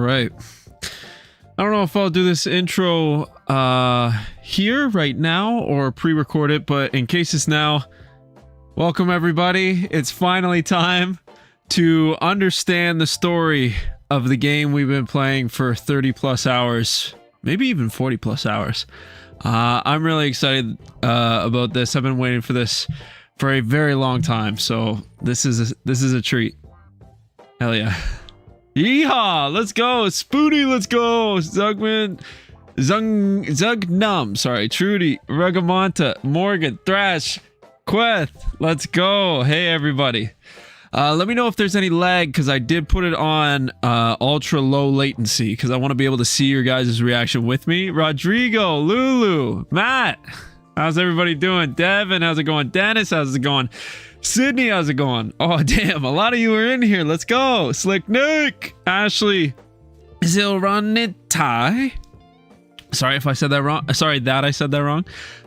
right. I don't know if I'll do this intro here right now or pre-record it, but in case it's now, welcome everybody. It's finally time to understand the story of the game we've been playing for 30 plus hours, maybe even 40 plus hours. I'm really excited about this. I've been waiting for this for a very long time, so this is a treat. Hell yeah. Yeehaw! Let's go! Spoony, let's go! Zugnum, sorry, Trudy, Ragamonta, Morgan, Thrash, Queth, let's go! Hey everybody. Let me know if there's any lag, because I did put it on ultra low latency, because I want to be able to see your guys' reaction with me. Rodrigo, Lulu, Matt, how's everybody doing? Devin, how's it going? Dennis, how's it going? Sydney, how's it going? Oh, damn, a lot of you are in here. Let's go. Slick Nick, Ashley, Zilronitai. Sorry if I said that wrong. Sorry that I said that wrong.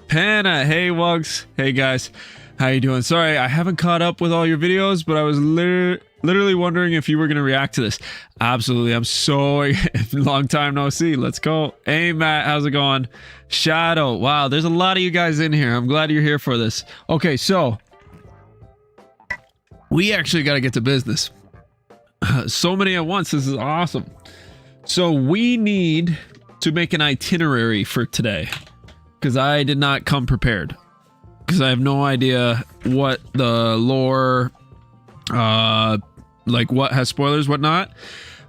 Panna, hey, Wugs. Hey, guys. How you doing? Sorry, I haven't caught up with all your videos, but I was literally wondering if you were going to react to this. Absolutely. I'm so long time no see. Let's go. Hey, Matt, how's it going? Shadow. Wow, there's a lot of you guys in here. I'm glad you're here for this. Okay, so we actually got to get to business. So many at once. This is awesome. So we need to make an itinerary for today, because I did not come prepared, because I have no idea what the lore, like what has spoilers, what not.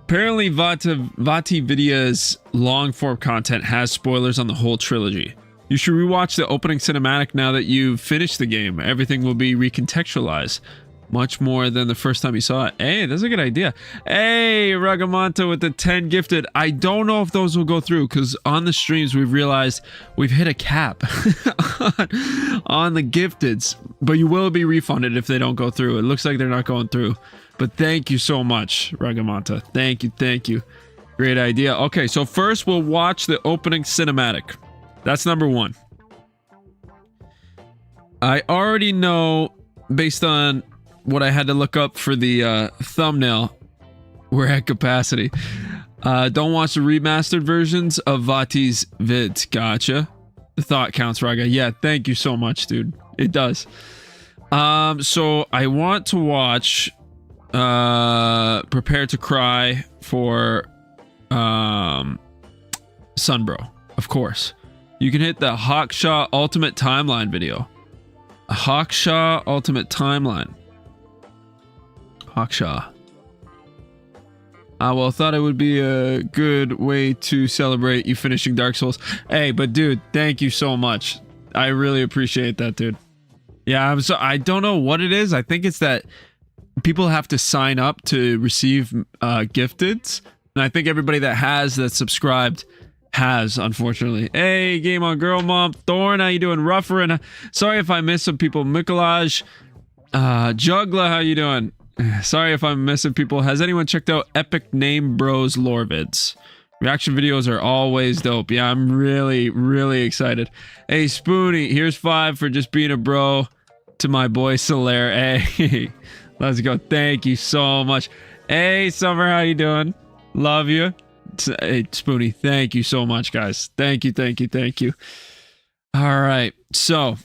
Apparently Vati Vidya's long form content has spoilers on the whole trilogy. You should rewatch the opening cinematic now that you've finished the game. Everything will be recontextualized much more than the first time you saw it. Hey, that's a good idea. Hey, Ragamonta with the 10 gifted. I don't know if those will go through, because on the streams we've realized we've hit a cap on the gifteds, but you will be refunded if they don't go through. It looks like they're not going through, but thank you so much, Ragamonta. Thank you. Great idea. Okay, so first we'll watch the opening cinematic. That's number one. I already know, based on what I had to look up for the thumbnail, we're at capacity. Don't watch the remastered versions of Vati's vids. Gotcha. The thought counts, Raga. Yeah, thank you so much, dude. It does. So I want to watch Prepare to Cry for Sunbro, of course. You can hit the Hawkshaw Ultimate Timeline video. A Hawkshaw Ultimate Timeline. Hawkshaw. Well, thought it would be a good way to celebrate you finishing Dark Souls. Hey, but dude, thank you so much. I really appreciate that, dude. Yeah, I don't know what it is. I think it's that people have to sign up to receive gifteds, and I think everybody that's subscribed has, unfortunately. Hey, Game On Girl Mom, Thorn, how you doing? Ruffer, and sorry if I missed some people. Mikolaj, Juggler, how you doing? Sorry if I'm missing people. Has anyone checked out Epic Name Bros lore vids? Reaction videos are always dope. Yeah, I'm really excited. Hey, Spoony, here's 5 for just being a bro to my boy Solaire. Hey, let's go. Thank you so much. Hey, Summer, how you doing? Love you. Hey, Spoony, thank you so much, guys. Thank you. All right, so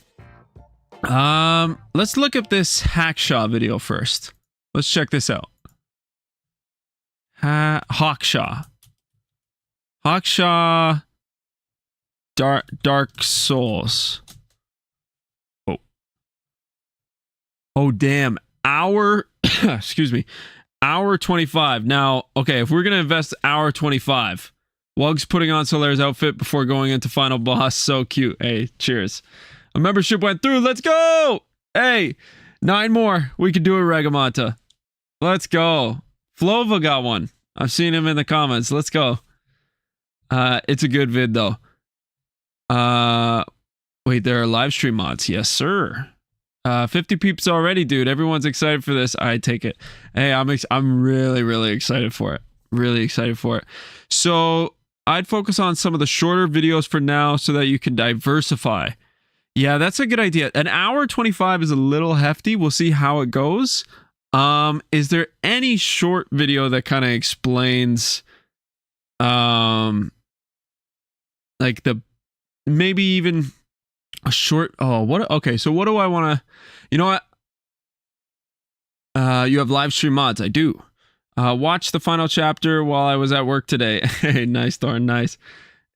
let's look at this Hackshaw video first. Let's check this out. Hawkshaw. Dark Souls. Oh damn. Hour excuse me. Hour 25. Now, okay, if we're gonna invest hour 25, Wug's putting on Solaire's outfit before going into final boss. So cute. Hey, cheers. A membership went through. Let's go. Hey, 9 more. We could do it, Ragamonta. Let's go. Flova got one. I've seen him in the comments. Let's go. It's a good vid though. Wait, there are live stream mods. Yes, sir. 50 peeps already, dude. Everyone's excited for this. I take it. Hey, I'm really excited for it. Really excited for it. So I'd focus on some of the shorter videos for now so that you can diversify. Yeah, that's a good idea. An hour 25 is a little hefty. We'll see how it goes. Is there any short video that kind of explains like the maybe even a short. Oh, what? Okay, so what do I want to? You know what? You have live stream mods. I do. Watch the final chapter while I was at work today. Hey, nice, darn nice.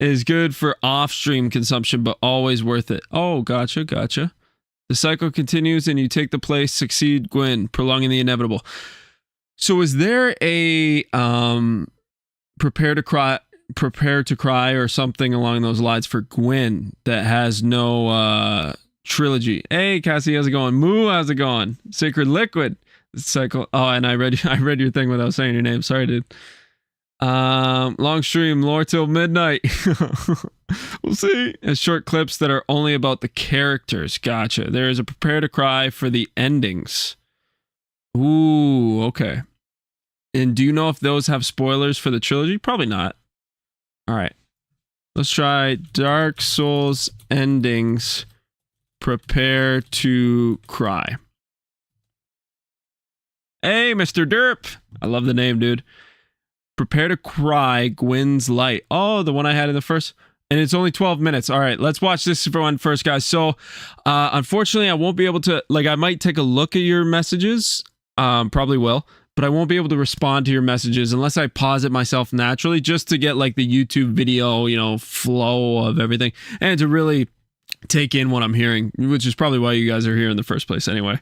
It is good for off-stream consumption, but always worth it. Oh, gotcha. The cycle continues and you take the place, succeed Gwyn, prolonging the inevitable. So is there a prepare to cry or something along those lines for Gwyn that has no trilogy? Hey, Cassie, how's it going? Moo, how's it going? Sacred Liquid. Cycle. Oh, and I read your thing without saying your name. Sorry, dude. Long stream, lore till midnight. We'll see. As short clips that are only about the characters. Gotcha. There is a prepare to cry for the endings. Ooh, okay. And do you know if those have spoilers for the trilogy? Probably not. All right. Let's try Dark Souls endings. Prepare to cry. Hey, Mr. Derp. I love the name, dude. Prepare to cry, Gwyn's Light. Oh, the one I had in the first. And it's only 12 minutes. All right, let's watch this for one first, guys. So, unfortunately, I won't be able to, like, I might take a look at your messages. Probably will. But I won't be able to respond to your messages unless I pause it myself naturally, just to get, like, the YouTube video, you know, flow of everything. And to really take in what I'm hearing, which is probably why you guys are here in the first place anyway.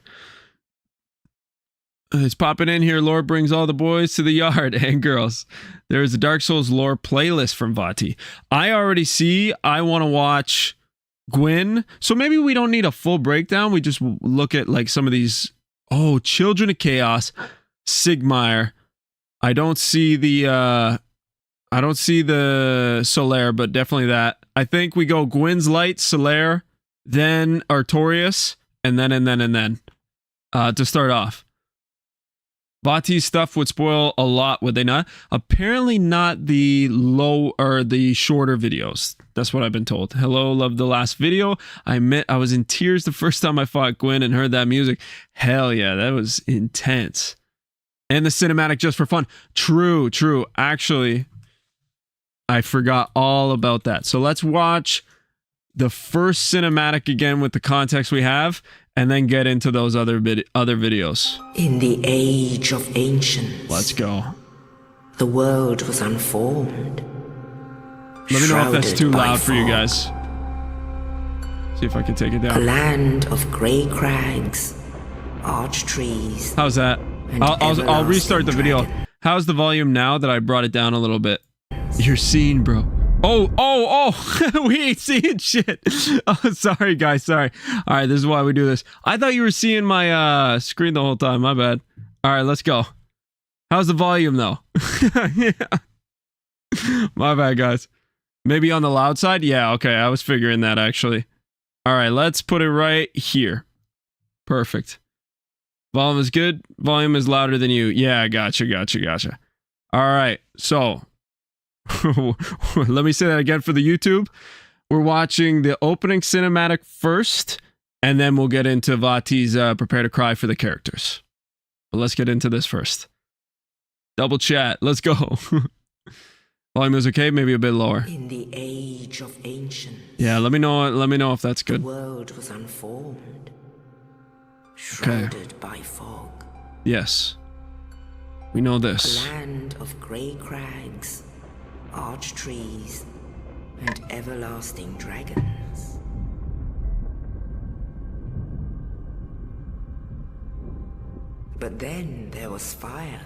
It's popping in here. Lore brings all the boys to the yard and girls. There is a Dark Souls lore playlist from Vati. I already see. I want to watch Gwyn. So maybe we don't need a full breakdown. We just look at like some of these. Oh, Children of Chaos, Sigmire. I don't see the Solaire, but definitely that. I think we go Gwyn's Light, Solaire, then Artorias, and then to start off. Vati's stuff would spoil a lot, would they not? Apparently not the low or the shorter videos. That's what I've been told. Hello, loved the last video. I admit I was in tears the first time I fought Gwyn and heard that music. Hell yeah, that was intense. And the cinematic just for fun. True. Actually, I forgot all about that. So let's watch the first cinematic again with the context we have, and then get into those other videos. In the age of ancients, let's go. The world was unformed. Let me know if that's too loud for you guys. See if I can take it down. A land of grey crags, arch trees. How's that? I'll restart the video. Dragons. How's the volume now that I brought it down a little bit? You're seeing, bro. Oh, we ain't seeing shit. Oh, sorry, guys. Sorry. All right, this is why we do this. I thought you were seeing my screen the whole time. My bad. All right, let's go. How's the volume, though? Yeah. My bad, guys. Maybe on the loud side? Yeah, okay. I was figuring that, actually. All right, let's put it right here. Perfect. Volume is good. Volume is louder than you. Yeah, gotcha. All right, so... let me say that again for the YouTube. We're watching the opening cinematic first, and then we'll get into Vati's Prepare to Cry for the characters. But let's get into this first. Double chat. Let's go. Volume is okay, maybe a bit lower. In the age of ancients. Yeah, let me know if that's good. The world was unformed, shrouded by fog. Yes. We know this. A land of grey crags, arch trees, and everlasting dragons. But then there was fire,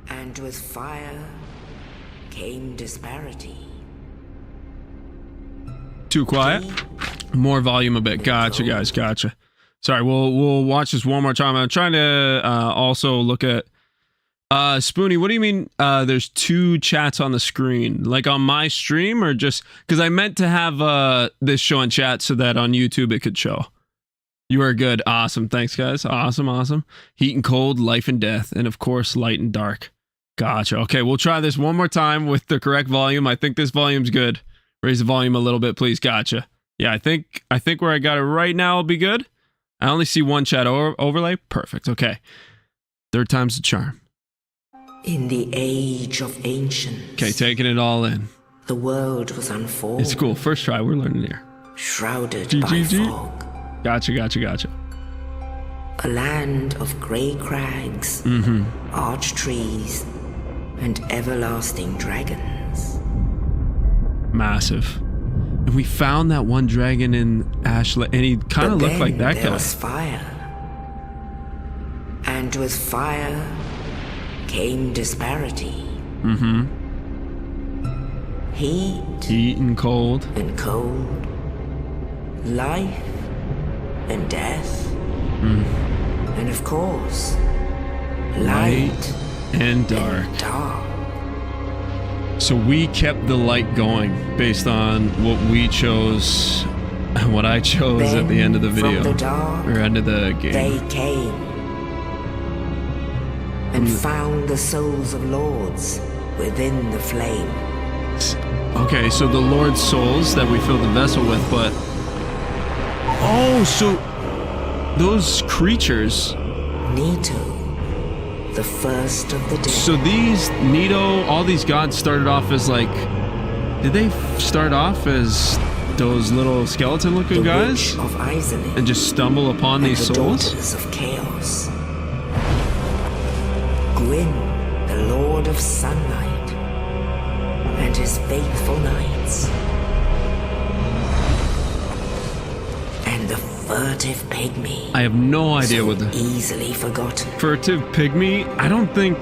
and with fire came disparity. Too quiet? More volume a bit. Gotcha, guys. Gotcha. Sorry, we'll watch this one more time. I'm trying to also look at Spoonie, what do you mean there's two chats on the screen? Like on my stream, or just because I meant to have this show in chat so that on YouTube it could show. You are good. Awesome. Thanks, guys. Awesome. Heat and cold, life and death, and of course light and dark. Gotcha. Okay, we'll try this one more time with the correct volume. I think this volume's good. Raise the volume a little bit, please. Gotcha. Yeah, I think where I got it right now will be good. I only see one chat overlay. Perfect. Okay. Third time's the charm. In the age of ancients, Okay, taking it all in. the world was unfolding, It's cool. First try, we're learning here. shrouded G, by G, G. fog. Gotcha. A land of grey crags, arch trees, and everlasting dragons. Massive. And we found that one dragon in Ashla, and he kind of But looked like then that there guy. was fire. And with fire came disparity. Heat Heat and cold. and cold, life and death, and of course, light And dark. and dark. So we kept the light going based on what we chose, what I chose at the end of the Then, video, from the dark, or end of the game. they came and found the souls of lords within the flame. Okay, so the Lord's souls that we filled the vessel with, but oh, so those creatures. Nito, the first of the dead. So these Nito, all these gods started off as like, did they start off as those little skeleton-looking the guys witch of Izalith and just stumble upon and these the souls? daughters of chaos. Gwyn, the Lord of Sunlight, and his faithful knights. And the furtive pygmy, I have no idea what the easily forgotten. furtive pygmy. I don't think.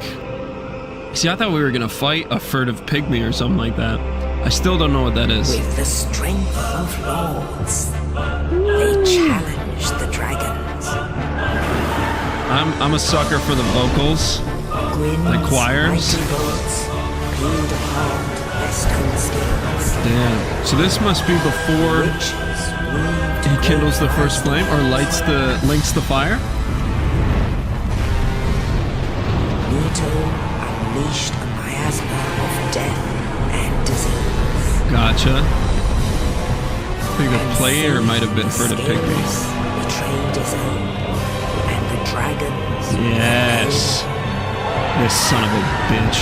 See, I thought we were gonna fight a furtive pygmy or something like that. I still don't know what that is. With the strength of lords, they challenged the dragons. I'm a sucker for the vocals. Gwyn's Like choirs? mighty bolts peeled apart their stone skills. Damn. So this must be before Witches weaved he kindles the great first flame or links the fire. Nito unleashed a miasma of death and disease. Gotcha. I think the player might have been furtive pygmies. Betrayed his own, and the dragons. Yes. This son of a bitch.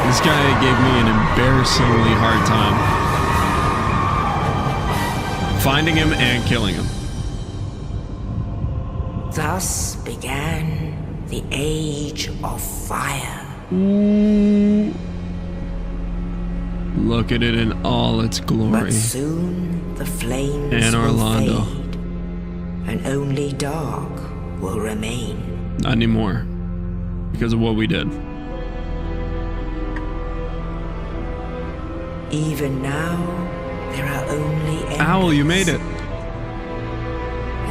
This guy gave me an embarrassingly hard time. Finding him and killing him. Thus began the Age of Fire. Ooh. Look at it in all its glory. But soon the flames And will Orlando. fade, and only dark will remain. Not anymore. Because of what we did. Even now, there are only embers. Owl, you made it.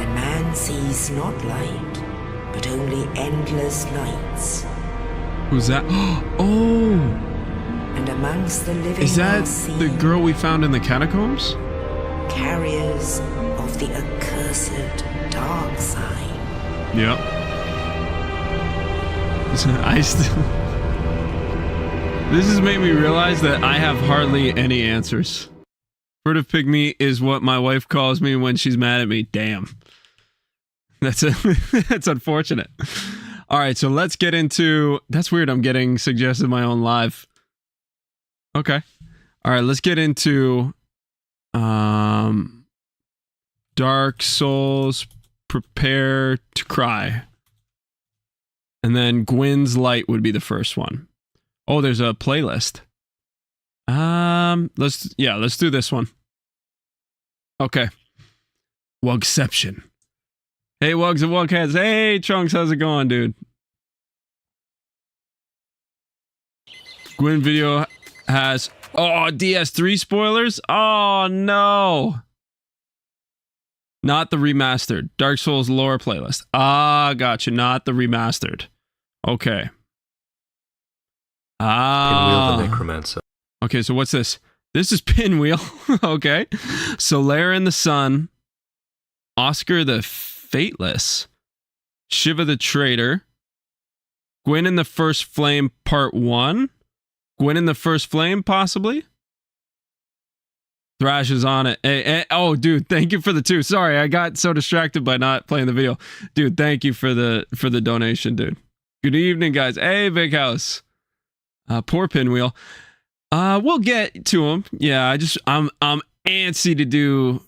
And man sees not light, but only endless nights. Who's that? Oh! And amongst the living Is that are seen the girl we found in the catacombs? carriers of the accursed dark side. Yep. I still. This has made me realize that I have hardly any answers. Furtive pygmy is what my wife calls me when she's mad at me. Damn. That's unfortunate. All right, so let's get into. That's weird. I'm getting suggested my own live. Okay. All right, let's get into Dark Souls Prepare to Cry. And then Gwyn's Light would be the first one. Oh, there's a playlist. Let's do this one. Okay. Wugception. Hey, Wugs and Wugheads. Hey, Trunks, how's it going, dude? Gwyn video has DS3 spoilers. Oh no. Not the remastered. Dark Souls lore playlist. Ah, gotcha. Not the remastered. Okay. Pinwheel the Necromancer. Okay, so what's this? This is Pinwheel. Okay. Solaire in the Sun. Oscar the Fateless. Shiva the Traitor. Gwyn in the First Flame Part 1. Gwyn in the First Flame, possibly? Thrash is on it. Hey, oh, dude, thank you for the 2. Sorry, I got so distracted by not playing the video. Dude, thank you for the donation, dude. Good evening, guys. Hey, Big House. Poor Pinwheel. We'll get to him. Yeah, I'm antsy to do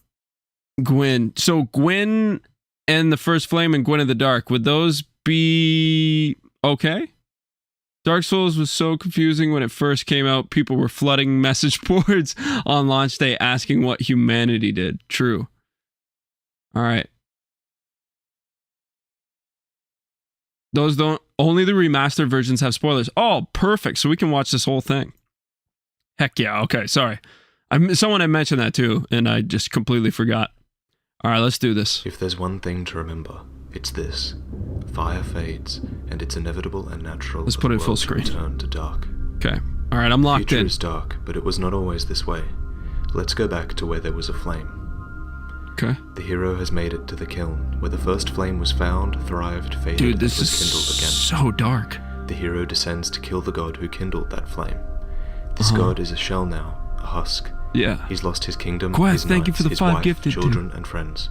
Gwyn. So Gwyn and the First Flame and Gwyn of the Dark, would those be okay? Dark Souls was so confusing when it first came out. People were flooding message boards on launch day asking what humanity did. True. All right. Those don't, only the remastered versions have spoilers. Oh, perfect. So we can watch this whole thing. Heck yeah. Okay, sorry. Someone had mentioned that too, and I just completely forgot. All right, let's do this. If there's one thing to remember, it's this. Fire fades, and it's inevitable and natural. Let's put it full screen. Turn to dark. Okay. All right, I'm locked Future in. is dark, but it was not always this way. Let's go back to where there was a flame. Okay. The hero has made it to the kiln, where the first flame was found, thrived, faded, Dude, and this was is kindled again. so dark. The hero descends to kill the god who kindled that flame. This god is a shell now, a husk. Yeah. He's lost his kingdom, Quest, his thank you knights, for the his 5 wife, gifted, children, and friends.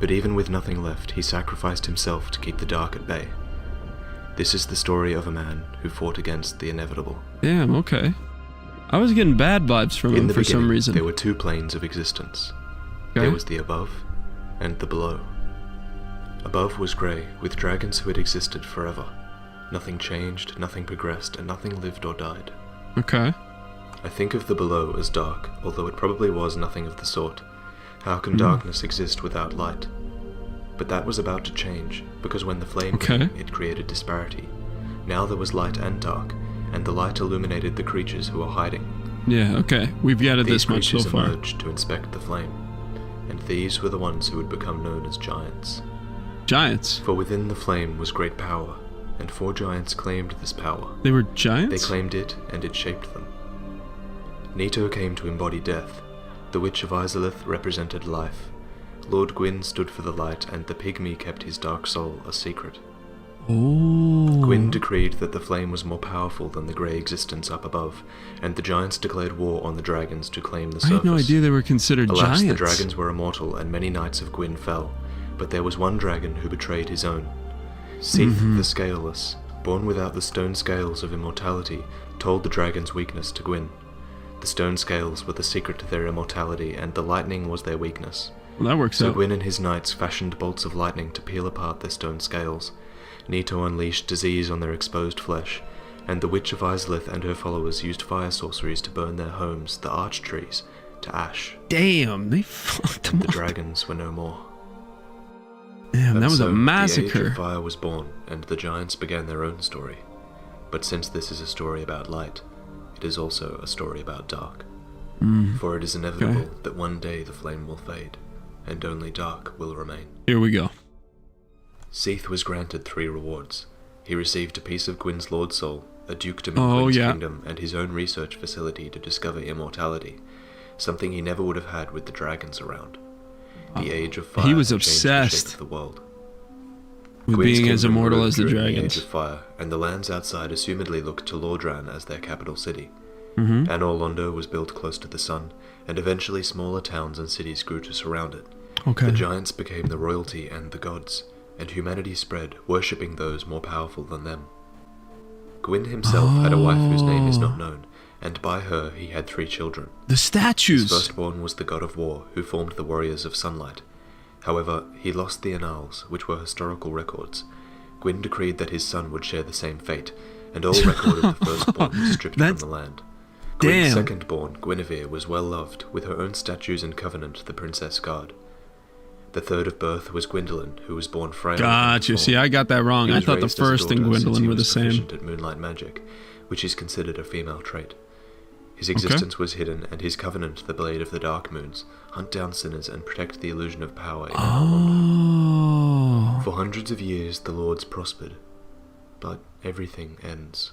But even with nothing left, he sacrificed himself to keep the dark at bay. This is the story of a man who fought against the inevitable. Damn, okay. I was getting bad vibes from him for some reason. There were two planes of existence. Okay. There was the above and the below. Above was grey, with dragons who had existed forever. Nothing changed, nothing progressed, and nothing lived or died. Okay. I think of the below as dark, although it probably was nothing of the sort. How can darkness exist without light? But that was about to change, because when the flame came, it created disparity. Now there was light and dark, and the light illuminated the creatures who were hiding. Yeah, okay. We've gathered this much so These far. creatures emerged to inspect the flame, and these were the ones who would become known as giants. Giants? For within the flame was great power, and 4 giants claimed this power. They were giants? They claimed it, and it shaped them. Nito came to embody death. The Witch of Izalith represented life. Lord Gwyn stood for the light, and the pygmy kept his dark soul a secret. Oh. Gwyn decreed that the flame was more powerful than the grey existence up above, and the giants declared war on the dragons to claim the surface. I had no idea they were considered Alas, giants. the dragons were immortal, and many knights of Gwyn fell, but there was one dragon who betrayed his own. Seath the Scaleless, born without the stone scales of immortality, told the dragon's weakness to Gwyn. The stone scales were the secret to their immortality, and the lightning was their weakness. Well, that works So out. Gwyn and his knights fashioned bolts of lightning to peel apart their stone scales. Nito unleashed disease on their exposed flesh, and the Witch of Izalith and her followers used fire sorceries to burn their homes, the arch trees, to ash. Damn, they fucked them The up. dragons were no more. Damn, And that was so a The Age massacre. of Fire was born, and the giants began their own story. But since this is a story about light, it is also a story about dark. For it is inevitable that one day the flame will fade, and only dark will remain. Here we go. Seath was granted 3 rewards. He received a piece of Gwyn's Lord Soul, a dukedom in Oh, Gwyn's yeah. kingdom, and his own research facility to discover immortality, something he never would have had with the dragons around. The Age of Fire He was had changed the shape obsessed of the world. with Gwyn's being as kingdom immortal ruled as the during The Age dragons. of Fire, and the lands outside assumedly looked to Lordran as their capital city. Mm-hmm. Anor Londo was built close to the sun, and eventually smaller towns and cities grew to surround it. Okay. The giants became the royalty and the gods, and humanity spread, worshipping those more powerful than them. Gwyn himself had a wife whose name is not known, and by her he had 3 children. The His statues. firstborn was the god of war, who formed the warriors of sunlight. However, he lost the annals, which were historical records. Gwyn decreed that his son would share the same fate, and all record of the firstborn was stripped from That's- the land. Gwyn's Damn. secondborn, Guinevere, was well loved, with her own statues and covenant the princess guard. The third of birth was Gwyndolin, who was born frail. Gotcha. and See, deformed. I got that wrong. He I was thought the raised as a first and daughter since Gwendolyn he were the was same. proficient at moonlight magic, which is considered a female trait. His existence was hidden, and his covenant, the Blade of the Dark Moons, hunt down sinners and protect the illusion of power in Anor Londo. Oh. For hundreds of years, the lords prospered, but everything ends.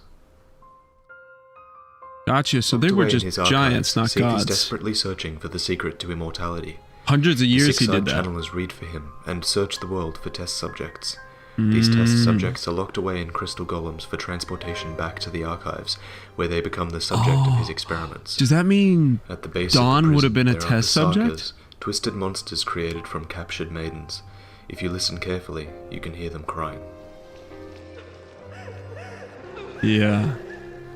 Gotcha. So they Tucked were away in just his archives, giants, not Seath is gods. desperately searching for the secret to immortality. Hundreds of years he did Six-eyed that. channelers read for him and search the world for test subjects. These test subjects are locked away in crystal golems for transportation back to the archives, where they become the subject of his experiments. Does that mean At the base Dawn of the would have prison, been a there are test the subject? Sagas, twisted monsters created from captured maidens. If you listen carefully, you can hear them crying. Yeah.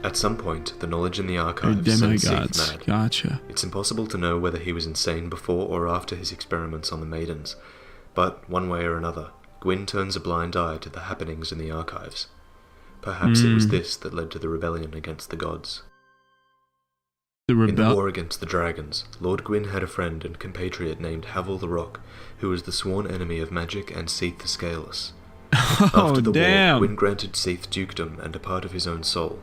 At some point, the knowledge in the They're archives sent Seath demigods. mad. Gotcha. It's impossible to know whether he was insane before or after his experiments on the maidens, but one way or another, Gwyn turns a blind eye to the happenings in the archives. Perhaps it was this that led to the rebellion against the gods. In the war against the dragons, Lord Gwyn had a friend and compatriot named Havel the Rock, who was the sworn enemy of magic and Seath the Scaleless. After the war, Gwyn granted Seath dukedom and a part of his own soul.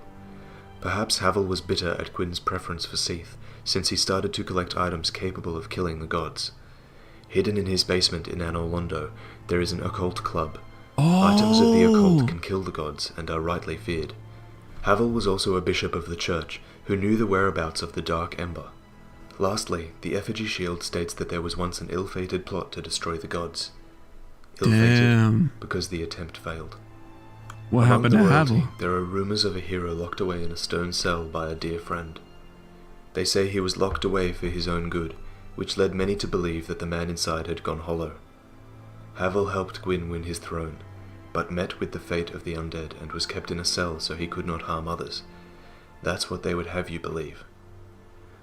Perhaps Havel was bitter at Gwyn's preference for Seath, since he started to collect items capable of killing the gods. Hidden in his basement in Anor Londo, there is an occult club. Items of the occult can kill the gods and are rightly feared. Havel was also a bishop of the church, who knew the whereabouts of the Dark Ember. Lastly, the effigy shield states that there was once an ill-fated plot to destroy the gods. Ill-fated because the attempt failed. What happened to Havel? There are rumors of a hero locked away in a stone cell by a dear friend. They say he was locked away for his own good, which led many to believe that the man inside had gone hollow. Havel helped Gwyn win his throne, but met with the fate of the undead and was kept in a cell so he could not harm others. That's what they would have you believe.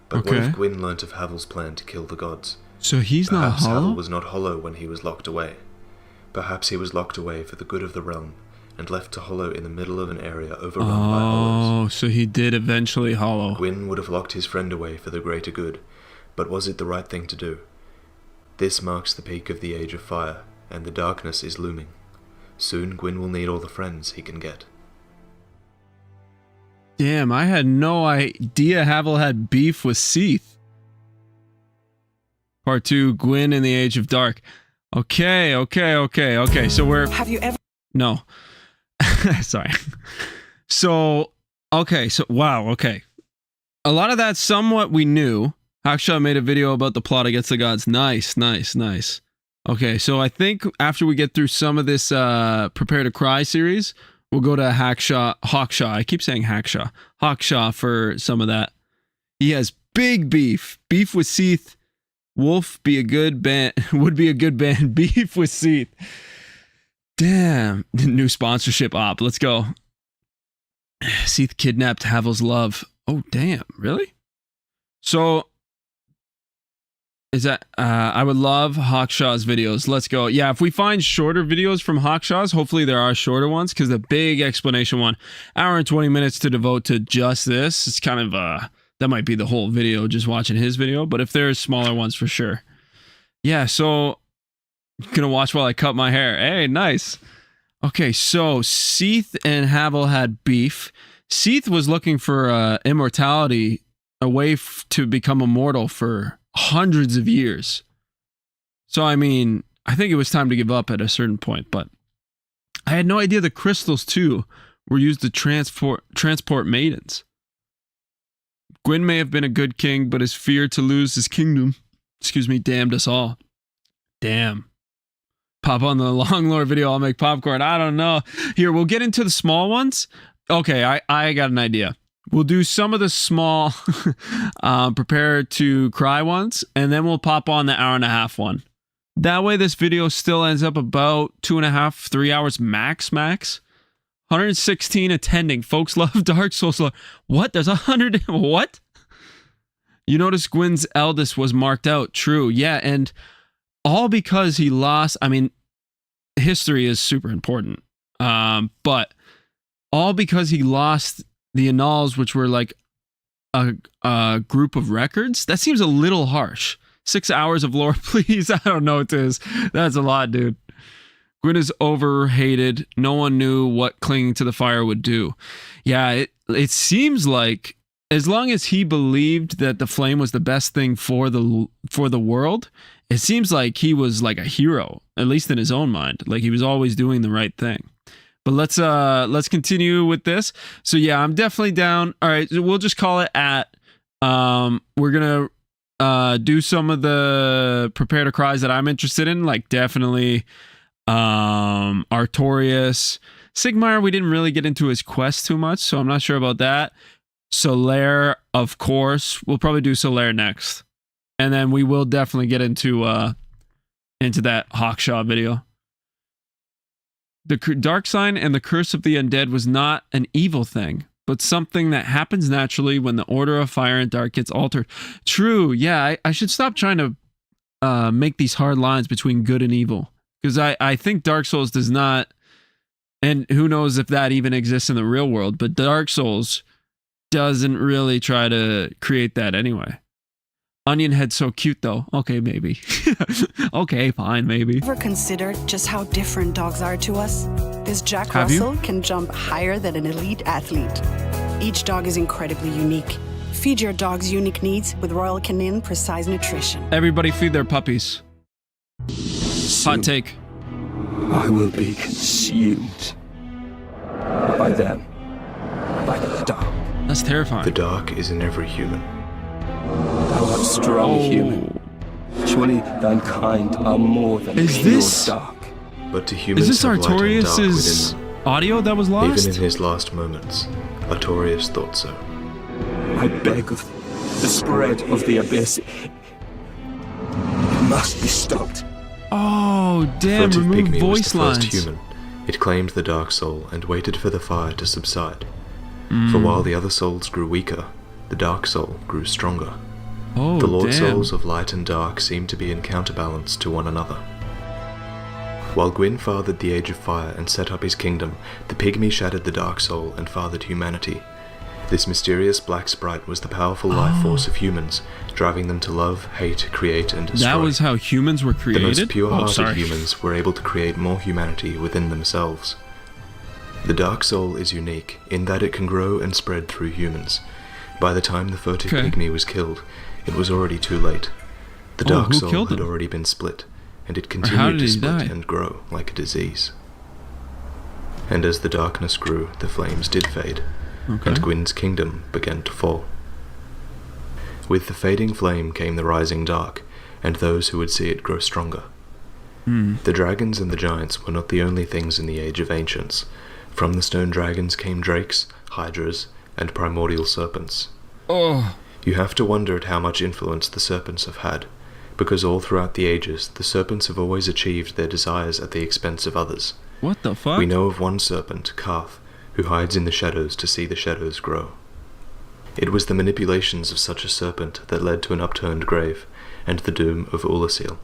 But what if Gwyn learnt of Havel's plan to kill the gods? So he's not hollow? Perhaps Havel was not hollow when he was locked away. Perhaps he was locked away for the good of the realm, and left to hollow in the middle of an area overrun by hollows. Oh, so he did eventually hollow. Gwyn would have locked his friend away for the greater good, but was it the right thing to do? This marks the peak of the Age of Fire, and the darkness is looming. Soon Gwyn will need all the friends he can get. Damn, I had no idea Havel had beef with Seath. Part 2, Gwyn in the Age of Dark. Okay, so we're... Have you ever... No. Sorry. So, wow, okay. A lot of that somewhat we knew. Haksha made a video about the plot against the gods. Nice. Okay, so I think after we get through some of this Prepare to Cry series, we'll go to Hawkshaw. I keep saying Hawkshaw for some of that. He has big beef with Seath. Wolf would be a good band. Beef with Seath. Damn. New sponsorship op. Let's go. Seath kidnapped Havel's love. Oh, damn. Really? So, is that... I would love Hawkshaw's videos. Let's go. Yeah, if we find shorter videos from Hawkshaw's, hopefully there are shorter ones, because the big explanation one, hour and 20 minutes to devote to just this, it's kind of... that might be the whole video, just watching his video. But if there's smaller ones, for sure. Yeah, so... gonna watch while I cut my hair. Hey, nice. Okay, so Seath and Havel had beef. Seath was looking for immortality, a way to become immortal for hundreds of years. So, I mean, I think it was time to give up at a certain point, but I had no idea the crystals, too, were used to transport maidens. Gwyn may have been a good king, but his fear to lose his kingdom, damned us all. Damn. Pop on the long lore video, I'll make popcorn. I don't know. Here, we'll get into the small ones. Okay, I got an idea. We'll do some of the small Prepare to Cry ones, and then we'll pop on the hour and a half one. That way this video still ends up about 2.5, 3 hours max. 116 attending. Folks love Dark Souls. What? There's 100. What? You notice Gwyn's eldest was marked out. True. Yeah, and all because he lost. I mean, history is super important. But all because he lost the Annals, which were like a group of records. That seems a little harsh. 6 hours of lore, please. I don't know what it is. That's a lot, dude. Gwyn is overhated. No one knew what clinging to the fire would do. Yeah, it seems like as long as he believed that the flame was the best thing for the world, it seems like he was like a hero, at least in his own mind. Like he was always doing the right thing. But let's continue with this. So yeah, I'm definitely down. All right, we'll just call it at. We're gonna do some of the Prepare to Cries that I'm interested in, like definitely Artorias. Sigmar, we didn't really get into his quest too much, so I'm not sure about that. Solaire, of course. We'll probably do Solaire next. And then we will definitely get into that Hawkshaw video. The dark sign and the curse of the undead was not an evil thing, but something that happens naturally when the order of fire and dark gets altered. True, yeah, I should stop trying to make these hard lines between good and evil. Because I think Dark Souls does not, and who knows if that even exists in the real world, but Dark Souls doesn't really try to create that anyway. Onion Head's so cute though. Okay, maybe. Okay, fine, maybe. Ever considered just how different dogs are to us? This Jack Have you? Russell can jump higher than an elite athlete. Each dog is incredibly unique. Feed your dog's unique needs with Royal Canin Precise Nutrition. Everybody feed their puppies. Hot take. I will be consumed by them, by the dark. That's terrifying. The dark is in every human. Thou art strong, human. Surely mankind are more than Is pure this- dark. But to humans Is this have light and dark Artorias' within them. audio that was Even lost? in his last moments, Artorias thought so. I beg of the spread of the abyss. It must be stopped. Oh, damn, Furtive remove Pygmy was voice the first lines. human. It claimed the dark soul and waited for the fire to subside. For while the other souls grew weaker, the dark soul grew stronger. Oh, The Lord damn. Souls of light and dark seemed to be in counterbalance to one another. While Gwyn fathered the Age of Fire and set up his kingdom, the Pygmy shattered the Dark Soul and fathered humanity. This mysterious black sprite was the powerful life force of humans, driving them to love, hate, create, and destroy. That was how humans were The created? most Oh, pure-hearted sorry. humans were able to create more humanity within themselves. The Dark Soul is unique in that it can grow and spread through humans. By the time the furtive Okay. Pygmy was killed, it was already too late. The Oh, Dark who Soul killed had him? already been split, and it how continued did to he split die? and grow like a disease. And as the darkness grew, the flames did fade, Okay. and Gwyn's kingdom began to fall. With the fading flame came the rising dark, and those who would see it grow stronger. The dragons and the giants were not the only things in the Age of Ancients. From the stone dragons came drakes, hydras, and primordial serpents. Oh, You have to wonder at how much influence the serpents have had, because all throughout the ages, the serpents have always achieved their desires at the expense of others. what the fuck? We know of one serpent, Karth, who hides in the shadows to see the shadows grow. It was the manipulations of such a serpent that led to an upturned grave, and the doom of Ulasil.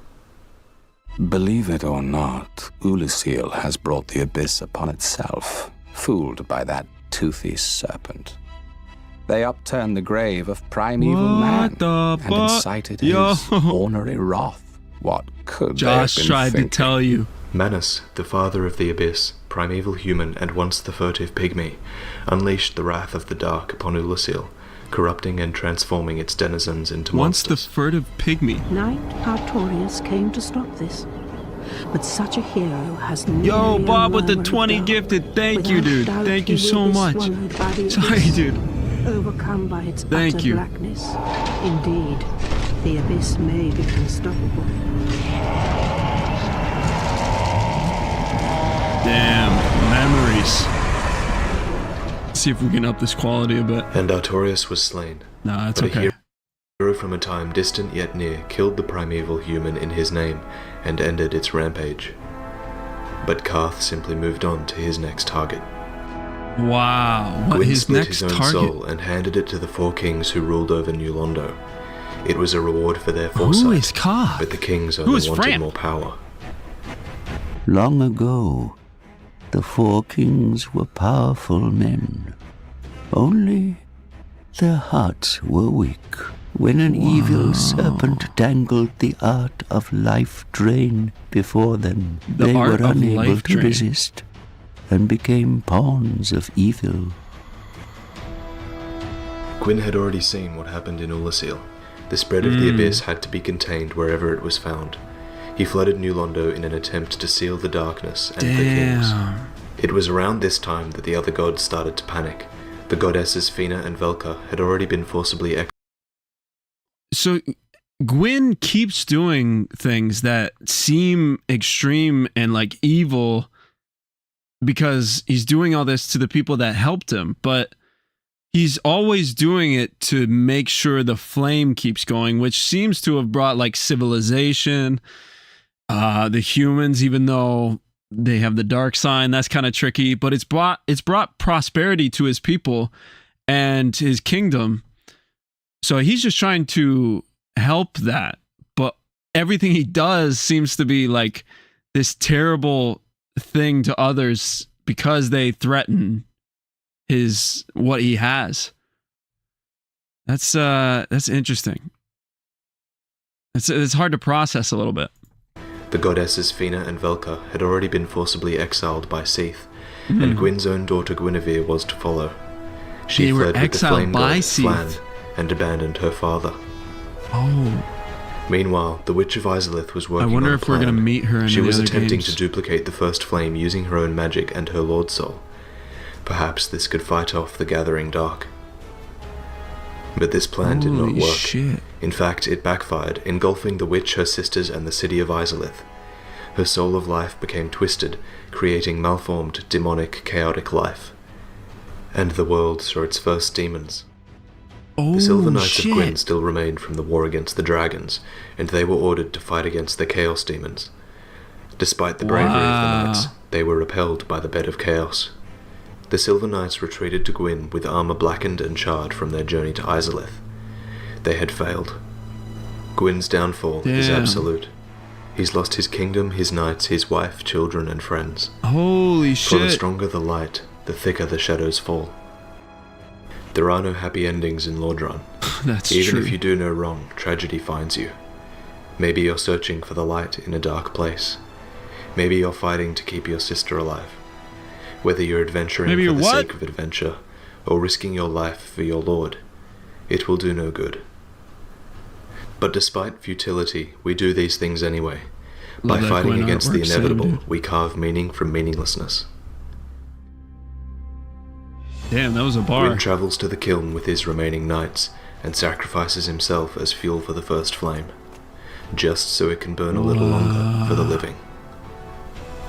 Believe it or not, Ulasil has brought the abyss upon itself, fooled by that toothy serpent. They upturned the grave of primeval What man the and fuck? incited Yo. his ornery wrath. What could Josh they have been tried thinking? to tell you. Manus, the father of the abyss, primeval human and once the furtive pygmy, unleashed the wrath of the dark upon Ulasil, corrupting and transforming its denizens into Once the monsters. furtive pygmy. Knight Artorias came to stop this. But such a hero has Yo, merely a Bob with the murmur of 20 doubt. gifted. Thank you, Without dude. doubt Thank he you so will be much. swallowed by the Sorry, abyss, dude. Overcome by its Thank utter you. blackness. Indeed, the abyss may be unstoppable. Damn, memories. Let's see if we can up this quality a bit. And Artorias was slain. Nah, it's But okay. a hero from a time distant yet near killed the primeval human in his name and ended its rampage. But Karth simply moved on to his next target. Wow. What, Gwyn his split next his own target? soul and handed it to the four kings who ruled over New Londo. It was a reward for their Who foresight, is Ka? but the kings Who only is wanted Fran? more power. Long ago, the four kings were powerful men. Only their hearts were weak. When an evil serpent dangled the art of life drain before them, The they were art of unable life to drain. resist and became pawns of evil. Gwyn had already seen what happened in Ulasil. The spread of the abyss had to be contained wherever it was found. He flooded New Londo in an attempt to seal the darkness and the kings. Damn. It was around this time that the other gods started to panic. The goddesses Fina and Velka had already been forcibly So Gwyn keeps doing things that seem extreme and like evil because he's doing all this to the people that helped him, but he's always doing it to make sure the flame keeps going, which seems to have brought like civilization, the humans, even though they have the dark sign. That's kind of tricky, but it's brought prosperity to his people and his kingdom. So he's just trying to help that. But everything he does seems to be like this terrible thing to others because they threaten what he has. That's interesting. It's hard to process a little bit. The goddesses Fina and Velka had already been forcibly exiled by Seath, and Gwyn's own daughter Guinevere was to follow. She fled with the flame god Flann and abandoned her father. Oh. Meanwhile, the Witch of Izalith was working on a plan. I wonder if we're going to meet her in She was the other attempting games. to duplicate the first flame using her own magic and her Lord Soul. Perhaps this could fight off the gathering dark. But this plan did not Holy work. shit. In fact, it backfired, engulfing the witch, her sisters, and the city of Izalith. Her soul of life became twisted, creating malformed, demonic, chaotic life. And the world saw its first demons. The Silver Knights of Gwyn still remained from the war against the dragons, and they were ordered to fight against the Chaos Demons. Despite the bravery of the knights, they were repelled by the bed of chaos. The Silver Knights retreated to Gwyn with armor blackened and charred from their journey to Izalith. They had failed. Gwyn's downfall is absolute. He's lost his kingdom, his knights, his wife, children, and friends. Holy shit. For the stronger the light, the thicker the shadows fall. There are no happy endings in Lordran. That's Even true. if you do no wrong, tragedy finds you. Maybe you're searching for the light in a dark place. Maybe you're fighting to keep your sister alive. Whether you're adventuring for the sake of adventure, or risking your life for your lord, it will do no good. But despite futility, we do these things anyway. By fighting against the inevitable, we carve meaning from meaninglessness. Damn, that was a bar. Gwyn travels to the kiln with his remaining knights, and sacrifices himself as fuel for the first flame, just so it can burn a little longer for the living.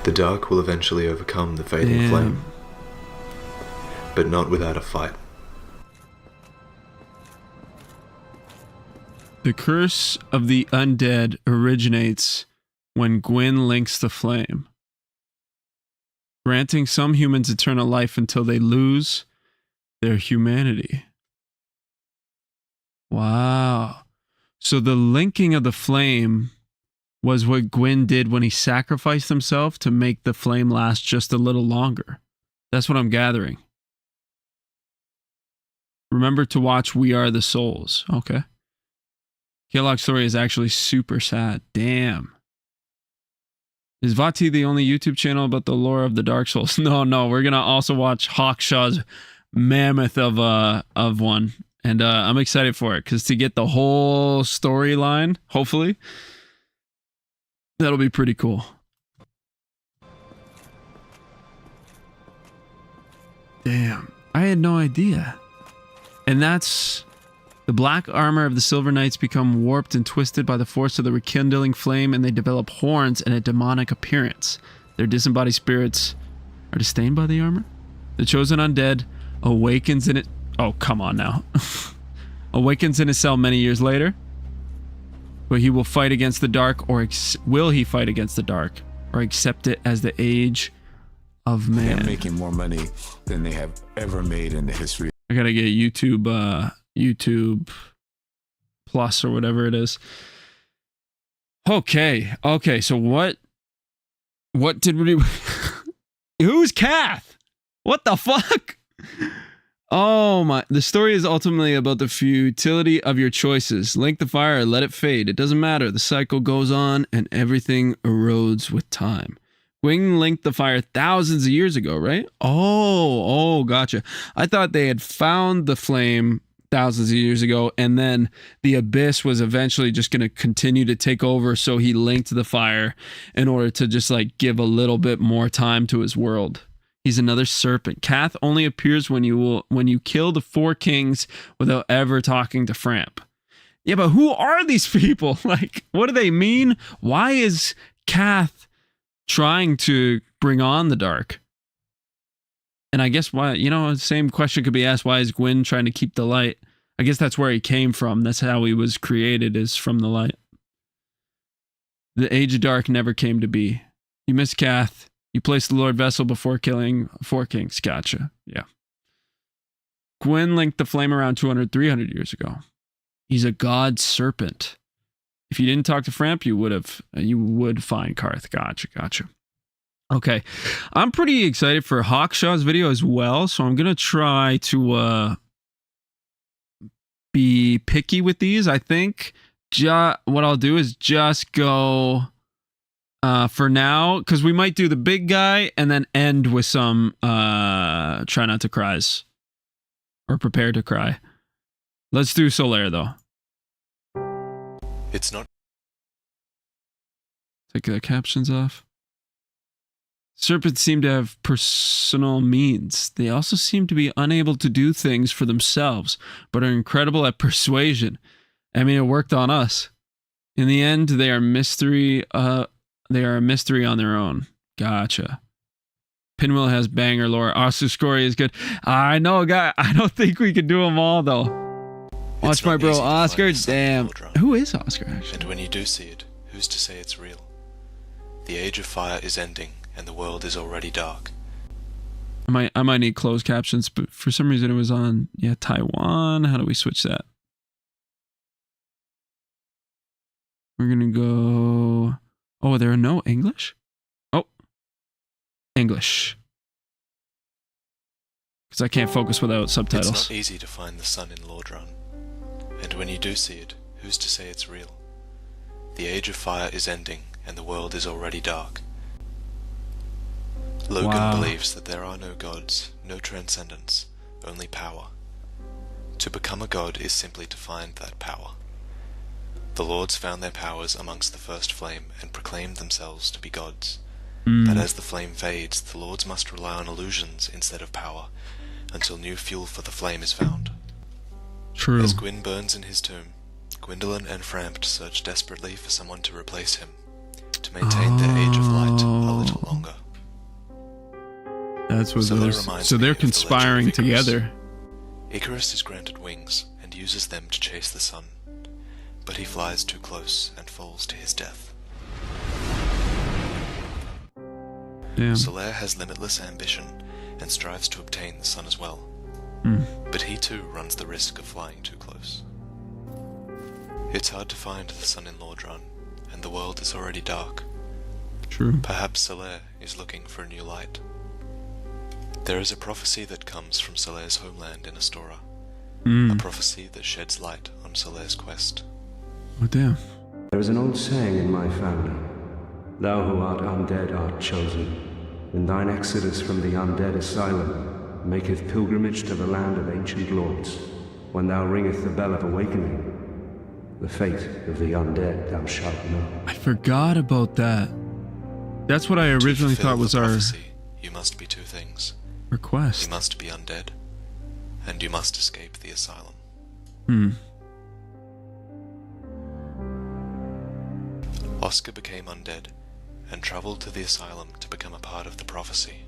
The dark will eventually overcome the fading flame, but not without a fight. The curse of the undead originates when Gwyn links the flame, granting some humans eternal life until they lose their humanity. Wow. So the linking of the flame was what Gwyn did when he sacrificed himself to make the flame last just a little longer. That's what I'm gathering. Remember to watch We Are the Souls. Okay. Kellogg's story is actually super sad. Damn. Is Vati the only YouTube channel about the lore of the Dark Souls? No. We're going to also watch Hawkshaw's mammoth of one. And I'm excited for it because to get the whole storyline, hopefully, that'll be pretty cool. Damn. I had no idea. And that's... The black armor of the Silver Knights become warped and twisted by the force of the rekindling flame, and they develop horns and a demonic appearance. Their disembodied spirits are disdained by the armor. The chosen undead awakens in it... Oh, come on now. Awakens in his cell many years later. But he will fight against the dark, or will he fight against the dark, or accept it as the age of man? They're making more money than they have ever made in the history. I gotta get YouTube Plus or whatever it is. Okay, so what did we... Who's Kath? What the fuck? Oh my... The story is ultimately about the futility of your choices. Link the fire or let it fade. It doesn't matter. The cycle goes on and everything erodes with time. Gwyn linked the fire thousands of years ago, right? Oh, gotcha. I thought they had found the flame thousands of years ago, and then the abyss was eventually just going to continue to take over, so he linked the fire in order to just like give a little bit more time to his world. He's another serpent. Kath only appears when you kill the four kings without ever talking to Framp. Yeah, but who are these people? Like, what do they mean? Why is Kath trying to bring on the dark? And I guess why, the same question could be asked, why is Gwyn trying to keep the light? I guess that's where he came from. That's how he was created, is from the light. The Age of Dark never came to be. You miss Kath. You place the Lord Vessel before killing 4 kings. Gotcha. Yeah. Gwyn linked the flame around 200, 300 years ago. He's a god serpent. If you didn't talk to Framp, you would find Karth. Gotcha. Okay. I'm pretty excited for Hawkshaw's video as well, so I'm going to try to be picky with these. I think what I'll do is just go for now, because we might do the big guy and then end with some Try Not to Cries. Or Prepare to Cry. Let's do Solaire, though. It's not. Take the captions off. Serpents seem to have personal means. They also seem to be unable to do things for themselves, but are incredible at persuasion. I mean, it worked on us. In the end, they are a mystery on their own. Gotcha. Pinwheel has banger lore. Oscar Scory is good. I know, guy. I don't think we can do them all, though. Watch my bro, Oscar. Damn. Who is Oscar, actually? And when you do see it, who's to say it's real? The age of fire is ending, and the world is already dark. I might need closed captions, but for some reason it was on, Taiwan. How do we switch that? We're going to go... Oh, there are no English? Oh. English. Because I can't focus without subtitles. It's not easy to find the sun in Lordran. And when you do see it, who's to say it's real? The age of fire is ending, and the world is already dark. Logan believes that there are no gods, no transcendence, only power. To become a god is simply to find that power. The lords found their powers amongst the first flame and proclaimed themselves to be gods. But as the flame fades, the lords must rely on illusions instead of power, until new fuel for the flame is found. True. As Gwyn burns in his tomb, Gwyndolin and Frampt search desperately for someone to replace him, to maintain their age of light a little longer. That's what so they're conspiring together. Icarus is granted wings and uses them to chase the sun, but he flies too close and falls to his death. Damn. Solaire has limitless ambition and strives to obtain the sun as well. But he too runs the risk of flying too close. It's hard to find the sun in Lordran, and the world is already dark. True. Perhaps Solaire is looking for a new light. There is a prophecy that comes from Solaire's homeland in Astora. A prophecy that sheds light on Solaire's quest. Oh, damn. There is an old saying in my family. Thou who art undead art chosen. In thine exodus from the undead asylum, maketh pilgrimage to the land of ancient lords. When thou ringeth the bell of awakening, the fate of the undead thou shalt know. I forgot about that. That's what I originally thought was our you must be two things. Request. You must be undead, and you must escape the asylum. Oscar became undead and traveled to the asylum to become a part of the prophecy.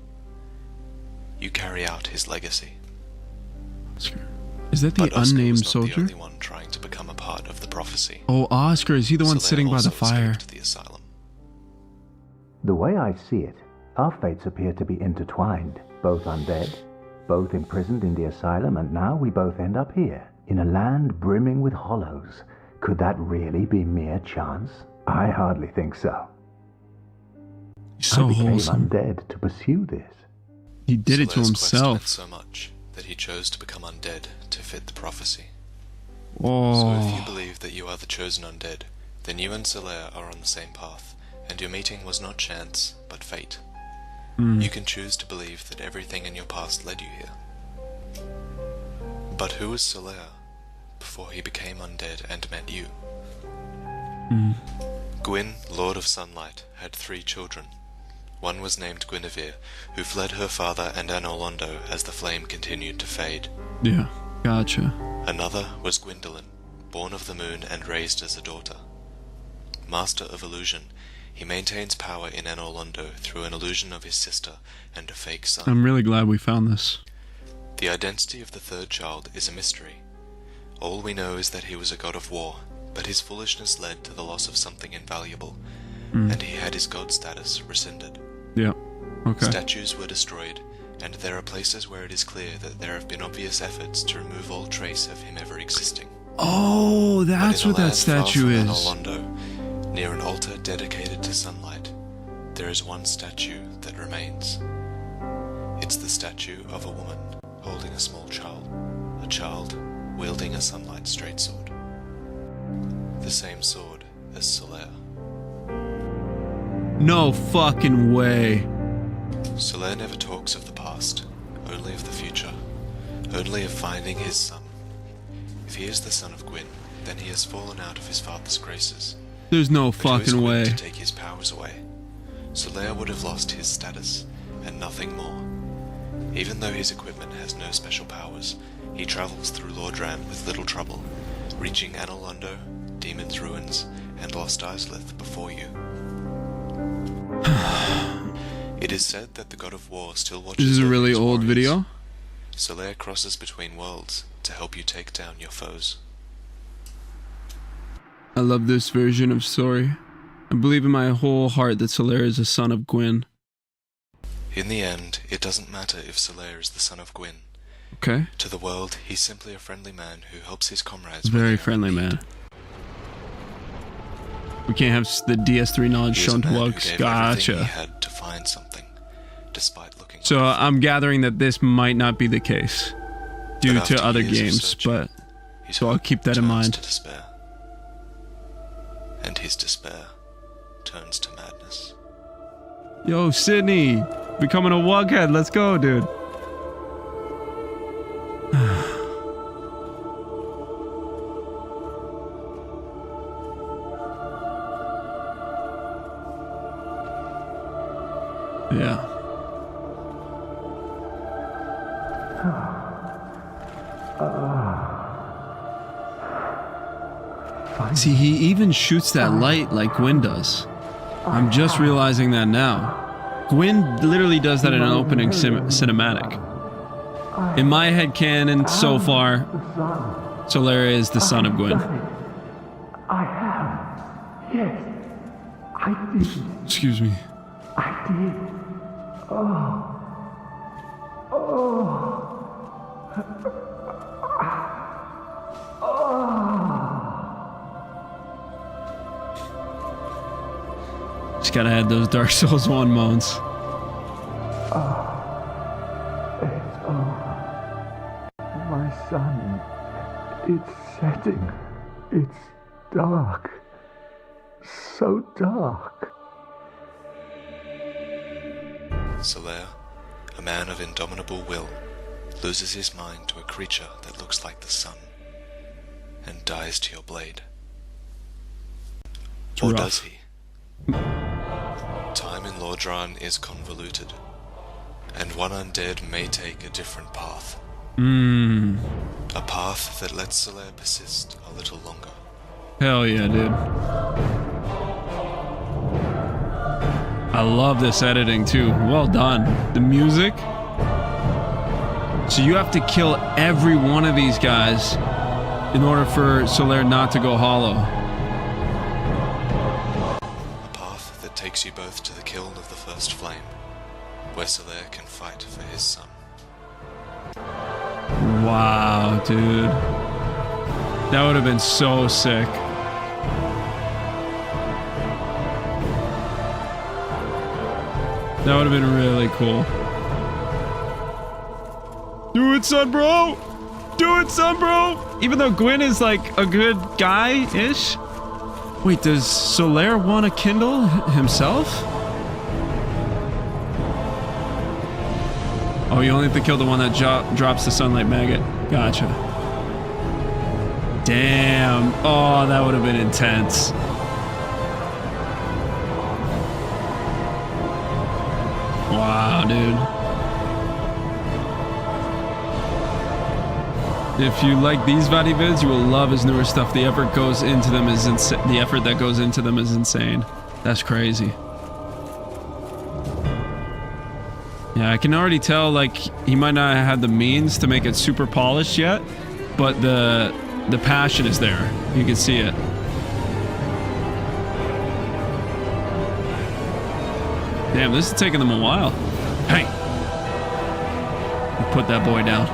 You carry out his legacy. Is that the unnamed soldier? Oscar was not the only one trying to become a part of the prophecy. Oh, Oscar, is he the one Solaire sitting by the fire? The asylum. The way I see it, our fates appear to be intertwined. Both undead, both imprisoned in the asylum, and now we both end up here, in a land brimming with hollows. Could that really be mere chance? I hardly think so. So I became wholesome. undead to pursue this. He did it to Solaire's himself. quest meant so much that he chose to become undead to fit the prophecy. Oh. So if you believe that you are the chosen undead, then you and Solaire are on the same path, and your meeting was not chance, but fate. You can choose to believe that everything in your past led you here. But who was Solaire before he became undead and met you? Gwyn, Lord of Sunlight, had 3 children. One was named Guinevere, who fled her father and Anor Londo as the flame continued to fade. Yeah, gotcha. Another was Gwyndolin, born of the moon and raised as a daughter. Master of illusion, he maintains power in Anor Londo through an illusion of his sister and a fake son. I'm really glad we found this. The identity of the 3rd child is a mystery. All we know is that he was a god of war, but his foolishness led to the loss of something invaluable, and he had his god status rescinded. Yeah. Okay. Statues were destroyed, and there are places where it is clear that there have been obvious efforts to remove all trace of him ever existing. Oh, that's what that statue is. Anolondo, near an altar dedicated to sunlight, there is one statue that remains. It's the statue of a woman holding a small child, a child wielding a sunlight straight sword. The same sword as Solaire. No fucking way. Solaire never talks of the past, only of the future, only of finding his son. If he is the son of Gwyn, then he has fallen out of his father's graces. There's no But who is fucking Gwyn way. to take his powers away? Solaire would have lost his status, and nothing more. Even though his equipment has no special powers, he travels through Lordran with little trouble, reaching Anolondo, Demon's Ruins, and Lost Islith before you. It is said that the God of War still watches This is a over really his old warriors. video. Solaire crosses between worlds to help you take down your foes. I love this version of story. I believe in my whole heart that Solaire is a son of Gwyn. In the end, it doesn't matter if Solaire is the son of Gwyn. Okay. To the world, he's simply a friendly man who helps his comrades. when Very they are in friendly need. man. We can't have the DS3 knowledge He is a shown to man who us. gave everything he Gotcha. had to find something, despite looking. So I'm gathering that this might not be the case due But after to other years of games, searching, but his so I'll hope keep that in turns mind. to despair. And his despair turns to madness. Yo, Sydney, becoming a wughead. Let's go, dude. Yeah. See, he even shoots that light like Gwyn does. I'm just realizing that now. Gwyn literally does that in an opening cinematic. In my head canon so far, Solaire is the son of Gwyn. I have. Yes. I did. Excuse me. I did. Oh. Oh. Just gotta add those Dark Souls 1 moans. It's over. My son. It's setting. It's dark. So dark. Solaire, a man of indomitable will, loses his mind to a creature that looks like the sun, and dies to your blade. It's Or rough. does he? Time in Lordran is convoluted, and one undead may take a different path. A path that lets Solaire persist a little longer. Hell yeah, dude. I love this editing too. Well done. The music. So you have to kill every one of these guys in order for Solaire not to go hollow. A path that takes you both to the kiln of the first flame, where Solaire can fight for his son. Wow, dude. That would have been so sick. That would have been really cool. Do it, son, bro! Do it, son, bro! Even though Gwyn is like a good guy-ish. Wait, does Solaire want to kindle himself? Oh, you only have to kill the one that drops the sunlight maggot. Gotcha. Damn. Oh, that would have been intense. Wow, dude. If you like these Vaati vids, you will love his newer stuff. The effort goes into them is insane. The effort that goes into them is insane. That's crazy. Yeah, I can already tell, like, he might not have had the means to make it super polished yet, but the passion is there. You can see it. Damn, this is taking them a while. Hey. Put that boy down.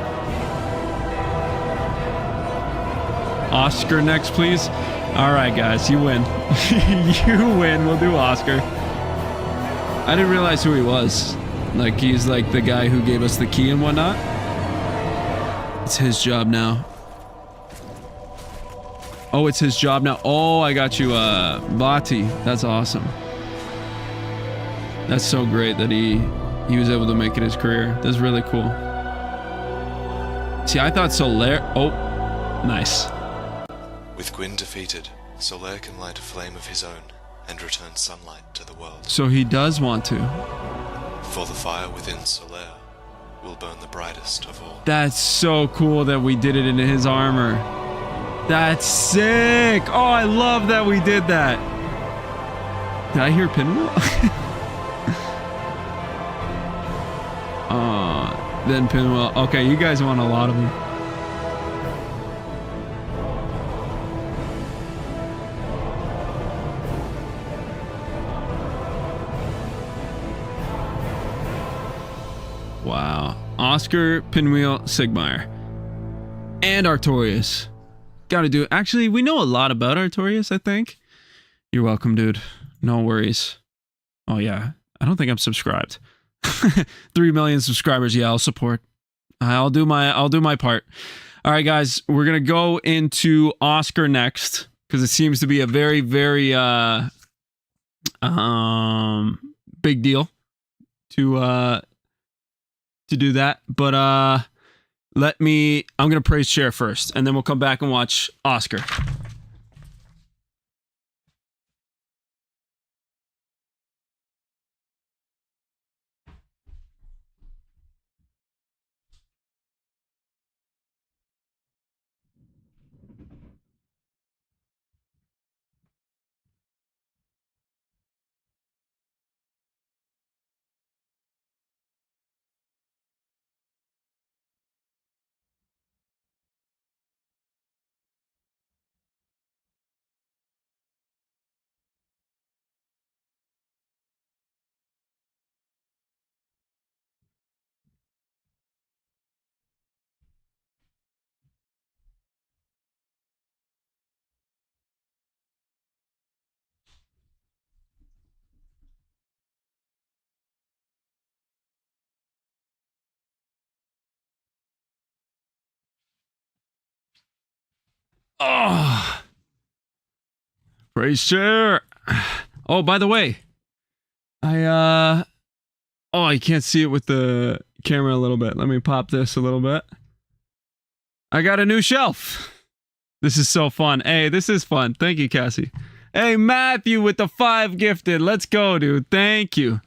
Oscar next, please. All right, guys, you win. You win. We'll do Oscar. I didn't realize who he was. Like, he's like the guy who gave us the key and whatnot. It's his job now. Oh, it's his job now. Oh, I got you, Vati. That's awesome. That's so great that he was able to make it his career. That's really cool. See, I thought Solaire... Oh, nice. With Gwyn defeated, Solaire can light a flame of his own and return sunlight to the world. So he does want to. For the fire within Solaire will burn the brightest of all. That's so cool that we did it in his armor. That's sick. Oh, I love that we did that. Did I hear Pinwheel? Then Pinwheel. Okay, you guys want a lot of them. Wow. Oscar, Pinwheel, Sigmire. And Artorias. Gotta do it. Actually, we know a lot about Artorias, I think. You're welcome, dude. No worries. Oh, yeah. I don't think I'm subscribed. 3 million subscribers. Yeah, I'll support. I'll do my part. All right, guys. We're going to go into Oscar next because it seems to be a very, very big deal to do that. But I'm going to praise Chair first, and then we'll come back and watch Oscar. Oh, praise Chair. Oh, by the way, oh, you can't see it with the camera a little bit. Let me pop this a little bit. I got a new shelf. This is so fun. Hey, this is fun. Thank you, Cassie. Hey, Matthew with the 5 gifted. Let's go, dude. Thank you.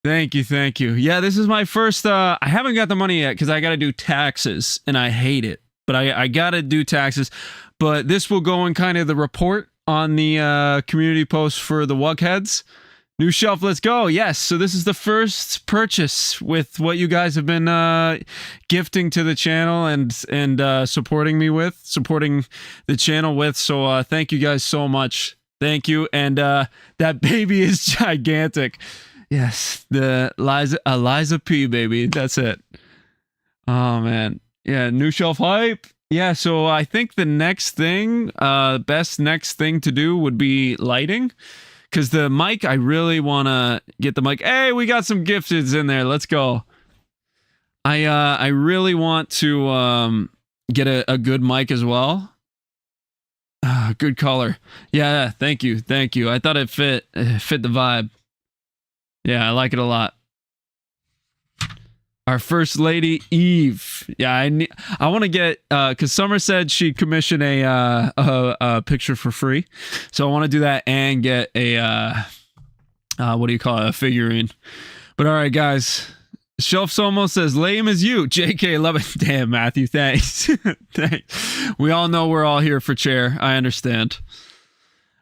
Thank you. Thank you. Yeah, this is my first, I haven't got the money yet because I got to do taxes and I hate it. But I got to do taxes. But this will go in kind of the report on the community post for the Wugheads. New shelf, let's go. Yes, so this is the first purchase with what you guys have been gifting to the channel and supporting the channel with. So thank you guys so much. Thank you. And that baby is gigantic. Yes, the Eliza P baby. That's it. Oh, man. Yeah, new shelf hype. Yeah, so I think the next thing, best next thing to do would be lighting. Because the mic, I really want to get the mic. Hey, we got some gifteds in there. Let's go. I really want to get a good mic as well. Good color. Yeah, thank you. Thank you. I thought it fit the vibe. Yeah, I like it a lot. Our first lady, Eve. Yeah, I want to get because Summer said she'd commission a picture for free, so I want to do that and get a what do you call it, a figurine. But all right, guys, Shelf Somo says lame as you. JK, love it. Damn, Matthew, thanks. Thanks. We all know we're all here for Chair. I understand.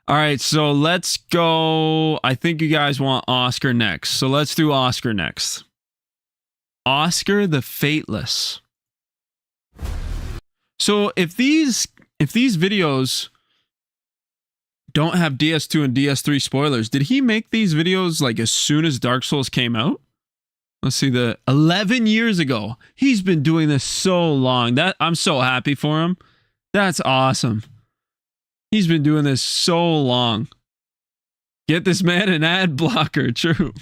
All right, so let's go. I think you guys want Oscar next, so let's do Oscar next. Oscar the Fateless. So if these videos don't have DS2 and DS3 spoilers, did he make these videos like as soon as Dark Souls came out? Let's see, the 11 years ago. He's been doing this so long. I'm so happy for him. That's awesome. He's been doing this so long. Get this man an ad blocker. True.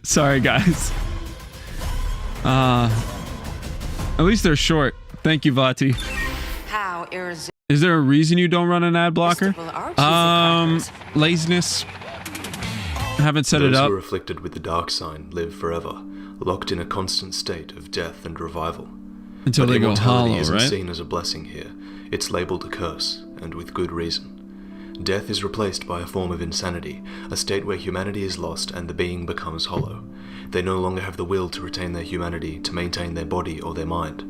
Sorry, guys. At least they're short. Thank you, Vati. How irresistible. Is there a reason you don't run an ad blocker? Laziness. Haven't set it Those up. who are afflicted with the dark sign live forever, locked in a constant state of death and revival. Until but they go immortality hollow, isn't right? seen as a blessing here. It's labeled a curse, and with good reason. Death is replaced by a form of insanity, a state where humanity is lost and the being becomes hollow. They no longer have the will to retain their humanity, to maintain their body or their mind.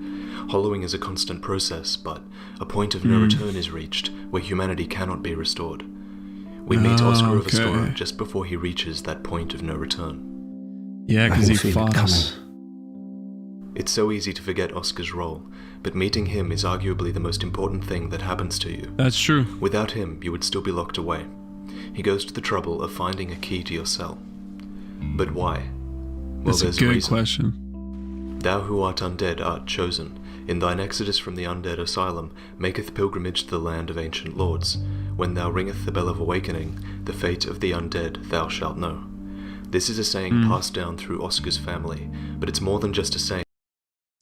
Hollowing is a constant process, but a point of no return is reached where humanity cannot be restored. We meet Oscar of Astora just before he reaches that point of no return. Yeah, because he fought us. It's so easy to forget Oscar's role, but meeting him is arguably the most important thing that happens to you. That's true. Without him, you would still be locked away. He goes to the trouble of finding a key to your cell. But why? Well, That's a good question. Thou who art undead art chosen. In thine exodus from the undead asylum, maketh pilgrimage to the land of ancient lords. When thou ringeth the bell of awakening, the fate of the undead thou shalt know. This is a saying passed down through Oscar's family, but it's more than just a saying.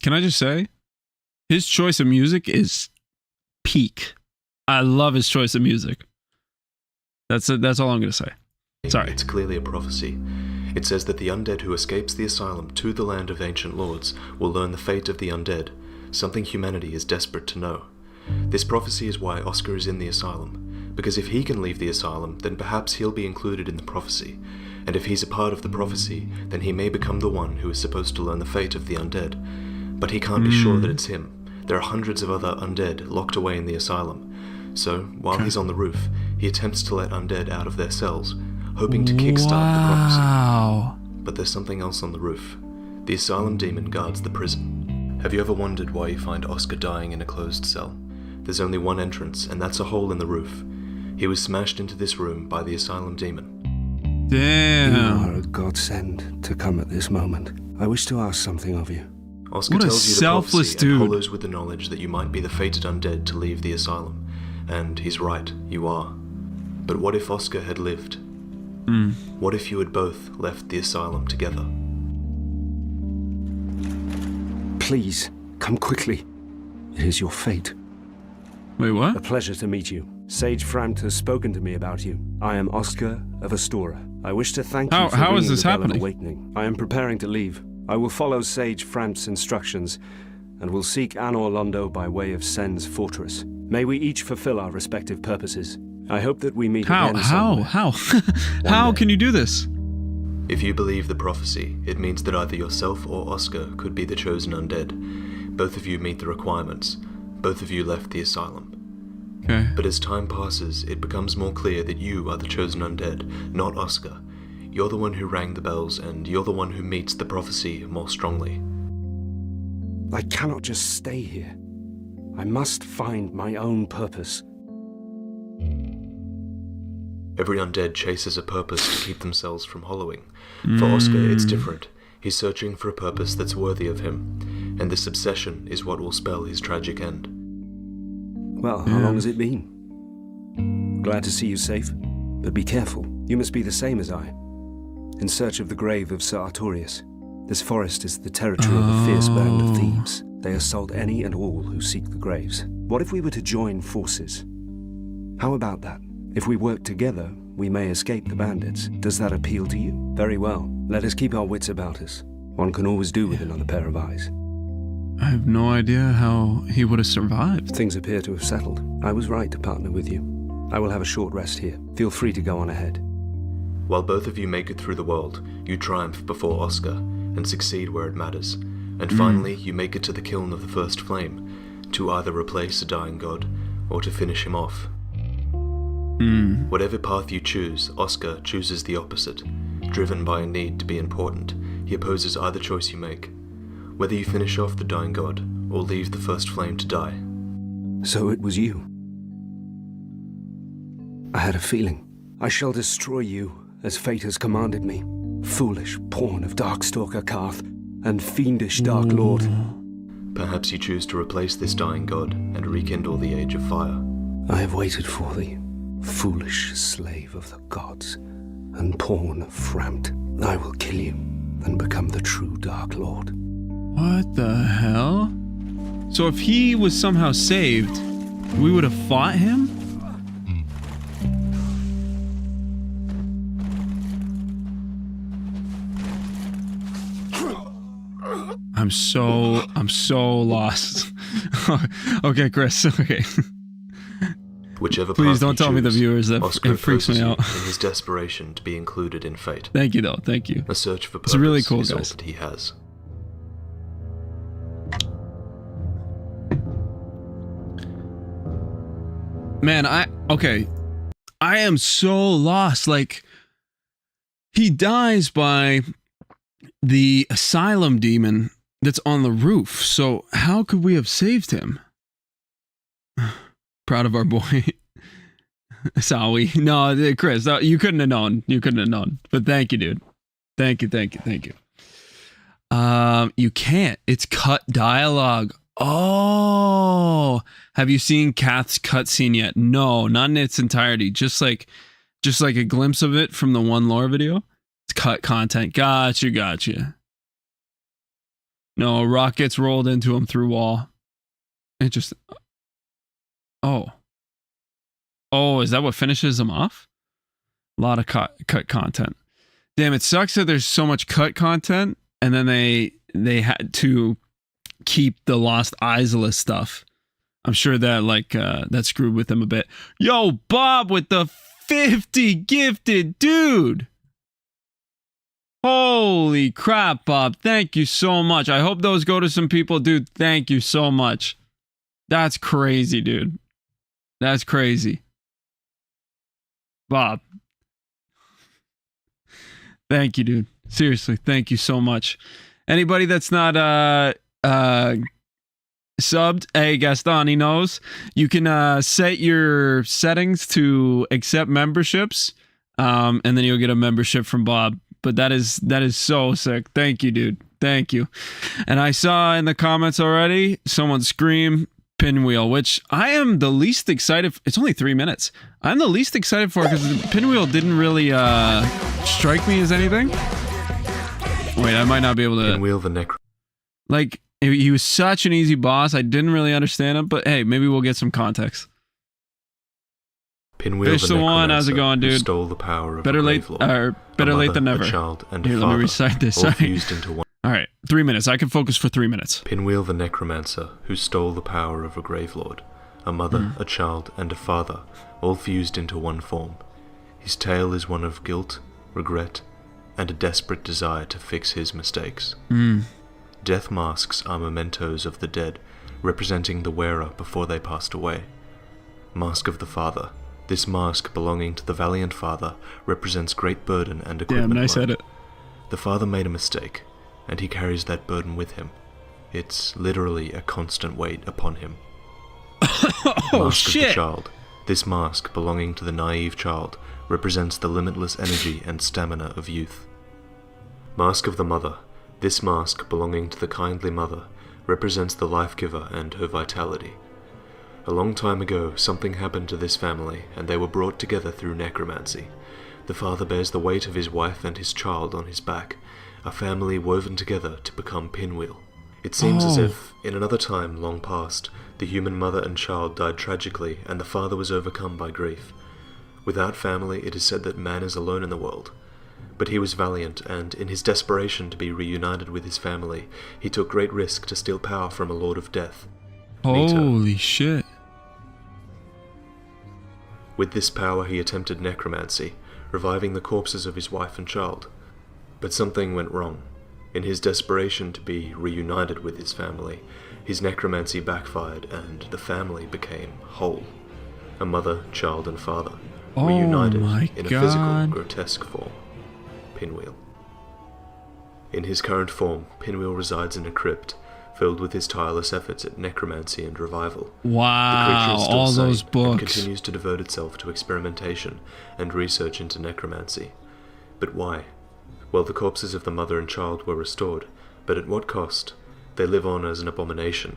Can I just say, his choice of music is peak. I love his choice of music. That's all I'm going to say. Sorry. It's clearly a prophecy. It says that the undead who escapes the asylum to the land of ancient lords will learn the fate of the undead, something humanity is desperate to know. This prophecy is why Oscar is in the asylum, because if he can leave the asylum, then perhaps he'll be included in the prophecy, and if he's a part of the prophecy, then he may become the one who is supposed to learn the fate of the undead. But he can't be sure that it's him. There are hundreds of other undead locked away in the asylum. So, while he's on the roof, he attempts to let undead out of their cells, hoping to kickstart the prophecy. But there's something else on the roof. The asylum demon guards the prison. Have you ever wondered why you find Oscar dying in a closed cell? There's only one entrance, and that's a hole in the roof. He was smashed into this room by the asylum demon. Damn. You are a godsend to come at this moment. I wish to ask something of you. Oscar What a tells you the selfless prophecy dude. and hollows with the knowledge that you might be the fated undead to leave the asylum. And he's right, you are. But what if Oscar had lived? What if you had both left the asylum together? Please, come quickly. It is your fate. Wait, what? A pleasure to meet you. Sage Framt has spoken to me about you. I am Oscar of Astora. I wish to thank you for how is ringing this the bell of happening? awakening. I am preparing to leave. I will follow Sage Framt's instructions and will seek Anor Londo by way of Sen's fortress. May we each fulfill our respective purposes. I hope that we meet again somewhere. How can you do this? If you believe the prophecy, it means that either yourself or Oscar could be the chosen undead. Both of you meet the requirements. Both of you left the asylum. Okay. But as time passes, it becomes more clear that you are the chosen undead, not Oscar. You're the one who rang the bells, and you're the one who meets the prophecy more strongly. I cannot just stay here. I must find my own purpose. Every undead chases a purpose to keep themselves from hollowing. For Oscar, it's different. He's searching for a purpose that's worthy of him, and this obsession is what will spell his tragic end. Well, how long has it been? Glad to see you safe, but be careful. You must be the same as I. In search of the grave of Sir Artorius. This forest is the territory of a fierce band of thieves. They assault any and all who seek the graves. What if we were to join forces? How about that? If we work together, we may escape the bandits. Does that appeal to you? Very well. Let us keep our wits about us. One can always do with another pair of eyes. I have no idea how he would have survived. Things appear to have settled. I was right to partner with you. I will have a short rest here. Feel free to go on ahead. While both of you make it through the world, you triumph before Oscar, and succeed where it matters. And finally, you make it to the kiln of the first flame, to either replace a dying god, or to finish him off. Whatever path you choose, Oscar chooses the opposite. Driven by a need to be important, he opposes either choice you make. Whether you finish off the dying god, or leave the first flame to die. So it was you. I had a feeling. I shall destroy you, as fate has commanded me. Foolish pawn of Darkstalker Karth and fiendish Dark Lord. Perhaps you choose to replace this dying god and rekindle the Age of Fire. I have waited for thee, foolish slave of the gods, and pawn of Frampt. I will kill you and become the true Dark Lord. What the hell? So if he was somehow saved, we would have fought him? I'm so lost. Okay, Chris. Okay. Whichever Please path don't you tell me the choose, viewers that Oscar it freaks me forces you out. in his desperation to be included in fate. Thank you, though. Thank you. A search for It's purpose really cool, is all guys. that he has. Man, I am so lost. Like, he dies by the asylum demon that's on the roof. So how could we have saved him? Proud of our boy. Sawi. No, Chris, you couldn't have known. You couldn't have known. But thank you, dude. Thank you. You can't. It's cut dialogue. Oh, have you seen Kath's cutscene yet? No, not in its entirety. Just like a glimpse of it from the one lore video. It's cut content. Gotcha. No, rock gets rolled into him through wall. Interesting. Oh, is that what finishes him off? A lot of cut content. Damn, it sucks that there's so much cut content, and then they had to keep the Lost Isla stuff. I'm sure that that screwed with them a bit. Yo, Bob with the 50 gifted, dude. Holy crap, Bob. Thank you so much. I hope those go to some people, dude. Thank you so much. That's crazy, dude. That's crazy. Bob. Thank you, dude. Seriously, thank you so much. Anybody that's not subbed, hey Gaston, he knows. You can set your settings to accept memberships, and then you'll get a membership from Bob. But that is so sick. Thank you, dude. Thank you. And I saw in the comments already someone scream Pinwheel, which I am the least excited for. It's only 3 minutes. I'm the least excited for because Pinwheel didn't really strike me as anything. Wait, I might not be able to. Pinwheel the Necro. Like, he was such an easy boss. I didn't really understand him, but hey, maybe we'll get some context. Pinwheel Fish the one, how's it going, who dude? Stole the power of better a late, grave lord, better a late mother, than never. A child and Here, a let me father, recite this. all Sorry. fused into one. All right, 3 minutes. I can focus for 3 minutes. Pinwheel the Necromancer, who stole the power of a grave lord, a mother, a child, and a father, all fused into one form. His tale is one of guilt, regret, and a desperate desire to fix his mistakes. Death masks are mementos of the dead, representing the wearer before they passed away. Mask of the Father. This mask, belonging to the valiant father, represents great burden and equipment. Damn, nice load. edit. The father made a mistake, and he carries that burden with him. It's literally a constant weight upon him. Mask of the Child. This mask, belonging to the naive child, represents the limitless energy and stamina of youth. Mask of the Mother. This mask, belonging to the kindly mother, represents the life-giver and her vitality. A long time ago, something happened to this family, and they were brought together through necromancy. The father bears the weight of his wife and his child on his back, a family woven together to become Pinwheel. It seems as if, in another time long past, the human mother and child died tragically, and the father was overcome by grief. Without family, it is said that man is alone in the world. But he was valiant, and in his desperation to be reunited with his family, he took great risk to steal power from a Lord of Death. Holy shit. With this power he attempted necromancy, reviving the corpses of his wife and child. But something went wrong. In his desperation to be reunited with his family, his necromancy backfired and the family became whole. A mother, child and father, reunited in a physical, grotesque form. Pinwheel. In his current form, Pinwheel resides in a crypt, filled with his tireless efforts at necromancy and revival. Wow, the creature is still all sane those books. and continues to devote itself to experimentation and research into necromancy. But why? Well, the corpses of the mother and child were restored, but at what cost? They live on as an abomination.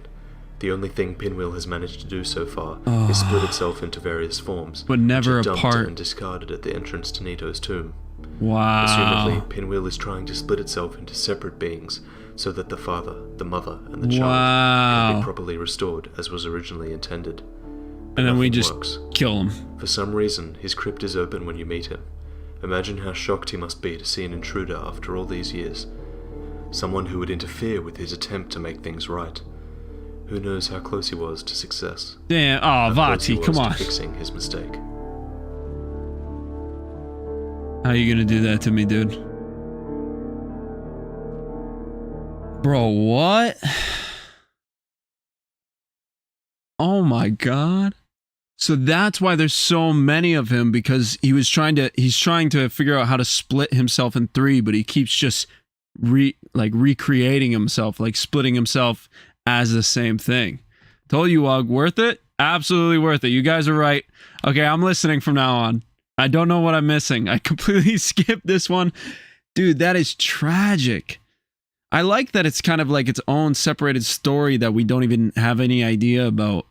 The only thing Pinwheel has managed to do so far is split itself into various forms, but never which it dumped apart. and discarded at the entrance to Nito's tomb. Wow. Assumedly, Pinwheel is trying to split itself into separate beings so that the father, the mother, and the child can be properly restored as was originally intended. And then we just kill him. For some reason, his crypt is open when you meet him. Imagine how shocked he must be to see an intruder after all these years. Someone who would interfere with his attempt to make things right. Who knows how close he was to success. Damn, oh, Vaati, come on. Fixing his mistake. How are you gonna do that to me, dude? Bro, what? Oh my god. So that's why there's so many of him, because he's trying to figure out how to split himself in three, but he keeps just recreating himself, like splitting himself as the same thing. Told you, Wug, worth it? Absolutely worth it. You guys are right. Okay, I'm listening from now on. I don't know what I'm missing. I completely skipped this one. Dude, that is tragic. I like that it's kind of like its own separated story that we don't even have any idea about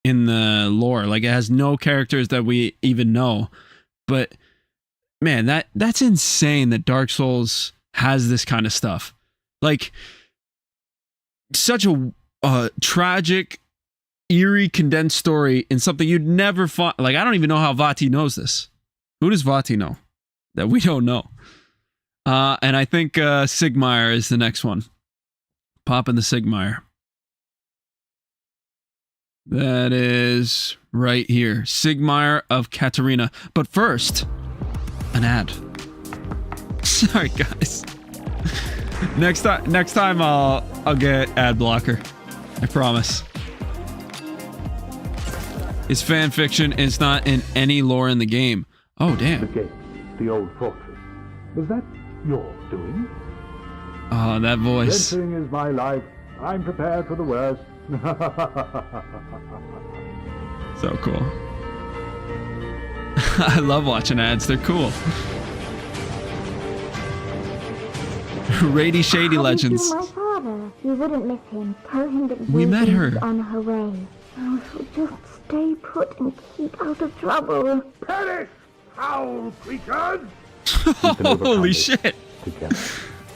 in the lore. Like, it has no characters that we even know. But man, that's insane that Dark Souls has this kind of stuff. Like, such a tragic, eerie, condensed story in something you'd never find. Like, I don't even know how Vaati knows this. Who does Vaati know that we don't know? And I think Sigmire is the next one. Pop in the Sigmire. That is right here. Sigmire of Katarina. But first, an ad. Sorry, guys. Next time I'll get ad blocker. I promise. It's fan fiction. It's not in any lore in the game. Oh, damn. The gate, the old fortress. Was that your doing? Oh, that voice. Entering is my life. I'm prepared for the worst. So cool. I love watching ads. They're cool. Rady Shady Legends. My father. You wouldn't miss him. Tell him that We met her. on her way. Oh, so just stay put and keep out of trouble. Perish, foul creatures! Holy shit! Together.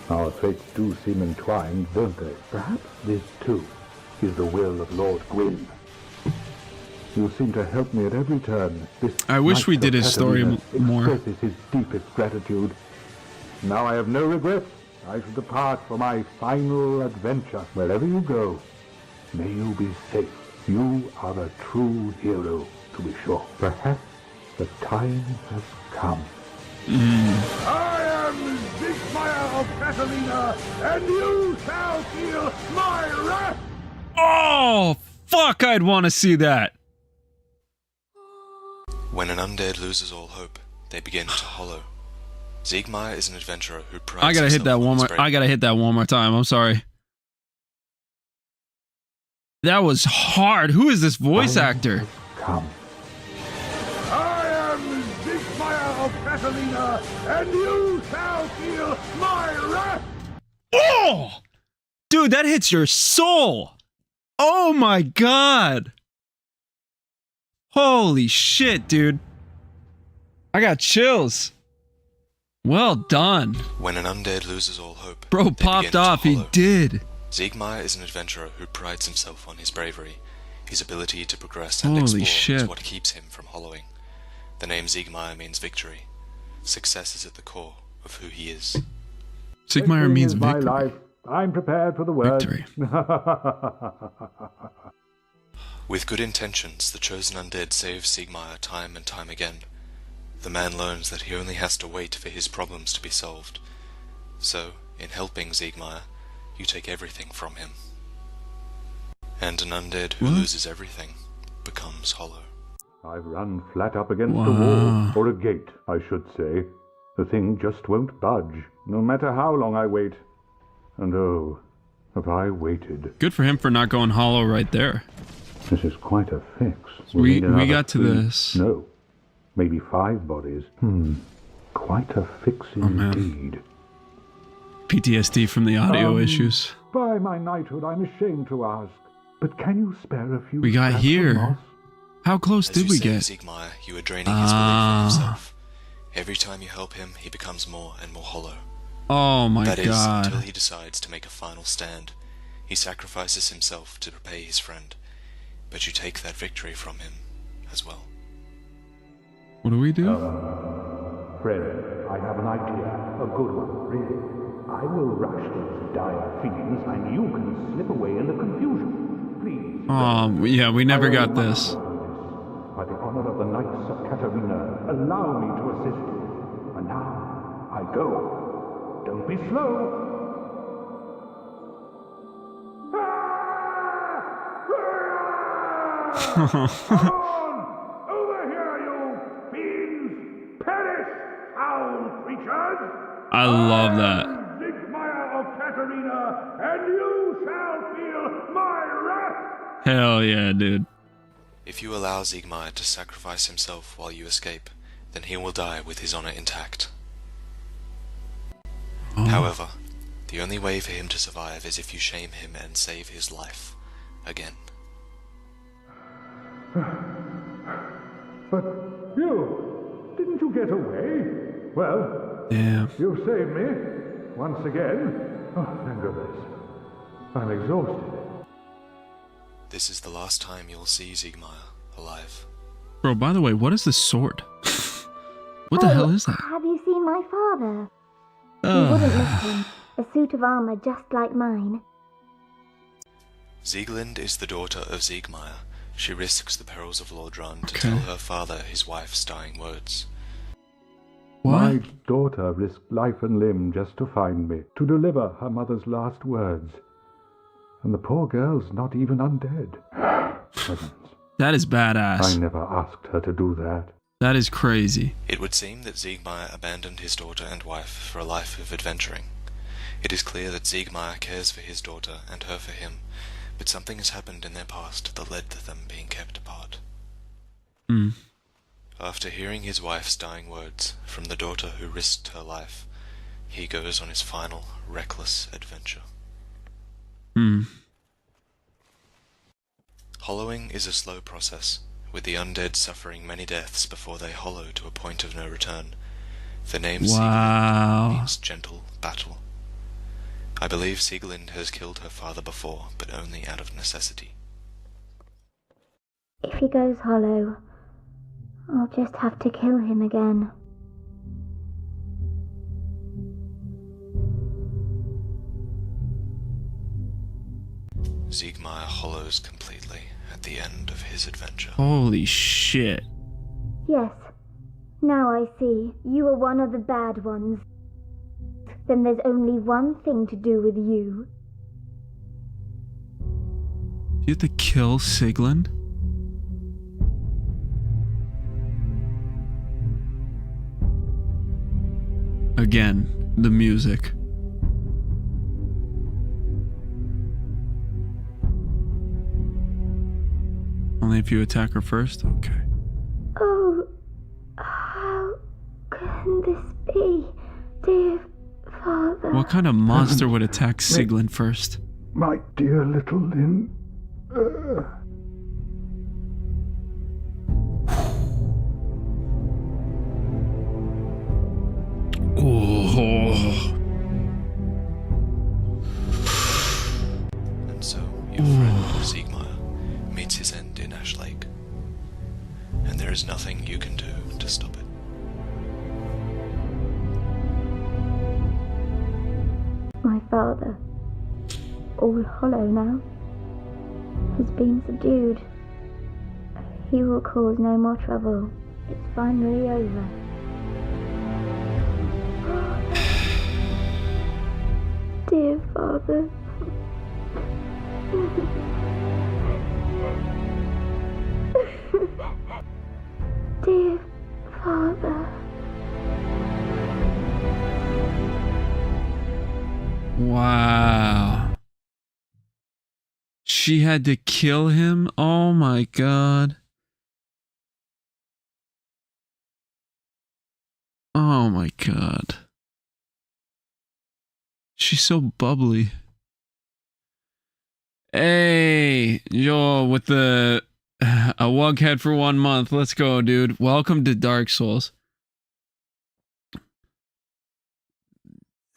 Our fates do seem entwined, don't they? Perhaps this, too, is the will of Lord Gwyn. You seem to help me at every turn. This I wish we did his story more. Expresses his deepest gratitude. Now I have no regrets. I shall depart for my final adventure. Wherever you go, may you be safe. You are a true hero, to be sure. Perhaps the time has come. I am Sigmire of Catalina, and you shall feel my wrath! Oh, fuck, I'd want to see that. When an undead loses all hope, they begin to hollow. Sigmire is an adventurer who prides I gotta hit that one more. himself I gotta hit that one more time. I'm sorry. That was hard. Who is this voice actor? Come. I am Sigmire of Catalina, and you shall feel my wrath! Oh! Dude, that hits your soul. Oh my god. Holy shit, dude. I got chills. Well done. When an undead loses all hope, Bro they popped begin to off. He hollow. did. Sigmire is an adventurer who prides himself on his bravery. His ability to progress and Holy explore shit. is what keeps him from hollowing. The name Sigmire means victory. Success is at the core of who he is. Sigmire means my victory. life. I'm prepared for the worst. Victory. With good intentions, the chosen undead saves Sigmire time and time again. The man learns that he only has to wait for his problems to be solved. So, in helping Sigmire, you take everything from him. And an undead who loses everything becomes hollow. I've run flat up against a wall, or a gate, I should say. The thing just won't budge, no matter how long I wait. And oh, have I waited. Good for him for not going hollow right there. This is quite a fix. We need another got to 3. this. No, maybe 5 bodies. Quite a fix man. indeed. PTSD from the audio issues. By my knighthood, I'm ashamed to ask, but can you spare a few We got scraps of here. moss? How close As did you we save get? Siegmeyer, you are draining his belief in himself. Every time you help him, he becomes more and more hollow. Oh my That is, god. until he decides to make a final stand. He sacrifices himself to repay his friend, but you take that victory from him as well. What do we do? Friend, I have an idea, a good one, really. I will rush those dire fiends, and you can slip away in the confusion. Please. Yeah, we never got this. By the honor of the Knights of Katarina, allow me to assist you. And now, I go. Don't be slow. Over here, you fiends! Perish, foul creatures! I love that. Siegmeyer of Katarina, and you shall feel my wrath! Hell yeah, dude. If you allow Siegmeyer to sacrifice himself while you escape, then he will die with his honor intact. However, the only way for him to survive is if you shame him and save his life again. But you, didn't you get away? Well, Damn. you saved me, once again. Oh, thank goodness. I'm exhausted. This is the last time you'll see Siegmeyer alive. Bro, by the way, what is this sword? What the hell is that? Have you seen my father? He wouldn't miss him. A suit of armor just like mine. Sieglind is the daughter of Siegmeyer. She risks the perils of Lordran to tell her father his wife's dying words. My daughter risked life and limb just to find me, to deliver her mother's last words. And the poor girl's not even undead. Heavens. That is badass. I never asked her to do that. That is crazy. It would seem that Siegmeyer abandoned his daughter and wife for a life of adventuring. It is clear that Siegmeyer cares for his daughter and her for him, but something has happened in their past that led to them being kept apart. After hearing his wife's dying words from the daughter who risked her life, he goes on his final, reckless adventure. Hollowing is a slow process, with the undead suffering many deaths before they hollow to a point of no return. The name Sieglind means gentle battle. I believe Sieglind has killed her father before, but only out of necessity. If he goes hollow, I'll just have to kill him again. Siegmeyer hollows completely at the end of his adventure. Holy shit. Yes. Now I see. You are one of the bad ones. Then there's only one thing to do with you. Do you have to kill Sieglind? Again, the music. Only if you attack her first? Okay. Oh, how can this be, dear father? What kind of monster would attack Sieglind first? My dear little Lynn. Oh. And so, your friend Siegmeyer meets his end in Ash Lake. And there is nothing you can do to stop it. My father, all hollow now, has been subdued. He will cause no more trouble. It's finally over. Dear father. Dear father. Wow. She had to kill him? Oh my god. Oh my god. She's so bubbly. Hey, yo, with the a wughead for 1 month. Let's go, dude. Welcome to Dark Souls.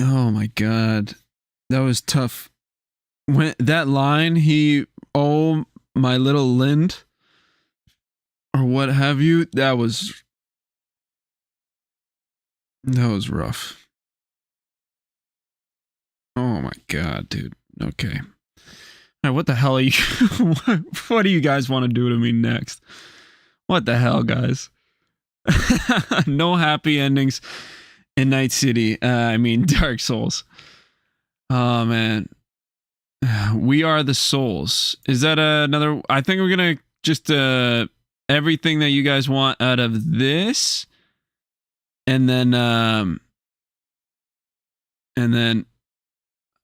Oh my god. That was tough. When that line, oh, my little Lind, or what have you, that was rough. Oh my god, dude. Okay. Now, what the hell are you what do you guys want to do to me next? What the hell, guys? No happy endings in Night City. Dark Souls. Oh man. We Are the Souls. Is that another? I think we're gonna just everything that you guys want out of this, and then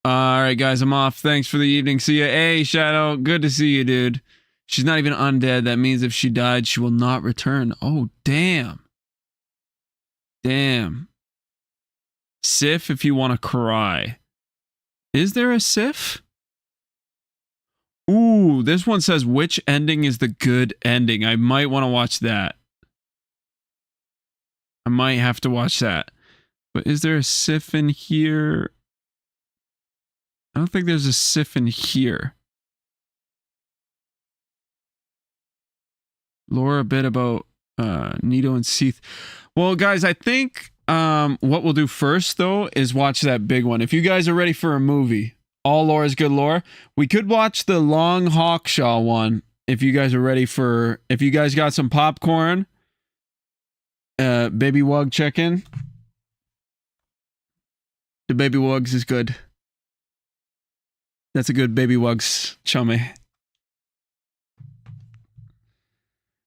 all right, guys, I'm off. Thanks for the evening. See ya. Hey, Shadow, good to see you, dude. She's not even undead. That means if she died, she will not return. Oh, damn. Damn. Sif, if you want to cry. Is there a Sif? Ooh, this one says, which ending is the good ending? I might want to watch that. I might have to watch that. But is there a Sif in here? I don't think there's a Sif in here. Lore a bit about Nito and Seath. Well, guys, I think what we'll do first, though, is watch that big one. If you guys are ready for a movie, all lore is good lore. We could watch the Long Hawkshaw one if you guys are ready for... If you guys got some popcorn, Baby Wug check-in. The Baby Wugs is good. That's a good Baby Wugs chummy.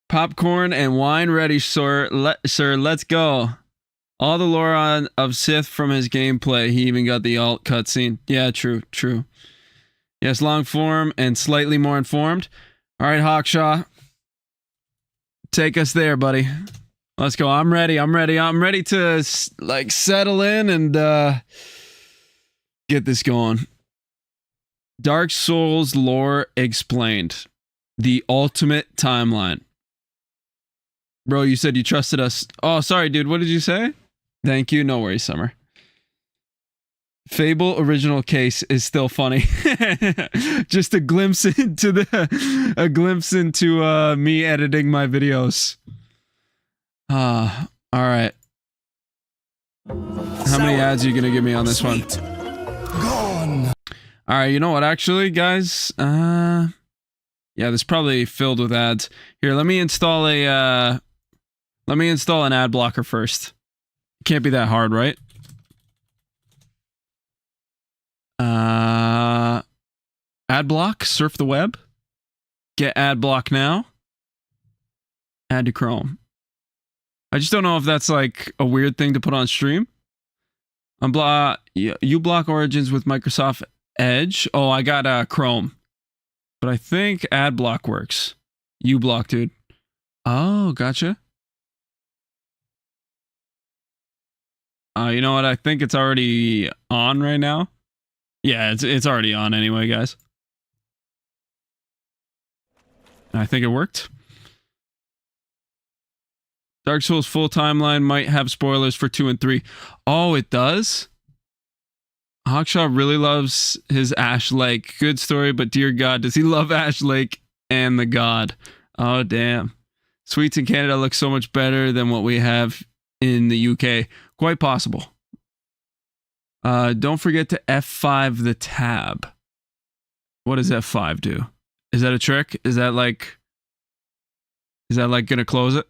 Popcorn and wine ready, sir. Sir, let's go. All the lore of Sith from his gameplay. He even got the alt cutscene. Yeah, true. Yes, long form and slightly more informed. All right, Hawkshaw. Take us there, buddy. Let's go. I'm ready. I'm ready to settle in and get this going. Dark Souls lore explained. The ultimate timeline. Bro, you said you trusted us. Oh, sorry, dude. What did you say? Thank you. No worries, Summer. Fable original case is still funny. Just a glimpse into me editing my videos. All right. How many ads are you gonna give me on this one? Gone. All right, you know what? Actually, guys, yeah, this is probably filled with ads. Here, let me install an ad blocker first. It can't be that hard, right? Ad block, surf the web. Get ad block now. Add to Chrome. I just don't know if that's like a weird thing to put on stream. You block Origins with Microsoft Edge. Oh, I got Chrome. But I think ad block works. You block, dude. Oh, gotcha. You know what? I think it's already on right now. Yeah, it's already on anyway, guys. I think it worked. Dark Souls full timeline might have spoilers for 2 and 3. Oh, it does? Hawkshaw really loves his Ash Lake. Good story, but dear God, does he love Ash Lake and the God? Oh, damn. Sweets in Canada look so much better than what we have in the UK. Quite possible. Don't forget to F5 the tab. What does F5 do? Is that a trick? Is that like gonna close it?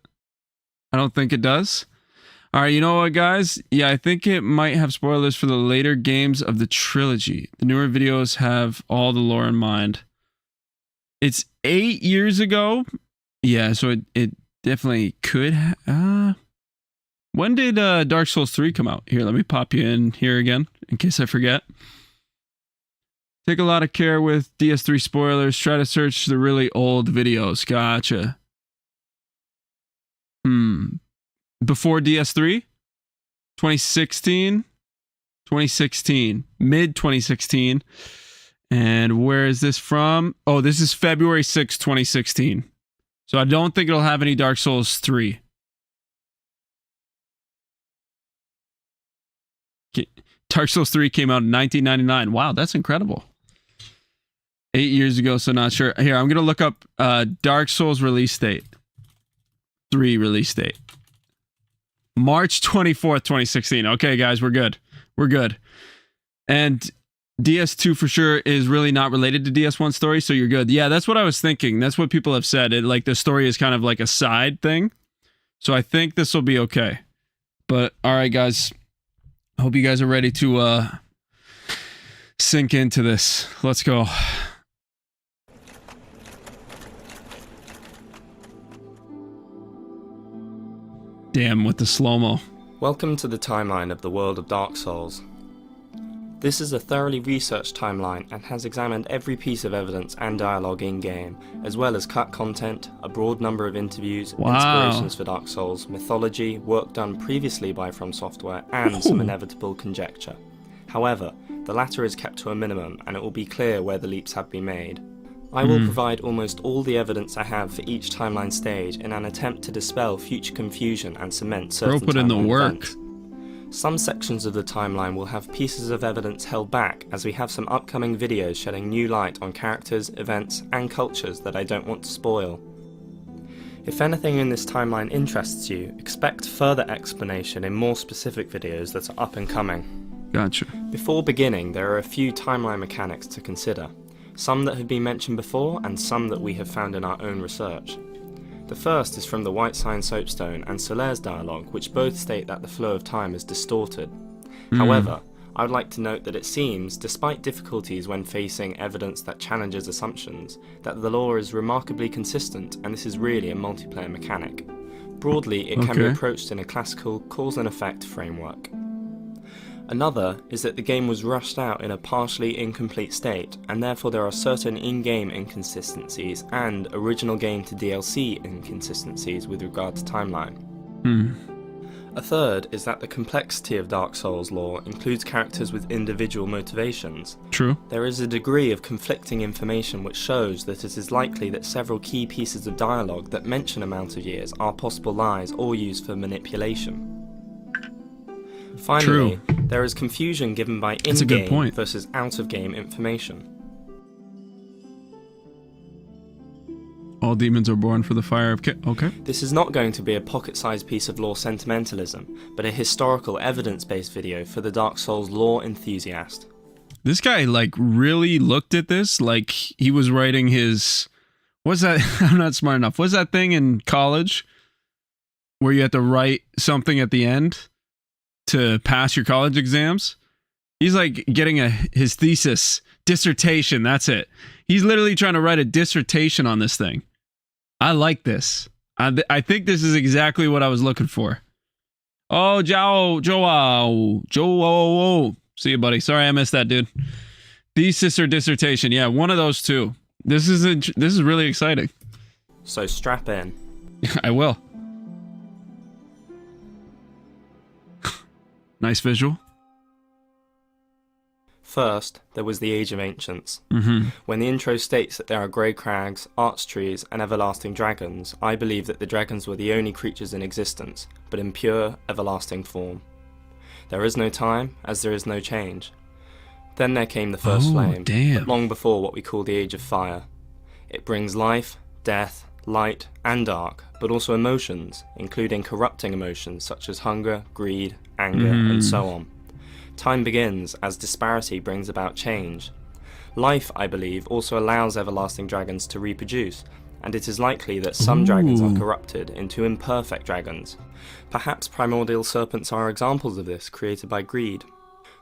I don't think it does. All right, you know what, guys? Yeah, I think it might have spoilers for the later games of the trilogy. The newer videos have all the lore in mind. It's 8 years ago. Yeah, so it definitely could. When did Dark Souls 3 come out? Here, let me pop you in here again, in case I forget. Take a lot of care with DS3 spoilers. Try to search the really old videos. Gotcha. Before DS3? 2016? 2016. Mid 2016. And where is this from? Oh, this is February 6, 2016. So I don't think it'll have any Dark Souls 3. Dark Souls 3 came out in 1999. Wow, that's incredible. 8 years ago, so not sure. Here, I'm going to look up Dark Souls release date. 3 release date. March 24th, 2016. Okay, guys, we're good. We're good. And DS2 for sure is really not related to DS1 story, so you're good. Yeah, that's what I was thinking. That's what people have said. It, like, the story is kind of like a side thing. So I think this will be okay. But, all right, guys. I hope you guys are ready to sink into this. Let's go. Damn, with the slow-mo. Welcome to the timeline of the world of Dark Souls. This is a thoroughly researched timeline and has examined every piece of evidence and dialogue in-game, as well as cut content, a broad number of interviews, inspirations for Dark Souls, mythology, work done previously by From Software, and some inevitable conjecture. However, the latter is kept to a minimum, and it will be clear where the leaps have been made. I will provide almost all the evidence I have for each timeline stage in an attempt to dispel future confusion and cement certain put in the work. Events. Some sections of the timeline will have pieces of evidence held back, as we have some upcoming videos shedding new light on characters, events, and cultures that I don't want to spoil. If anything in this timeline interests you, expect further explanation in more specific videos that are up and coming. Gotcha. Before beginning, there are a few timeline mechanics to consider. Some that have been mentioned before, and some that we have found in our own research. The first is from the White Sign Soapstone and Solaire's dialogue, which both state that the flow of time is distorted. However, I would like to note that it seems, despite difficulties when facing evidence that challenges assumptions, that the lore is remarkably consistent, and this is really a multiplayer mechanic. Broadly, it can be approached in a classical cause and effect framework. Another is that the game was rushed out in a partially incomplete state, and therefore there are certain in-game inconsistencies and original game to DLC inconsistencies with regard to timeline. A third is that the complexity of Dark Souls lore includes characters with individual motivations. True. There is a degree of conflicting information which shows that it is likely that several key pieces of dialogue that mention amount of years are possible lies or used for manipulation. Finally, there is confusion given by in-game versus out-of-game information. All demons are born for the fire of okay. This is not going to be a pocket-sized piece of lore sentimentalism, but a historical evidence-based video for the Dark Souls lore enthusiast. This guy, like, really looked at this like he was writing his... What's that? I'm not smart enough. What's that thing in college where you have to write something at the end to pass your college exams? He's like getting his thesis, dissertation, that's it. He's literally trying to write a dissertation on this thing. I like this. I think this is exactly what I was looking for. Oh, Joe. See you, buddy. Sorry I missed that, dude. Thesis or dissertation. Yeah, one of those two. This is really exciting. So strap in. I will. Nice visual. First, there was the Age of Ancients. Mm-hmm. When the intro states that there are grey crags, arch trees, and everlasting dragons, I believe that the dragons were the only creatures in existence, but in pure, everlasting form. There is no time, as there is no change. Then there came the first flame, but long before what we call the Age of Fire. It brings life, death, light, and dark, but also emotions, including corrupting emotions such as hunger, greed, anger, and so on. Time begins as disparity brings about change. Life, I believe, also allows everlasting dragons to reproduce, and it is likely that some dragons are corrupted into imperfect dragons. Perhaps primordial serpents are examples of this, created by greed.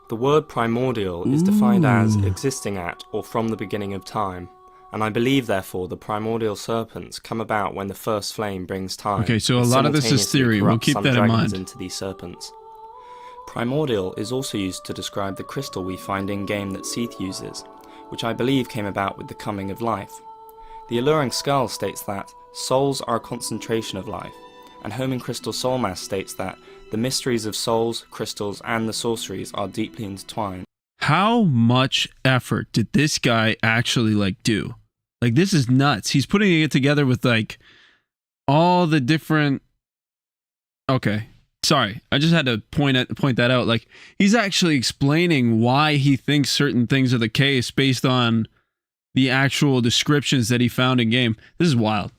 The word primordial is defined as existing at or from the beginning of time, and I believe therefore the primordial serpents come about when the first flame brings time. Okay, so a lot of this is theory. We'll keep that in mind. Into these serpents. Primordial is also used to describe the crystal we find in-game that Seath uses, which I believe came about with the coming of life. The Alluring Skull states that souls are a concentration of life. and Home Crystal Soulmass states that the mysteries of souls, crystals, and the sorceries are deeply intertwined. How much effort did this guy actually do? This is nuts. He's putting it together with all the different. Okay, sorry, I just had to point that out. He's actually explaining why he thinks certain things are the case based on the actual descriptions that he found in game. This is wild.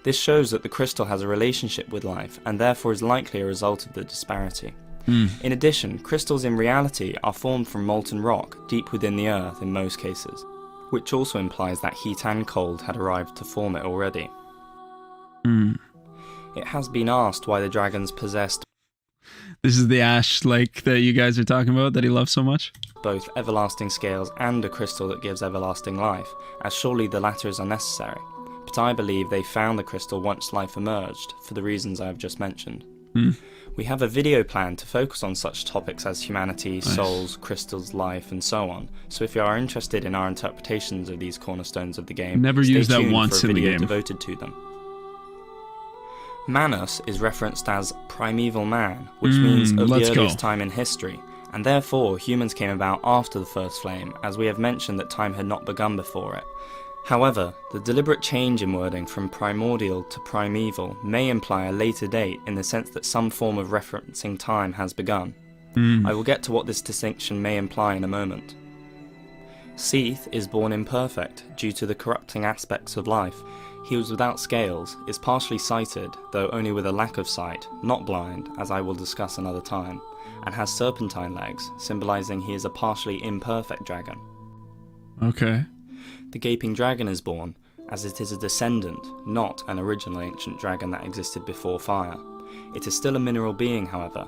This shows that the crystal has a relationship with life and therefore is likely a result of the disparity. In addition, crystals in reality are formed from molten rock deep within the earth in most cases, which also implies that heat and cold had arrived to form it already. It has been asked why the dragons possessed This is the ash lake that you guys are talking about that he loves so much? both everlasting scales and a crystal that gives everlasting life, as surely the latter is unnecessary. But I believe they found the crystal once life emerged, for the reasons I have just mentioned. We have a video planned to focus on such topics as humanity, souls, crystals, life, and so on. So if you are interested in our interpretations of these cornerstones of the game, Never stay used that tuned once for a in the video game. devoted to them. Manus is referenced as primeval man, which means of the let's earliest go. time in history, and therefore humans came about after the first flame, as we have mentioned that time had not begun before it. However, the deliberate change in wording from primordial to primeval may imply a later date in the sense that some form of referencing time has begun. I will get to what this distinction may imply in a moment. Seath is born imperfect due to the corrupting aspects of life. He was without scales, is partially sighted, though only with a lack of sight, not blind, as I will discuss another time, and has serpentine legs, symbolizing he is a partially imperfect dragon. Okay. The Gaping Dragon is born, as it is a descendant, not an original ancient dragon that existed before fire. It is still a mineral being, however.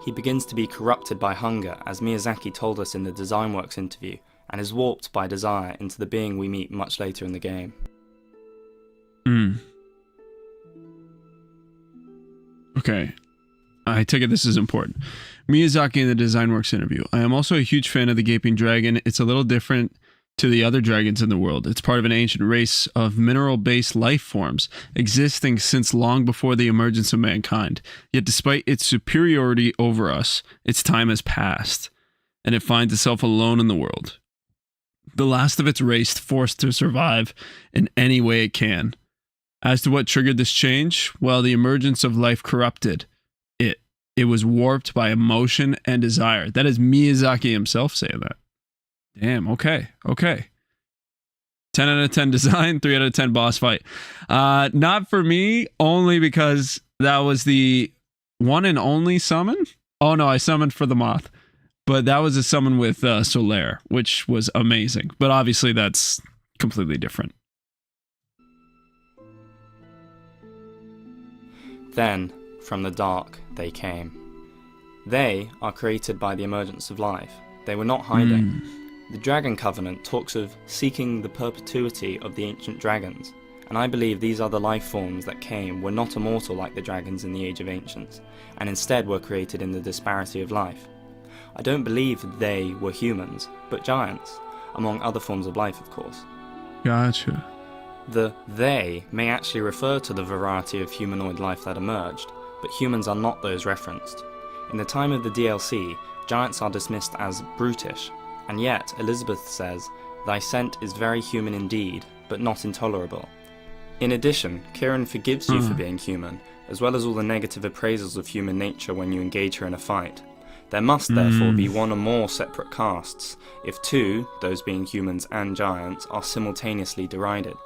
He begins to be corrupted by hunger, as Miyazaki told us in the Designworks interview, and is warped by desire into the being we meet much later in the game. Okay. I take it this is important. Miyazaki in the Designworks interview. I am also a huge fan of the Gaping Dragon. It's a little different to the other dragons in the world. It's part of an ancient race of mineral-based life forms, existing since long before the emergence of mankind. Yet despite its superiority over us, its time has passed, and it finds itself alone in the world. The last of its race, forced to survive in any way it can. As to what triggered this change, well, the emergence of life corrupted it. It was warped by emotion and desire. That is Miyazaki himself saying that. Damn, okay. 10 out of 10 design, 3 out of 10 boss fight. Not for me, only because that was the one and only summon. Oh no, I summoned for the moth. But that was a summon with Solaire, which was amazing. But obviously that's completely different. Then, from the dark, they came. They are created by the emergence of life. They were not hiding. The Dragon Covenant talks of seeking the perpetuity of the ancient dragons, and I believe these other life forms that came were not immortal like the dragons in the Age of Ancients, and instead were created in the disparity of life. I don't believe they were humans, but giants, among other forms of life, of course. Gotcha. The they may actually refer to the variety of humanoid life that emerged, but humans are not those referenced. In the time of the DLC, giants are dismissed as brutish, and yet Elizabeth says, "Thy scent is very human indeed, but not intolerable." In addition, Kieran forgives you for being human, as well as all the negative appraisals of human nature when you engage her in a fight. There must therefore be one or more separate castes, if two, those being humans and giants, are simultaneously derided.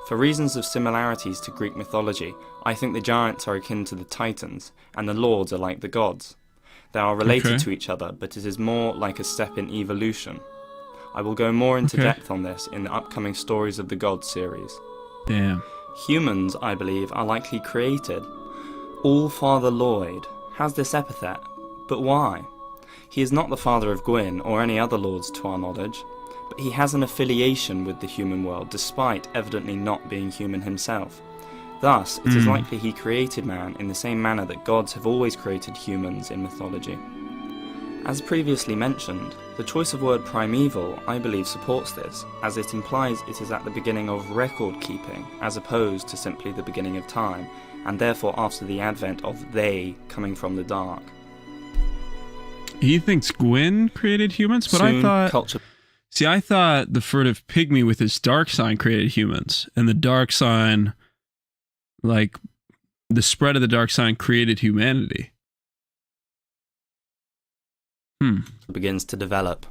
For reasons of similarities to Greek mythology, I think the giants are akin to the Titans, and the lords are like the gods. They are related to each other, but it is more like a step in evolution. I will go more into depth on this in the upcoming Stories of the Gods series. Damn. Humans, I believe, are likely created. All-Father Lloyd has this epithet, but why? He is not the father of Gwyn or any other lords to our knowledge, but he has an affiliation with the human world despite evidently not being human himself. Thus, it is likely he created man in the same manner that gods have always created humans in mythology. As previously mentioned, the choice of word primeval I believe supports this, as it implies it is at the beginning of record keeping, as opposed to simply the beginning of time, and therefore after the advent of they coming from the dark. He thinks Gwyn created humans, but I thought... See, I thought the furtive pygmy with his dark sign created humans, and the dark sign, like, the spread of the dark sign created humanity. Begins to develop.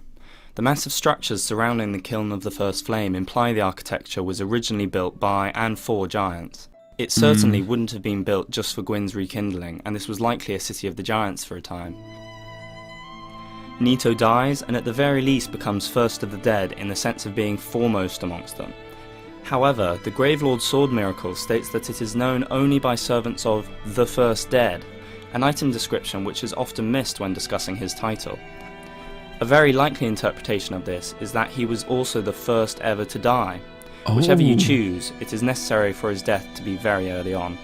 The massive structures surrounding the Kiln of the First Flame imply the architecture was originally built by and for giants. It certainly wouldn't have been built just for Gwyn's rekindling, and this was likely a city of the giants for a time. Nito dies, and at the very least becomes first of the dead in the sense of being foremost amongst them. However, the Gravelord's sword miracle states that it is known only by servants of the First Dead, an item description which is often missed when discussing his title. A very likely interpretation of this is that he was also the first ever to die. Whichever you choose, it is necessary for his death to be very early on.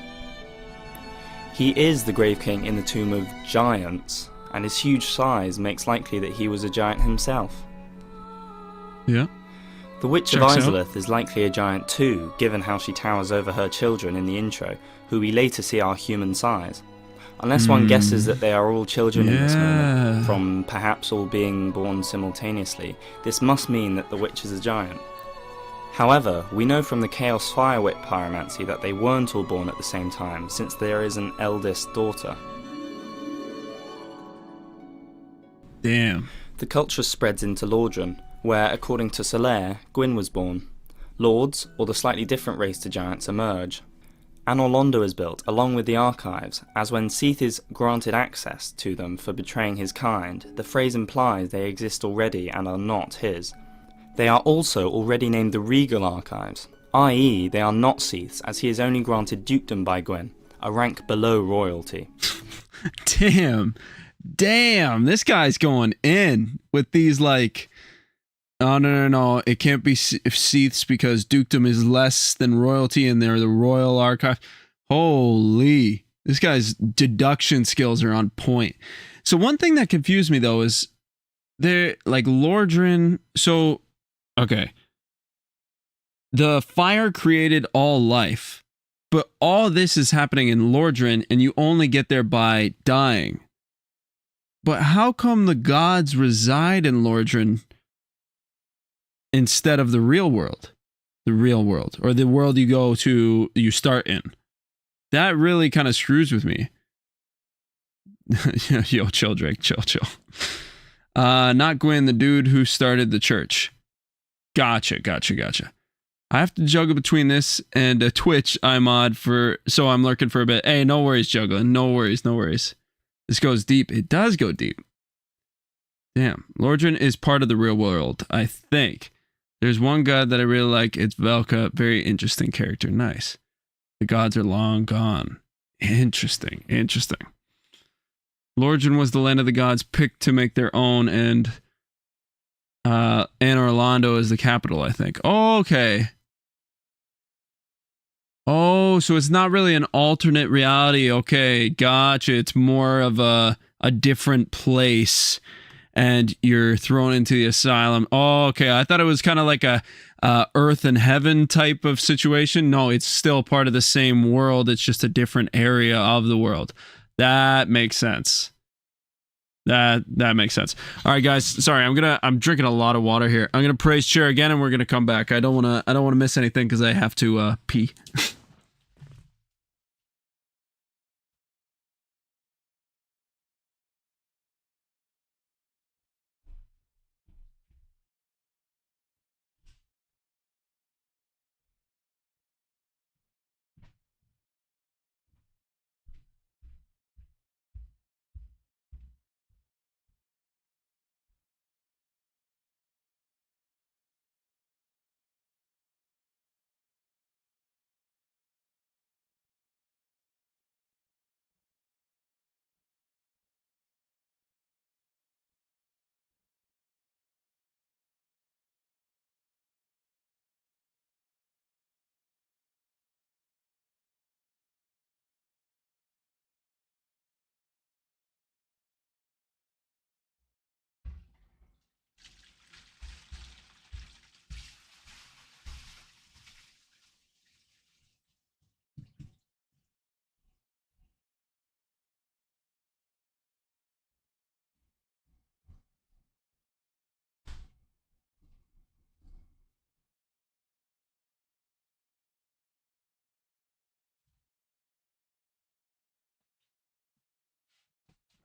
He is the Grave King in the Tomb of Giants, and his huge size makes likely that he was a giant himself. Yeah. The Witch of Izalith is likely a giant too, given how she towers over her children in the intro, who we later see are human size. Unless one guesses that they are all children in this moment, from perhaps all being born simultaneously, this must mean that the witch is a giant. However, we know from the Chaos Firewit pyromancy that they weren't all born at the same time, since there is an eldest daughter. Damn. The culture spreads into Lordran, where, according to Solaire, Gwyn was born. Lords, or the slightly different race to giants, emerge. Anor Londo is built along with the archives, as when Seath is granted access to them for betraying his kind, the phrase implies they exist already and are not his. They are also already named the Regal Archives, i.e. they are not Seath's, as he is only granted dukedom by Gwyn, a rank below royalty. Damn, this guy's going in with these like... Oh, no. It can't be Seath's because dukedom is less than royalty and they're the royal archive. Holy. This guy's deduction skills are on point. So one thing that confused me, though, is they're like Lordran. So, okay. The fire created all life, but all this is happening in Lordran and you only get there by dying. But how come the gods reside in Lordran instead of the real world, or the world you start in? That really kind of screws with me. Yo, chill, Drake, chill. Not Gwyn, the dude who started the church. Gotcha. I have to juggle between this and a Twitch so I'm lurking for a bit. Hey, no worries, juggling. No worries. This goes deep. It does go deep. Damn, Lordran is part of the real world, I think. There's one god that I really like. It's Velka. Very interesting character. Nice. The gods are long gone. Interesting. Lordran was the land of the gods picked to make their own, and Anor Londo is the capital, I think. Oh, okay. Oh, so it's not really an alternate reality. Okay, gotcha. It's more of a different place. And you're thrown into the asylum. Oh, okay. I thought it was kind of like a Earth and Heaven type of situation. No, it's still part of the same world. It's just a different area of the world. That makes sense. That makes sense. All right, guys. Sorry, I'm drinking a lot of water here. I'm gonna praise chair again, and we're gonna come back. I don't wanna miss anything because I have to pee.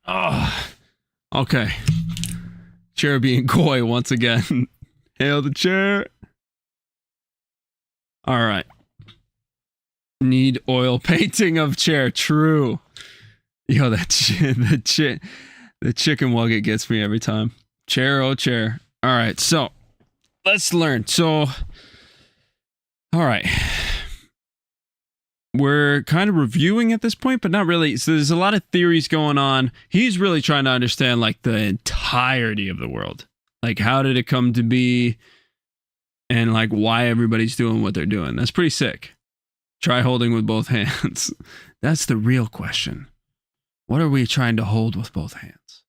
Oh, okay. Chair being coy once again. Hail the chair. All right. Need oil painting of chair. True. Yo, the chicken nugget gets me every time. Chair, oh chair. All right, so let's learn. So, all right. We're kind of reviewing at this point, but not really. So there's a lot of theories going on. He's really trying to understand like the entirety of the world. Like how did it come to be and like why everybody's doing what they're doing. That's pretty sick. Try holding with both hands. That's the real question. What are we trying to hold with both hands?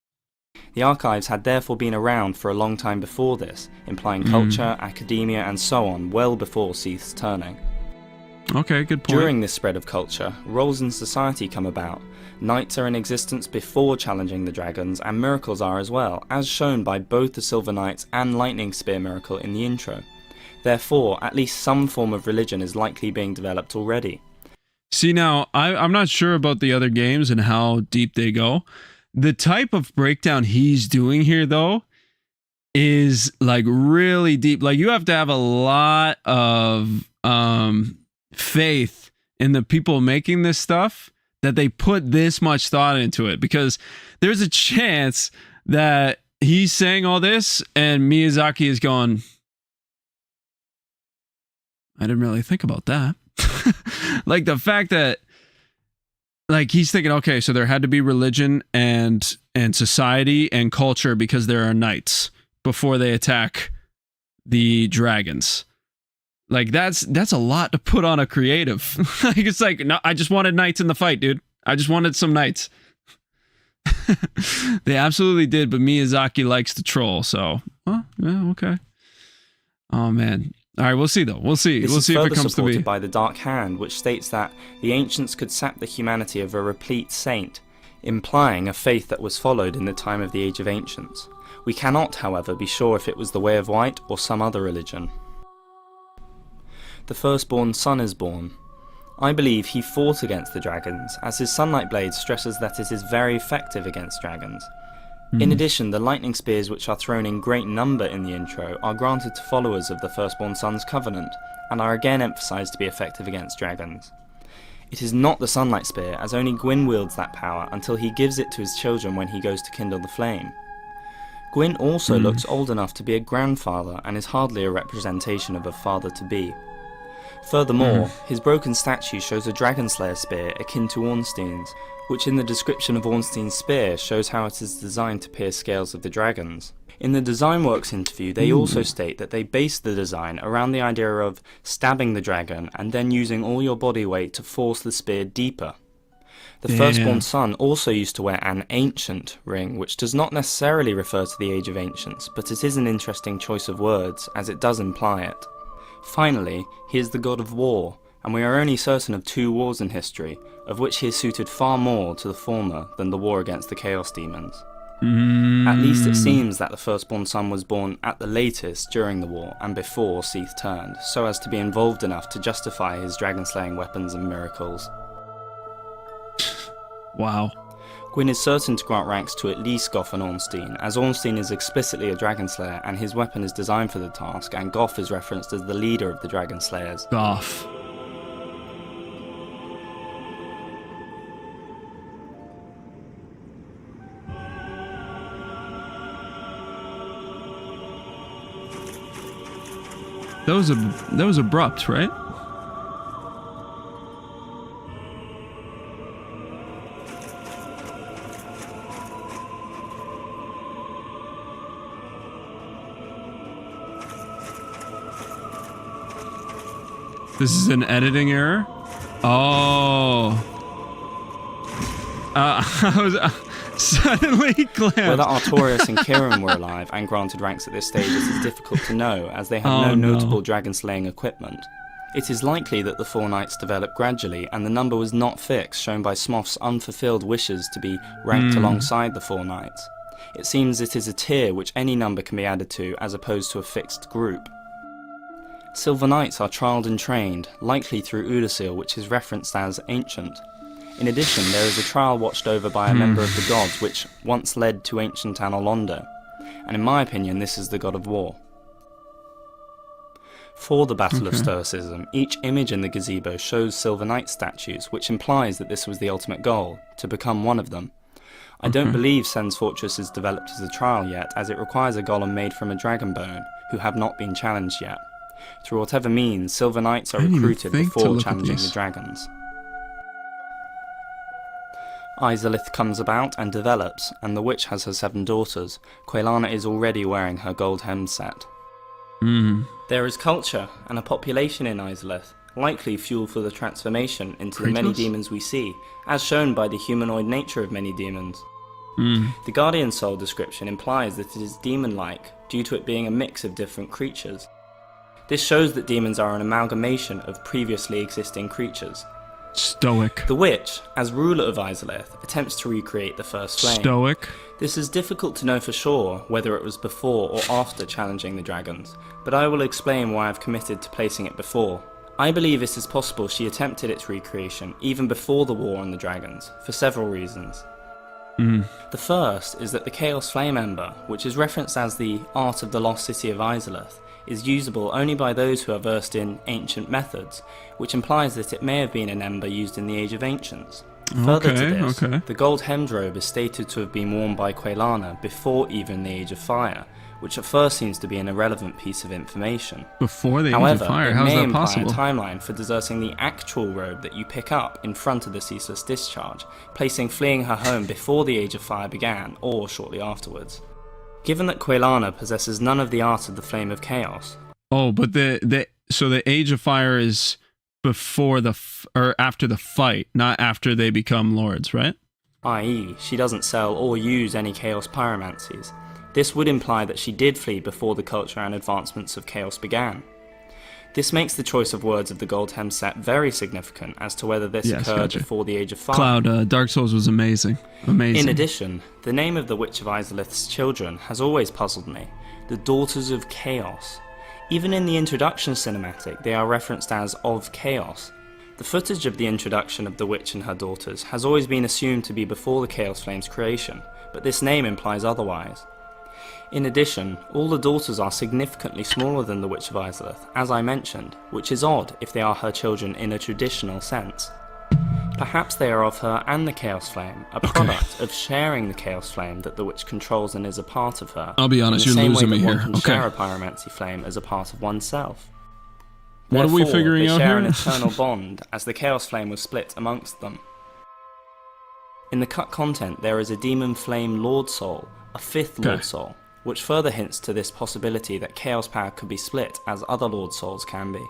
The archives had therefore been around for a long time before this, implying culture, academia and so on well before Seath's turning. Okay, good point. During this spread of culture, roles in society come about. Knights are in existence before challenging the dragons, and miracles are as well, as shown by both the Silver Knights and Lightning Spear miracle in the intro. Therefore, at least some form of religion is likely being developed already. See, now, I'm not sure about the other games and how deep they go. The type of breakdown he's doing here, though, is like really deep. Like you have to have a lot of faith in the people making this stuff that they put this much thought into it, because there's a chance that he's saying all this and Miyazaki is going, I didn't really think about that. Like the fact that like he's thinking, okay, so there had to be religion and society and culture because there are knights before they attack the dragons. Like that's a lot to put on a creative. Like it's like, no, I just wanted knights in the fight, dude. I just wanted some knights. They absolutely did, but Miyazaki likes to troll, so well, yeah, okay. Oh man. All right, we'll see though. We'll see. We'll see if it comes to be. Supported by the Dark Hand, which states that the ancients could sap the humanity of a replete saint, implying a faith that was followed in the time of the Age of Ancients. We cannot, however, be sure if it was the Way of White or some other religion. The firstborn son is born. I believe he fought against the dragons, as his Sunlight Blade stresses that it is very effective against dragons. In addition, the lightning spears, which are thrown in great number in the intro, are granted to followers of the Firstborn Son's Covenant, and are again emphasised to be effective against dragons. It is not the Sunlight Spear, as only Gwyn wields that power until he gives it to his children when he goes to kindle the flame. Gwyn also looks old enough to be a grandfather, and is hardly a representation of a father-to-be. Furthermore, his broken statue shows a Dragon Slayer spear akin to Ornstein's, which in the description of Ornstein's spear shows how it is designed to pierce scales of the dragons. In the Designworks interview, they also state that they based the design around the idea of stabbing the dragon and then using all your body weight to force the spear deeper. The Firstborn Son also used to wear an ancient ring, which does not necessarily refer to the Age of Ancients, but it is an interesting choice of words, as it does imply it. Finally, he is the god of war, and we are only certain of 2 wars in history, of which he is suited far more to the former than the war against the Chaos Demons. At least it seems that the Firstborn Son was born at the latest during the war and before Seath turned, so as to be involved enough to justify his dragon-slaying weapons and miracles. Wow. Gwyn is certain to grant ranks to at least Goff and Ornstein, as Ornstein is explicitly a Dragon Slayer and his weapon is designed for the task, and Goff is referenced as the leader of the Dragon Slayers. Goff. That was abrupt, right? This is an editing error? Oh. I was suddenly glanced. Whether Artorias and Kirin were alive and granted ranks at this stage is difficult to know, as they have no notable dragon-slaying equipment. It is likely that the 4 knights developed gradually, and the number was not fixed, shown by Smoth's unfulfilled wishes to be ranked alongside the 4 knights. It seems it is a tier which any number can be added to, as opposed to a fixed group. Silver Knights are trialled and trained, likely through Udacil, which is referenced as ancient. In addition, there is a trial watched over by a member of the gods which once led to ancient Anor Londo, and in my opinion this is the god of war. For the Battle of Stoicism, each image in the gazebo shows Silver Knight statues, which implies that this was the ultimate goal, to become one of them. I don't believe Sen's Fortress is developed as a trial yet, as it requires a golem made from a dragon bone, who have not been challenged yet. Through whatever means, Silver Knights are recruited before challenging the dragons. Izalith comes about and develops, and the witch has her 7 daughters. Quelana is already wearing her gold hem set. There is culture and a population in Izalith, likely fuel for the transformation into the many demons we see, as shown by the humanoid nature of many demons. The Guardian Soul description implies that it is demon-like, due to it being a mix of different creatures. This shows that demons are an amalgamation of previously existing creatures. Stoic. The witch, as ruler of Izalith, attempts to recreate the first flame. Stoic. This is difficult to know for sure whether it was before or after challenging the dragons, but I will explain why I've committed to placing it before. I believe it is possible she attempted its recreation even before the war on the dragons, for several reasons. The first is that the Chaos Flame Ember, which is referenced as the Art of the Lost City of Izalith, is usable only by those who are versed in ancient methods, which implies that it may have been an ember used in the Age of Ancients. Further to this, the gold hemmed robe is stated to have been worn by Quelana before even the Age of Fire, which at first seems to be an irrelevant piece of information. Before the Age of Fire? How is that possible? However, it may imply a timeline for deserting the actual robe that you pick up in front of the Ceaseless Discharge, placing fleeing her home before the Age of Fire began, or shortly afterwards. Given that Quelana possesses none of the art of the Flame of Chaos. Oh, but so the Age of Fire is before or after the fight, not after they become lords, right? I.e., she doesn't sell or use any Chaos Pyromancies. This would imply that she did flee before the culture and advancements of Chaos began. This makes the choice of words of the Gold Hem set very significant as to whether this occurred before the Age of Fire. Cloud, Dark Souls was amazing. Amazing. In addition, the name of the Witch of Izalith's children has always puzzled me, the Daughters of Chaos. Even in the introduction cinematic, they are referenced as of Chaos. The footage of the introduction of the witch and her daughters has always been assumed to be before the Chaos Flame's creation, but this name implies otherwise. In addition, all the daughters are significantly smaller than the Witch of Izalith, as I mentioned, which is odd if they are her children in a traditional sense. Perhaps they are of her and the Chaos Flame, a product of sharing the Chaos Flame that the witch controls and is a part of her. I'll be honest, you're losing me here. One can share a pyromancy flame as a part of oneself. What are we figuring out here? They share an eternal bond, as the Chaos Flame was split amongst them. In the cut content, there is a Demon Flame Lord Soul, a 5th Lord Soul, which further hints to this possibility that Chaos power could be split as other Lord Souls can be.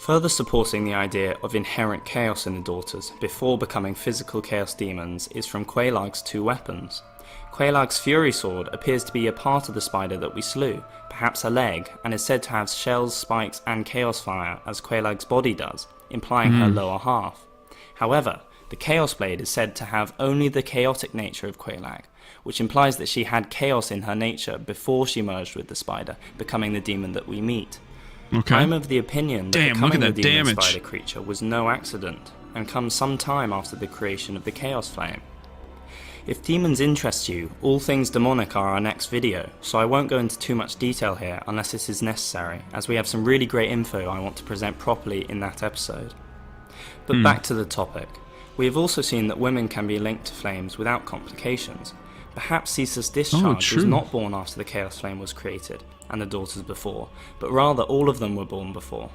Further supporting the idea of inherent chaos in the daughters before becoming physical chaos demons is from Quelaag's 2 weapons. Quelaag's Fury Sword appears to be a part of the spider that we slew, perhaps a leg, and is said to have shells, spikes and chaos fire as Quelaag's body does, implying her lower half. However, the Chaos Blade is said to have only the chaotic nature of Quelaag, which implies that she had chaos in her nature before she merged with the spider, becoming the demon that we meet. I'm of the opinion that becoming the demon spider creature was no accident, and comes some time after the creation of the Chaos Flame. If demons interest you, all things demonic are our next video, so I won't go into too much detail here unless it is necessary, as we have some really great info I want to present properly in that episode. But back to the topic. We have also seen that women can be linked to flames without complications. Perhaps Ceaseless Discharge was not born after the Chaos Flame was created, and the daughters before, but rather all of them were born before.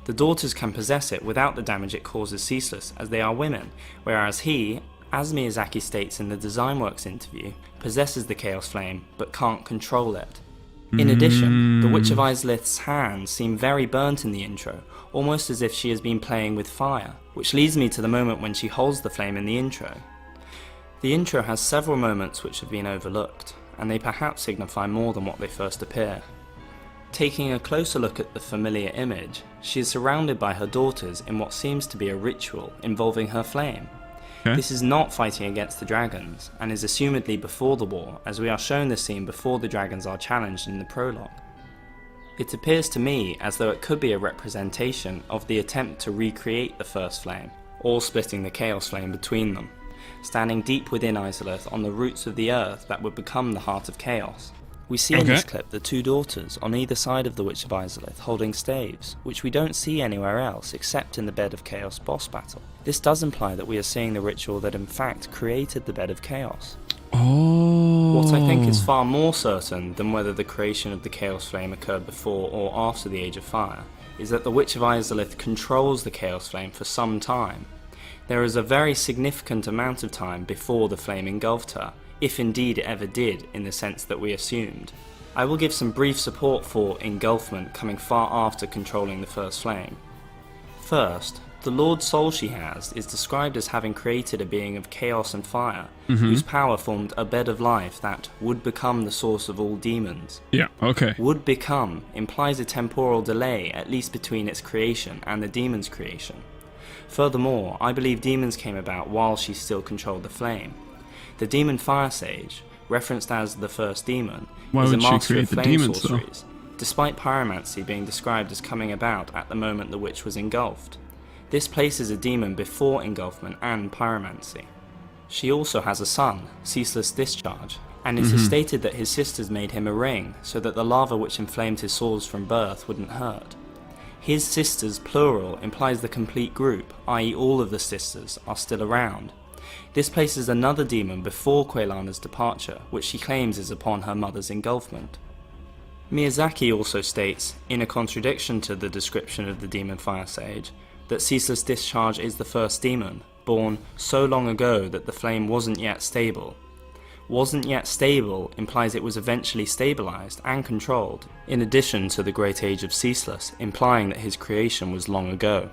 The daughters can possess it without the damage it causes Ceaseless, as they are women, whereas he, as Miyazaki states in the Designworks interview, possesses the Chaos Flame, but can't control it. In addition, the Witch of Izalith's hands seem very burnt in the intro, almost as if she has been playing with fire, which leads me to the moment when she holds the flame in the intro. The intro has several moments which have been overlooked, and they perhaps signify more than what they first appear. Taking a closer look at the familiar image, she is surrounded by her daughters in what seems to be a ritual involving her flame. This is not fighting against the dragons, and is assumedly before the war, as we are shown this scene before the dragons are challenged in the prologue. It appears to me as though it could be a representation of the attempt to recreate the first flame, or splitting the Chaos Flame between them, standing deep within Izalith on the roots of the earth that would become the Heart of Chaos. We see in this clip the two daughters on either side of the Witch of Izalith holding staves, which we don't see anywhere else except in the Bed of Chaos boss battle. This does imply that we are seeing the ritual that in fact created the Bed of Chaos. What I think is far more certain than whether the creation of the Chaos Flame occurred before or after the Age of Fire is that the Witch of Izalith controls the Chaos Flame for some time. There is a very significant amount of time before the flame engulfed her, if indeed it ever did in the sense that we assumed. I will give some brief support for engulfment coming far after controlling the first flame. First, the Lord Soul she has is described as having created a being of chaos and fire, whose power formed a bed of life that would become the source of all demons. Yeah, okay. Would become implies a temporal delay at least between its creation and the demon's creation. Furthermore, I believe demons came about while she still controlled the flame. The demon Fire Sage, referenced as the first demon, is a master of flame sorceries, despite pyromancy being described as coming about at the moment the witch was engulfed. This places a demon before engulfment and pyromancy. She also has a son, Ceaseless Discharge, and it is stated that his sisters made him a ring so that the lava which inflamed his sores from birth wouldn't hurt. His sisters, plural, implies the complete group, i.e. all of the sisters, are still around. This places another demon before Quelana's departure, which she claims is upon her mother's engulfment. Miyazaki also states, in a contradiction to the description of the demon Fire Sage, that Ceaseless Discharge is the first demon, born so long ago that the flame wasn't yet stable. Wasn't yet stable implies it was eventually stabilized and controlled, in addition to the Great Age of Ceaseless, implying that his creation was long ago.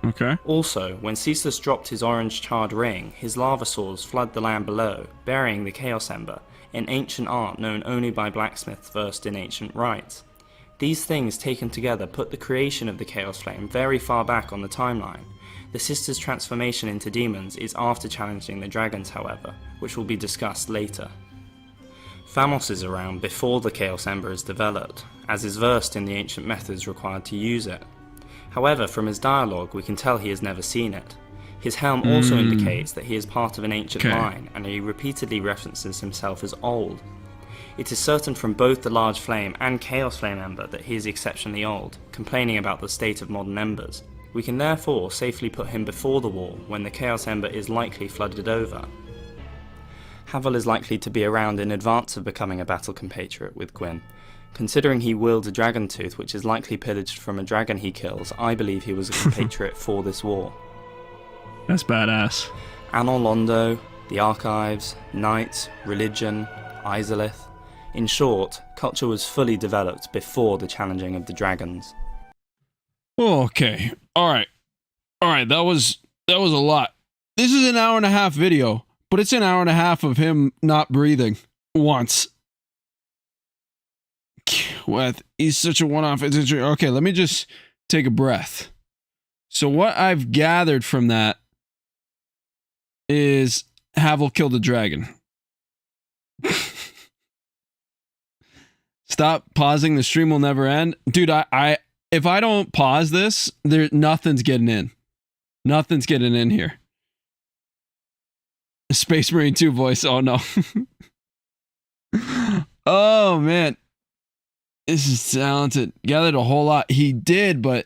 Okay. Also, when Ceaseless dropped his orange charred ring, his lava swords flood the land below, burying the Chaos Ember, an ancient art known only by blacksmiths versed in ancient rites. These things taken together put the creation of the Chaos Flame very far back on the timeline. The sisters' transformation into demons is after challenging the dragons, however, which will be discussed later. Thamos is around before the Chaos Ember is developed, as is versed in the ancient methods required to use it. However, from his dialogue we can tell he has never seen it. His helm also indicates that he is part of an ancient line, and he repeatedly references himself as old. It is certain from both the Large Flame and Chaos Flame Ember that he is exceptionally old, complaining about the state of modern embers. We can therefore safely put him before the war when the Chaos Ember is likely flooded over. Havel is likely to be around in advance of becoming a battle compatriot with Gwyn. Considering he wields a dragon tooth which is likely pillaged from a dragon he kills, I believe he was a compatriot for this war. That's badass. Anor Londo, the Archives, Knights, Religion, Izalith. In short, culture was fully developed before the challenging of the dragons. Okay. Alright, that was a lot. This is an hour and a half video, but it's an hour and a half of him not breathing once. What? He's such a one-off. Okay, let me just take a breath. So what I've gathered from that is Havel killed a dragon. Stop pausing. The stream will never end. Dude, I if I don't pause this, nothing's getting in. Nothing's getting in here. Space Marine 2 voice. Oh no. Oh man. This is talented. Gathered a whole lot. He did, but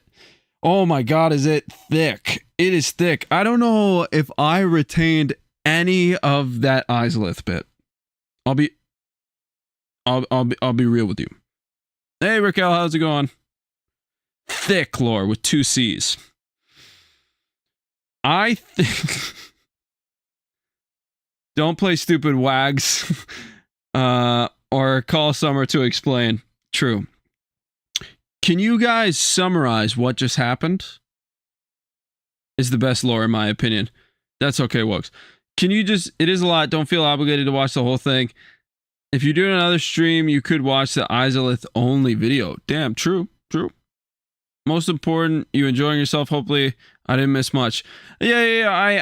oh my god, is it thick. It is thick. I don't know if I retained any of that Izalith bit. I'll be real with you. Hey Raquel, how's it going? Thick lore with 2 C's. I think don't play stupid wags or call Summer to explain. True. Can you guys summarize what just happened? Is the best lore in my opinion. That's okay, Wokes. Can you just, it is a lot, don't feel obligated to watch the whole thing. If you're doing another stream, you could watch the Izalith only video. Damn, true. Most important, you enjoying yourself. Hopefully, I didn't miss much. Yeah.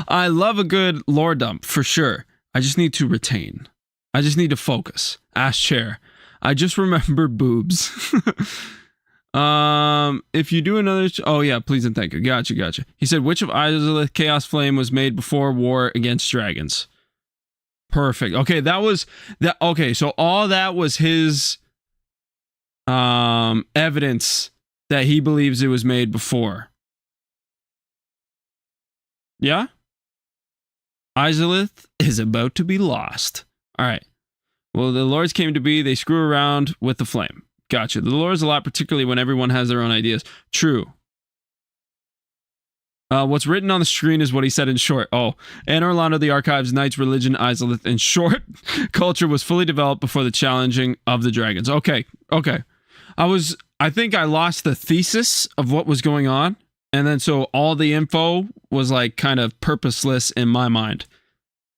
I love a good lore dump for sure. I just need to retain. I just need to focus. Ass chair. I just remember boobs. If you do another, oh yeah, please and thank you. Gotcha. He said, which of Izalith Chaos Flame was made before War Against Dragons? Perfect. Okay, that was that. Okay, so all that was his evidence that he believes it was made before. Yeah? Izalith is about to be lost. All right. Well, the lords came to be. They screw around with the flame. Gotcha. The lords a lot, particularly when everyone has their own ideas. True. What's written on the screen is what he said in short. Oh, Anne Orlando, the Archives, Knights, Religion, Izalith. In short, culture was fully developed before the challenging of the dragons. Okay. I think I lost the thesis of what was going on. And then so all the info was like kind of purposeless in my mind.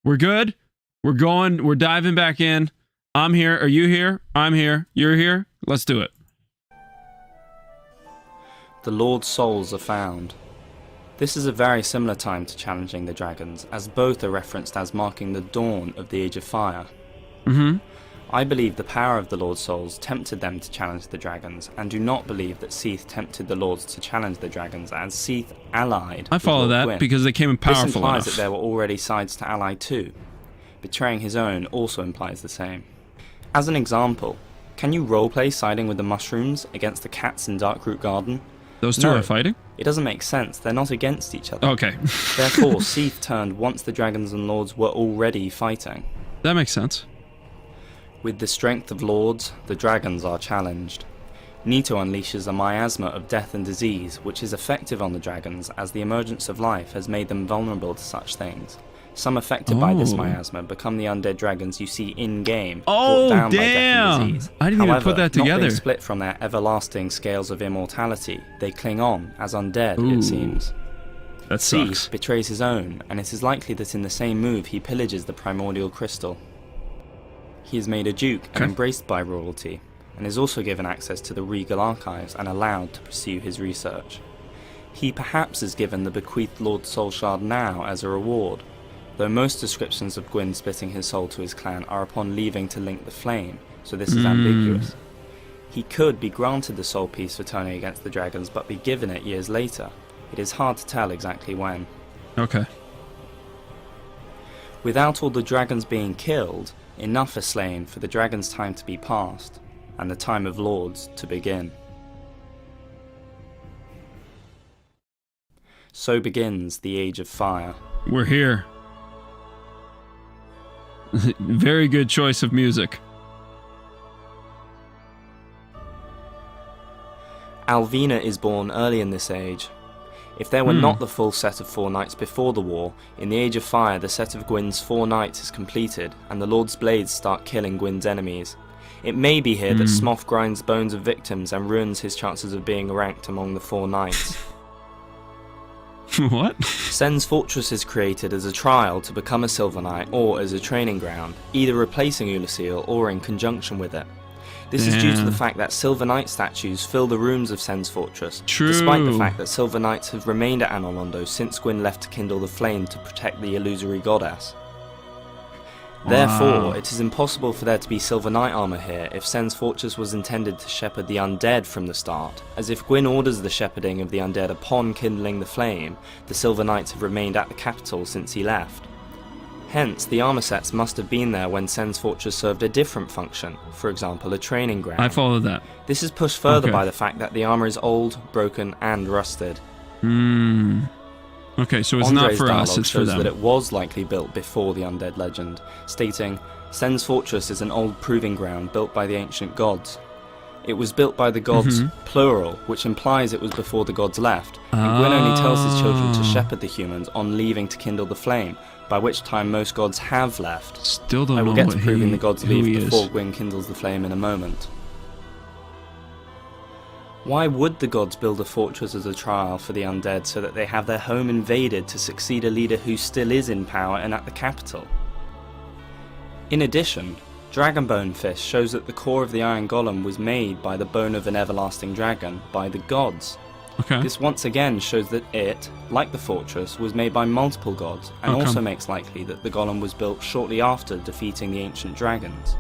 We're good. We're diving back in. I'm here. Are you here? I'm here. You're here. Let's do it. The Lord's souls are found. This is a very similar time to challenging the dragons, as both are referenced as marking the dawn of the Age of Fire. I believe the power of the Lord's souls tempted them to challenge the dragons, and do not believe that Seath tempted the Lords to challenge the dragons, as Seath allied. I follow that Gwyn. because they came in powerful This implies enough. that there were already sides to ally too. Betraying his own also implies the same. As an example, can you roleplay siding with the mushrooms against the cats in Darkroot Garden? Those two are fighting? It doesn't make sense, they're not against each other. Okay. Therefore, Seath turned once the dragons and lords were already fighting. That makes sense. With the strength of lords, the dragons are challenged. Nito unleashes a miasma of death and disease, which is effective on the dragons as the emergence of life has made them vulnerable to such things. Some affected by this miasma become the undead dragons you see in-game, brought down by death and disease. I didn't even put that Not together. being split from their everlasting scales of immortality, they cling on as undead, it seems. That Seath sucks. betrays his own, and it is likely that in the same move he pillages the primordial crystal. He is made a duke and embraced by royalty, and is also given access to the regal archives and allowed to pursue his research. He perhaps is given the bequeathed Lord Soul Shard now as a reward, though most descriptions of Gwyn splitting his soul to his clan are upon leaving to link the flame, so this is ambiguous. He could be granted the soul piece for turning against the dragons, but be given it years later. It is hard to tell exactly when. Okay. Without all the dragons being killed, enough are slain for the dragon's time to be past, and the time of lords to begin. So begins the Age of Fire. We're here. Very good choice of music. Alvina is born early in this age. If there were not the full set of 4 knights before the war, in the Age of Fire the set of Gwyn's 4 knights is completed, and the Lord's blades start killing Gwyn's enemies. It may be here that Smough grinds bones of victims and ruins his chances of being ranked among the 4 knights. What? Sen's Fortress is created as a trial to become a Silver Knight or as a training ground, either replacing Ulasil or in conjunction with it. This is due to the fact that Silver Knight statues fill the rooms of Sen's Fortress, despite the fact that Silver Knights have remained at Anor Londo since Gwyn left to kindle the flame to protect the illusory goddess. Therefore, it is impossible for there to be Silver Knight armor here if Sen's Fortress was intended to shepherd the undead from the start, as if Gwyn orders the shepherding of the undead upon kindling the flame, the Silver Knights have remained at the capital since he left. Hence, the armor sets must have been there when Sen's Fortress served a different function, for example a training ground. I follow that. This is pushed further by the fact that the armor is old, broken and rusted. Okay, so it's Andre's not for us, dialogue it's for shows them. that it was likely built before the undead legend, stating, Sen's Fortress is an old proving ground built by the ancient gods. It was built by the gods, plural, which implies it was before the gods left, and Gwyn only tells his children to shepherd the humans on leaving to kindle the flame, by which time most gods have left. Still don't I will know get what to proving he- the gods who he leave is. before Gwyn kindles the flame in a moment. Why would the gods build a fortress as a trial for the undead so that they have their home invaded to succeed a leader who still is in power and at the capital? In addition, Dragonbone Fist shows that the core of the Iron Golem was made by the bone of an everlasting dragon by the gods. Okay. This once again shows that it, like the fortress, was made by multiple gods, and also makes likely that the golem was built shortly after defeating the ancient dragons.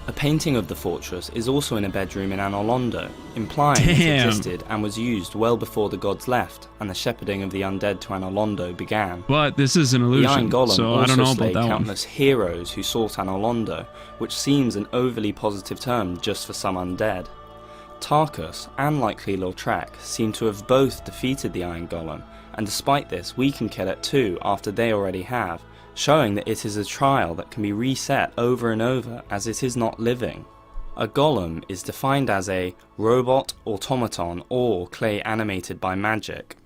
A painting of the fortress is also in a bedroom in Anor Londo, implying it existed and was used well before the gods left and the shepherding of the undead to Anor Londo began. But this is an illusion, the Iron Golem so also I don't know slayed about that countless heroes who sought Anor Londo, which seems an overly positive term just for some undead. Tarkus and likely Lautrec seem to have both defeated the Iron Golem, and despite this we can kill it too after they already have, showing that it is a trial that can be reset over and over as it is not living. A golem is defined as a robot, automaton, or clay animated by magic.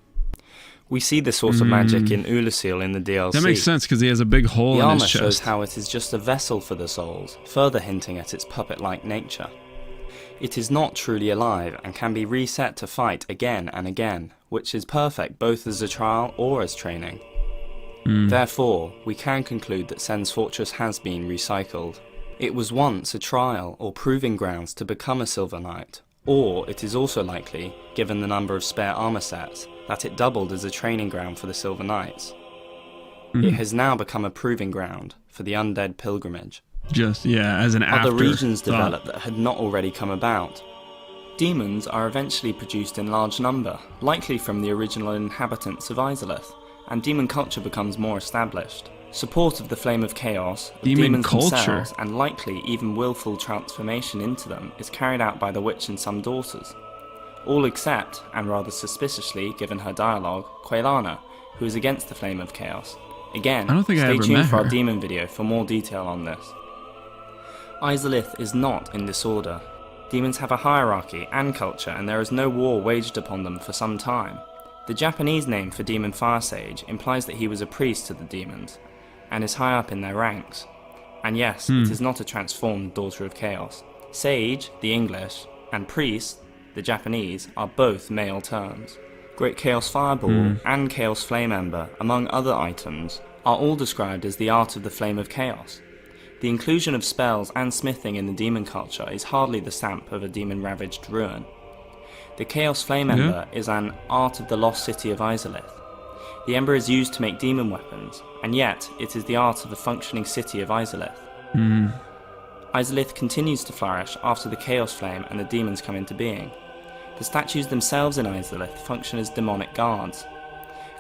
We see this sort of magic in Ulasil in the DLC. That makes sense because he has a big hole the in armor his chest. shows how it is just a vessel for the souls, further hinting at its puppet-like nature. It is not truly alive and can be reset to fight again and again, which is perfect both as a trial or as training. Therefore, we can conclude that Sen's fortress has been recycled. It was once a trial or proving grounds to become a Silver Knight, or it is also likely, given the number of spare armor sets, that it doubled as a training ground for the Silver Knights. It has now become a proving ground for the undead pilgrimage. Just, yeah, as an after Other regions developed that had not already come about. Demons are eventually produced in large number, likely from the original inhabitants of Izalith, and demon culture becomes more established. Support of the Flame of Chaos, of demons themselves, and likely even willful transformation into them is carried out by the witch and some daughters. All except, and rather suspiciously given her dialogue, Quelana, who is against the Flame of Chaos. Again, stay tuned for our demon video for more detail on this. Izalith is not in disorder. Demons have a hierarchy and culture, and there is no war waged upon them for some time. The Japanese name for Demon Fire Sage implies that he was a priest to the demons, and is high up in their ranks. And yes, it is not a transformed Daughter of Chaos. Sage, the English, and priest, the Japanese, are both male terms. Great Chaos Fireball and Chaos Flame Ember, among other items, are all described as the art of the Flame of Chaos. The inclusion of spells and smithing in the demon culture is hardly the stamp of a demon-ravaged ruin. The Chaos Flame Ember is an art of the lost city of Izalith. The ember is used to make demon weapons, and yet it is the art of the functioning city of Izalith. Izalith continues to flourish after the Chaos Flame and the demons come into being. The statues themselves in Izalith function as demonic guards.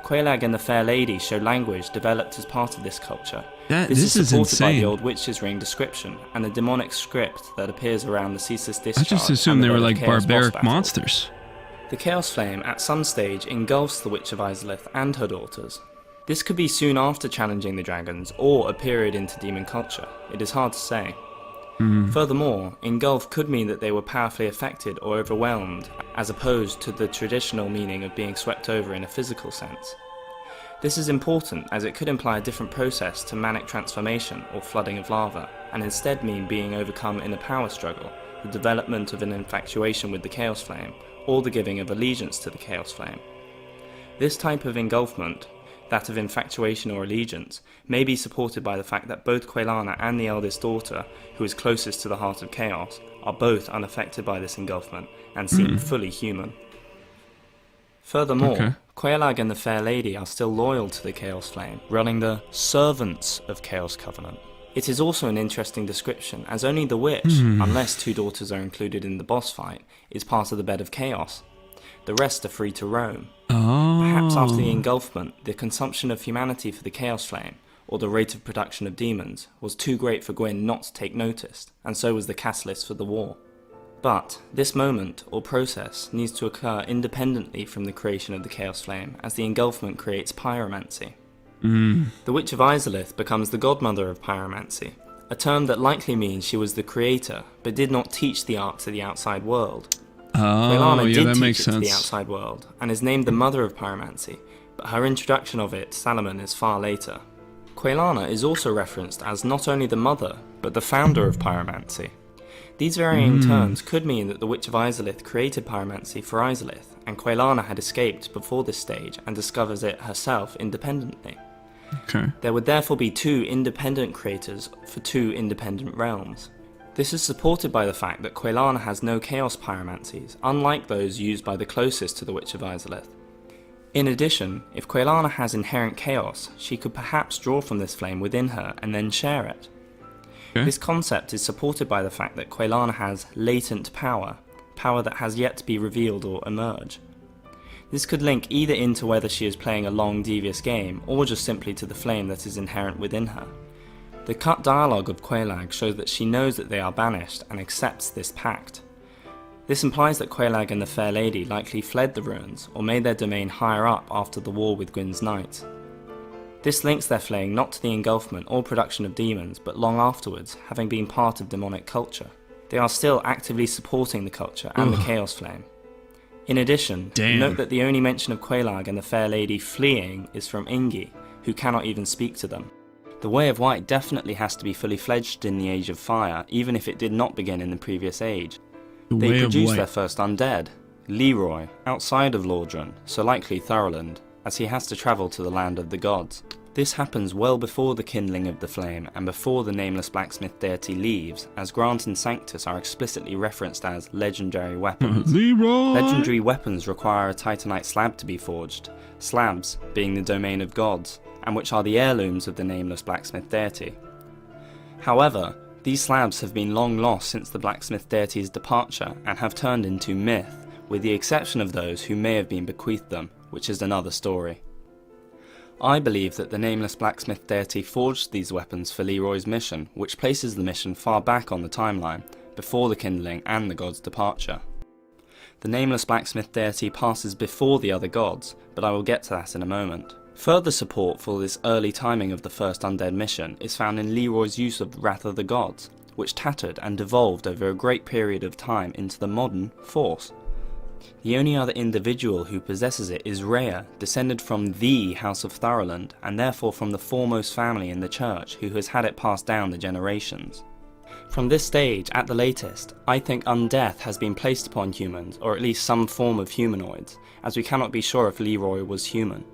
Quelaag and the Fair Lady show language developed as part of this culture. This is supported by the Old Witch's Ring description and the demonic script that appears around the ceaseless discharge. I just assumed they were like barbaric monsters. The Chaos Flame at some stage engulfs the Witch of Izalith and her daughters. This could be soon after challenging the dragons or a period into demon culture. It is hard to say. Furthermore, engulf could mean that they were powerfully affected or overwhelmed, as opposed to the traditional meaning of being swept over in a physical sense. This is important as it could imply a different process to manic transformation or flooding of lava, and instead mean being overcome in a power struggle, the development of an infatuation with the Chaos Flame, or the giving of allegiance to the Chaos Flame. This type of engulfment, that of infatuation or allegiance, may be supported by the fact that both Quelana and the eldest daughter, who is closest to the heart of chaos, are both unaffected by this engulfment and seem fully human. Furthermore, Quelaag and the Fair Lady are still loyal to the Chaos Flame, running the Servants of Chaos Covenant. It is also an interesting description, as only the Witch, unless two daughters are included in the boss fight, is part of the Bed of Chaos. The rest are free to roam. Perhaps after the engulfment, the consumption of humanity for the Chaos Flame, or the rate of production of demons, was too great for Gwyn not to take notice, and so was the catalyst for the war. But this moment, or process, needs to occur independently from the creation of the Chaos Flame, as the engulfment creates pyromancy. The Witch of Izalith becomes the godmother of pyromancy, a term that likely means she was the creator, but did not teach the art to the outside world. Quelana did teach it to the outside world, and is named the mother of pyromancy, but her introduction of it to Salamon is far later. Quelana is also referenced as not only the mother, but the founder of pyromancy. These varying terms could mean that the Witch of Izalith created pyromancy for Izalith, and Quelana had escaped before this stage and discovers it herself independently. There would therefore be two independent creators for two independent realms. This is supported by the fact that Quelana has no chaos pyromancies, unlike those used by the closest to the Witch of Izalith. In addition, if Quelana has inherent chaos, she could perhaps draw from this flame within her and then share it. This concept is supported by the fact that Quelana has latent power, power that has yet to be revealed or emerge. This could link either into whether she is playing a long, devious game, or just simply to the flame that is inherent within her. The cut dialogue of Quelaag shows that she knows that they are banished and accepts this pact. This implies that Quelaag and the Fair Lady likely fled the ruins or made their domain higher up after the war with Gwyn's knights. This links their flaying not to the engulfment or production of demons, but long afterwards, having been part of demonic culture. They are still actively supporting the culture and the Chaos Flame. In addition, note that the only mention of Quelaag and the Fair Lady fleeing is from Ingi, who cannot even speak to them. The Way of White definitely has to be fully fledged in the Age of Fire, even if it did not begin in the previous age. They produced their first undead, Leroy, outside of Lordran, so likely Thoroland, as he has to travel to the land of the gods. This happens well before the kindling of the flame and before the nameless blacksmith deity leaves, as Grant and Sanctus are explicitly referenced as legendary weapons. Leroy! Legendary weapons require a titanite slab to be forged, slabs being the domain of gods, and which are the heirlooms of the nameless blacksmith deity. However, these slabs have been long lost since the blacksmith deity's departure and have turned into myth, with the exception of those who may have been bequeathed them, which is another story. I believe that the nameless blacksmith deity forged these weapons for Leroy's mission, which places the mission far back on the timeline, before the kindling and the god's departure. The nameless blacksmith deity passes before the other gods, but I will get to that in a moment. Further support for this early timing of the first undead mission is found in Leroy's use of Wrath of the Gods, which tattered and devolved over a great period of time into the modern Force. The only other individual who possesses it is Rhea, descended from the House of Thoroland, and therefore from the foremost family in the church who has had it passed down the generations. From this stage, at the latest, I think undeath has been placed upon humans, or at least some form of humanoids, as we cannot be sure if Leroy was human.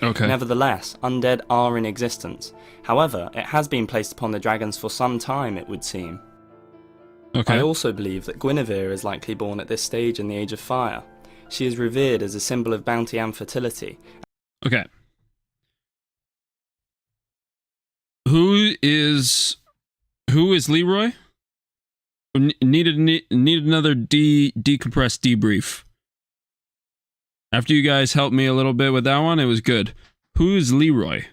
Okay. Nevertheless, undead are in existence. However, it has been placed upon the dragons for some time, it would seem. Okay. I also believe that Guinevere is likely born at this stage in the Age of Fire. She is revered as a symbol of bounty and fertility. Okay. Who is Leroy? Needed another decompressed debrief. After you guys helped me a little bit with that one, it was good. Who is Leroy?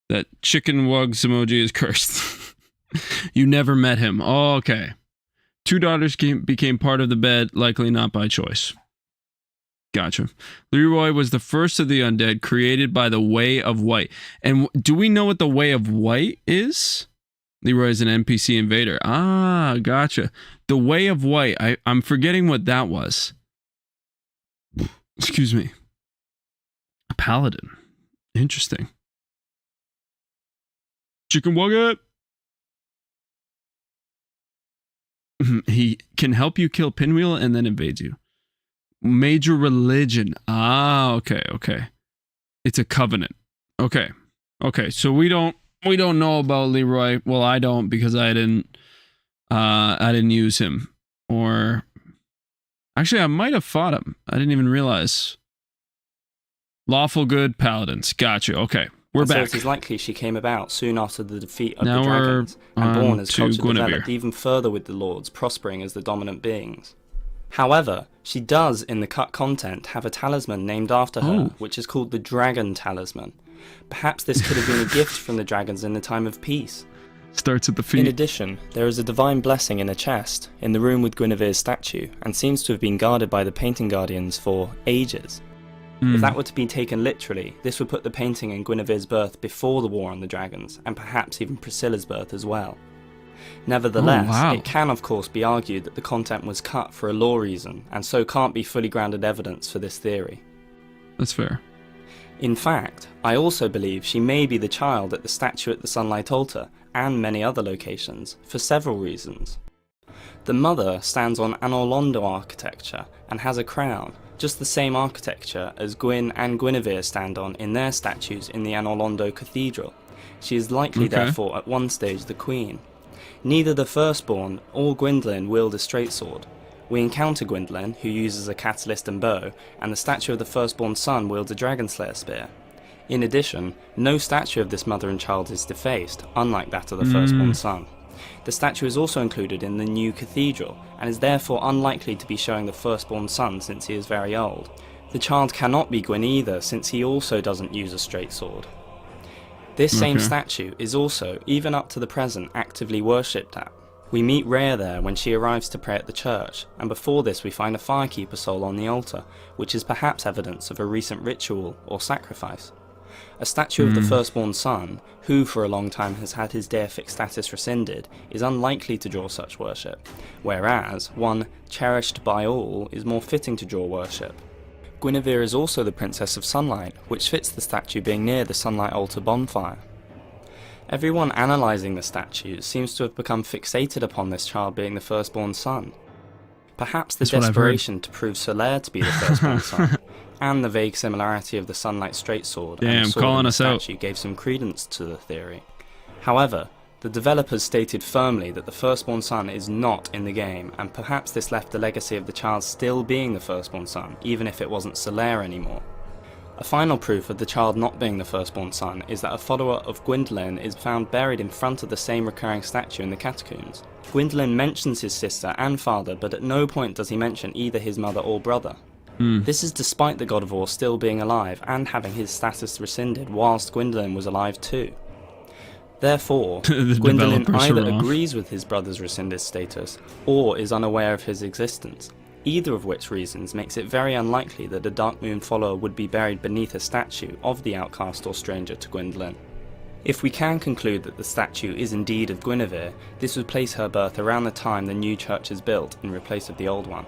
That chicken wugs emoji is cursed. You never met him. Oh, okay. 2 daughters became part of the bed, likely not by choice. Gotcha. Leroy was the first of the undead created by the Way of White. And do we know what the Way of White is? Leroy is an NPC invader. Ah, gotcha. The Way of White. I'm forgetting what that was. Excuse me. A paladin. Interesting. Chicken Wugget. He can help you kill Pinwheel and then invades you. Major religion. Ah, okay. It's a covenant. Okay. So we don't know about Leroy. Well, I don't, because I didn't use him. Or actually, I might have fought him. I didn't even realize. Lawful good paladins. Gotcha. Okay. We're back. So it is likely she came about soon after the defeat of the dragons, and born as culture developed even further with the lords, prospering as the dominant beings. However, she does, in the cut content, have a talisman named after her, which is called the Dragon Talisman. Perhaps this could have been a gift from the dragons in the time of peace. Starts at the feet. In addition, there is a divine blessing in a chest, in the room with Guinevere's statue, and seems to have been guarded by the painting guardians for ages. If that were to be taken literally, this would put the painting in Guinevere's birth before the War on the Dragons, and perhaps even Priscilla's birth as well. Nevertheless, it can of course be argued that the content was cut for a lore reason, and so can't be fully grounded evidence for this theory. That's fair. In fact, I also believe she may be the child at the statue at the Sunlight Altar, and many other locations, for several reasons. The mother stands on Anor Londo architecture, and has a crown, just the same architecture as Gwyn and Guinevere stand on in their statues in the Anor Londo Cathedral. She is likely therefore at one stage the queen. Neither the firstborn or Gwyndlin wield a straight sword. We encounter Gwyndlin, who uses a catalyst and bow, and the statue of the firstborn son wields a Dragonslayer spear. In addition, no statue of this mother and child is defaced, unlike that of the firstborn son. The statue is also included in the new cathedral, and is therefore unlikely to be showing the firstborn son since he is very old. The child cannot be Gwyn either, since he also doesn't use a straight sword. This same statue is also, even up to the present, actively worshipped at. We meet Rhea there when she arrives to pray at the church, and before this we find a firekeeper soul on the altar, which is perhaps evidence of a recent ritual or sacrifice. A statue of the firstborn son, who for a long time has had his deific status rescinded, is unlikely to draw such worship, whereas one cherished by all is more fitting to draw worship. Guinevere is also the Princess of Sunlight, which fits the statue being near the Sunlight Altar bonfire. Everyone analysing the statue seems to have become fixated upon this child being the firstborn son. Perhaps the desperation to prove Solaire to be the firstborn son, and the vague similarity of the Sunlight straight sword and the sword in the statue gave some credence to the theory. However, the developers stated firmly that the firstborn son is not in the game, and perhaps this left the legacy of the child still being the firstborn son, even if it wasn't Solaire anymore. A final proof of the child not being the firstborn son is that a follower of Gwyndolin is found buried in front of the same recurring statue in the catacombs. Gwyndolin mentions his sister and father, but at no point does he mention either his mother or brother. This is despite the God of War still being alive and having his status rescinded whilst Gwyndolin was alive too. Therefore, Gwyndolin either agrees with his brother's rescinded status or is unaware of his existence, either of which reasons makes it very unlikely that a Darkmoon follower would be buried beneath a statue of the outcast or stranger to Gwyndolin. If we can conclude that the statue is indeed of Guinevere, this would place her birth around the time the new church is built in replace of the old one.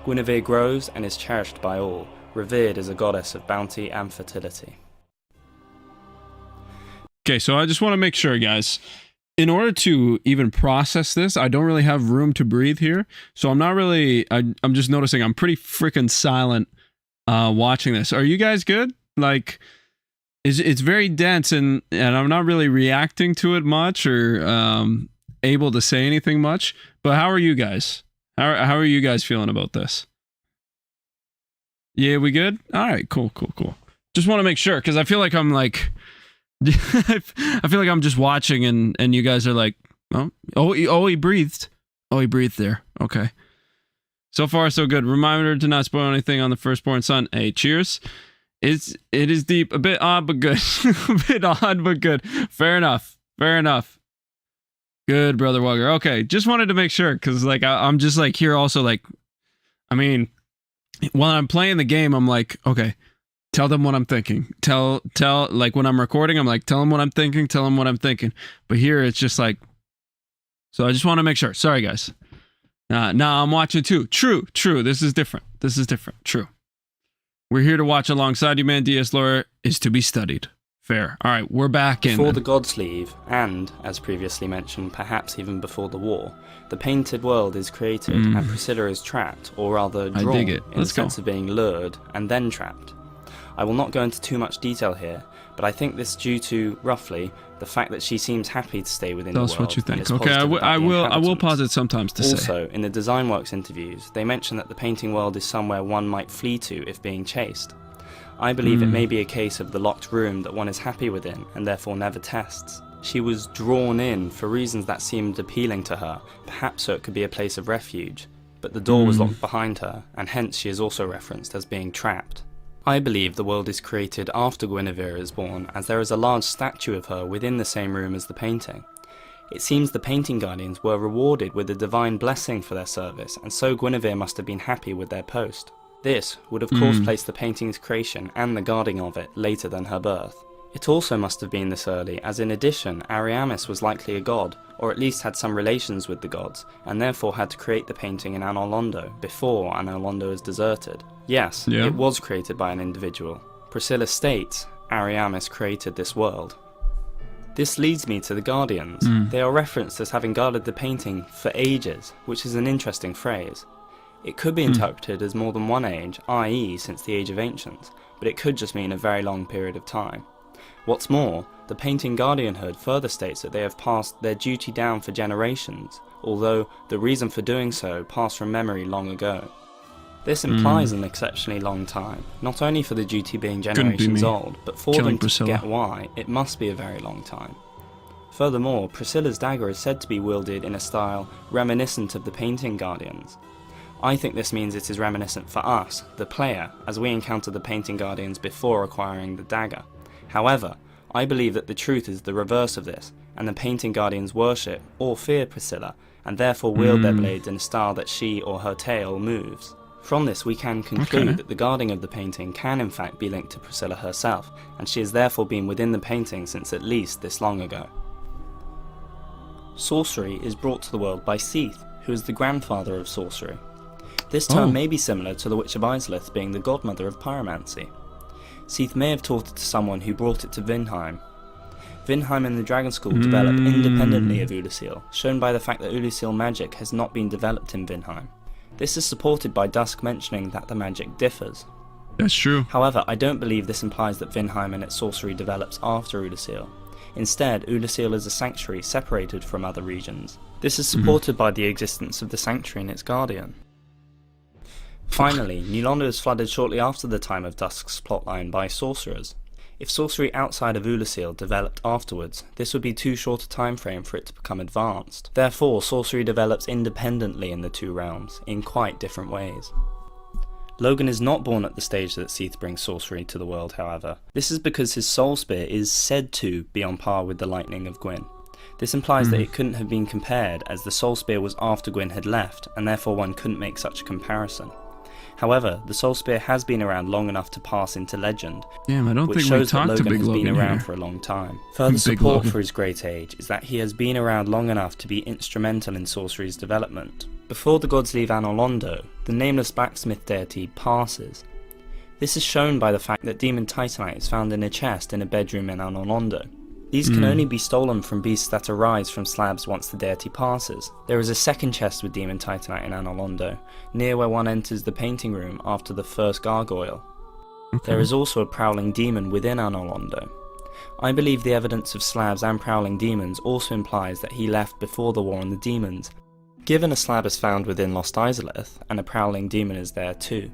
Guinevere grows and is cherished by all, revered as a goddess of bounty and fertility. Okay, so I just want to make sure, guys, in order to even process this, I don't really have room to breathe here. So I'm not really, I'm just noticing I'm pretty freaking silent watching this. Are you guys good? Like, it's very dense and I'm not really reacting to it much or able to say anything much. But how are you guys? How are you guys feeling about this? Yeah, we good? All right, cool. Just want to make sure, because I feel like I'm like, I feel like I'm just watching and you guys are like, he breathed. Oh, he breathed there. Okay. So far, so good. Reminder to not spoil anything on the firstborn son. Hey, cheers. It is deep, a bit odd, but good. A bit odd, but good. Fair enough. Good, Brother Wugger. Okay, just wanted to make sure, because like I'm just like here also like, I mean, while I'm playing the game, I'm like, okay, tell them what I'm thinking. Tell like when I'm recording, I'm like, tell them what I'm thinking. But here it's just like, so I just want to make sure. Sorry, guys. Nah, I'm watching too. True. This is different. True. We're here to watch alongside you, man. DS lore is to be studied. Fair. All right, we're back in. Before the gods leave, and, as previously mentioned, perhaps even before the war, the painted world is created and Priscilla is trapped, or rather drawn, in the sense of being lured and then trapped. I will not go into too much detail here, but I think this is due to, roughly, the fact that she seems happy to stay within the world. Tell us what you think. Okay, I will pause it sometimes to say. Also, in the DesignWorks interviews, they mention that the painting world is somewhere one might flee to if being chased. I believe it may be a case of the locked room that one is happy within and therefore never tests. She was drawn in for reasons that seemed appealing to her, perhaps so it could be a place of refuge, but the door was locked behind her, and hence she is also referenced as being trapped. I believe the world is created after Guinevere is born, as there is a large statue of her within the same room as the painting. It seems the painting guardians were rewarded with a divine blessing for their service, and so Guinevere must have been happy with their post. This would of course place the painting's creation and the guarding of it later than her birth. It also must have been this early, as in addition, Ariamis was likely a god, or at least had some relations with the gods, and therefore had to create the painting in Anor Londo, before Anor Londo is deserted. Yes, it was created by an individual. Priscilla states, Ariamis created this world. This leads me to the Guardians. They are referenced as having guarded the painting for ages, which is an interesting phrase. It could be interpreted as more than one age, i.e. since the Age of Ancients, but it could just mean a very long period of time. What's more, the painting guardianhood further states that they have passed their duty down for generations, although the reason for doing so passed from memory long ago. This implies an exceptionally long time, not only for the duty being generations old, but for them to get why, it must be a very long time. Furthermore, Priscilla's dagger is said to be wielded in a style reminiscent of the Painting Guardians. I think this means it is reminiscent for us, the player, as we encountered the Painting Guardians before acquiring the dagger. However, I believe that the truth is the reverse of this, and the Painting Guardians worship or fear Priscilla, and therefore wield their blades in a style that she or her tail moves. From this we can conclude that the guarding of the painting can in fact be linked to Priscilla herself, and she has therefore been within the painting since at least this long ago. Sorcery is brought to the world by Seath, who is the grandfather of sorcery. This term may be similar to the Witch of Izalith being the godmother of pyromancy. Seath may have taught it to someone who brought it to Vinheim. Vinheim and the Dragon School develop independently of Oolacile, shown by the fact that Oolacile magic has not been developed in Vinheim. This is supported by Dusk mentioning that the magic differs. That's true. However, I don't believe this implies that Vinheim and its sorcery develops after Oolacile. Instead, Oolacile is a sanctuary separated from other regions. This is supported by the existence of the sanctuary and its guardian. Finally, New Londo is flooded shortly after the time of Dusk's plotline by sorcerers. If sorcery outside of Oolacile developed afterwards, this would be too short a time frame for it to become advanced. Therefore, sorcery develops independently in the two realms, in quite different ways. Logan is not born at the stage that Seath brings sorcery to the world, however. This is because his soul spear is said to be on par with the lightning of Gwyn. This implies that it couldn't have been compared, as the soul spear was after Gwyn had left, and therefore one couldn't make such a comparison. However, the Soul Spear has been around long enough to pass into legend, which shows that Logan has been around for a long time. Further support for his great age is that he has been around long enough to be instrumental in sorcery's development. Before the gods leave Anor Londo, the nameless blacksmith deity passes. This is shown by the fact that Demon Titanite is found in a chest in a bedroom in Anor Londo. These can only be stolen from beasts that arise from slabs once the deity passes. There is a second chest with Demon Titanite in Anor Londo, near where one enters the painting room after the first gargoyle. There is also a prowling demon within Anor Londo. I believe the evidence of slabs and prowling demons also implies that he left before the war on the demons. Given a slab is found within Lost Izalith, and a prowling demon is there too,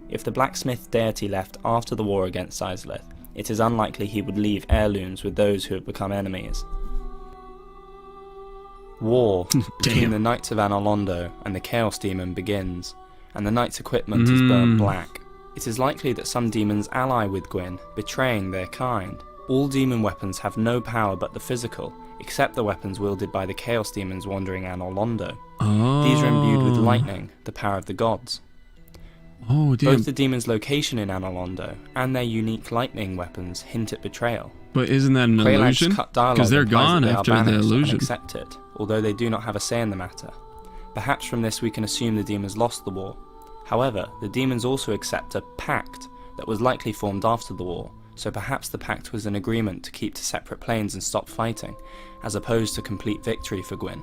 if the blacksmith deity left after the war against Izalith, it is unlikely he would leave heirlooms with those who have become enemies. War between the Knights of Anor Londo and the Chaos Demon begins, and the Knight's equipment is burnt black. It is likely that some demons ally with Gwyn, betraying their kind. All demon weapons have no power but the physical, except the weapons wielded by the Chaos Demons wandering Anor Londo. These are imbued with lightning, the power of the gods. Both the demons' location in Anor Londo and their unique lightning weapons hint at betrayal. But isn't that an illusion? Because they're gone after the illusion. Accept it, although they do not have a say in the matter. Perhaps from this we can assume the demons lost the war. However, the demons also accept a pact that was likely formed after the war, so perhaps the pact was an agreement to keep to separate planes and stop fighting, as opposed to complete victory for Gwyn.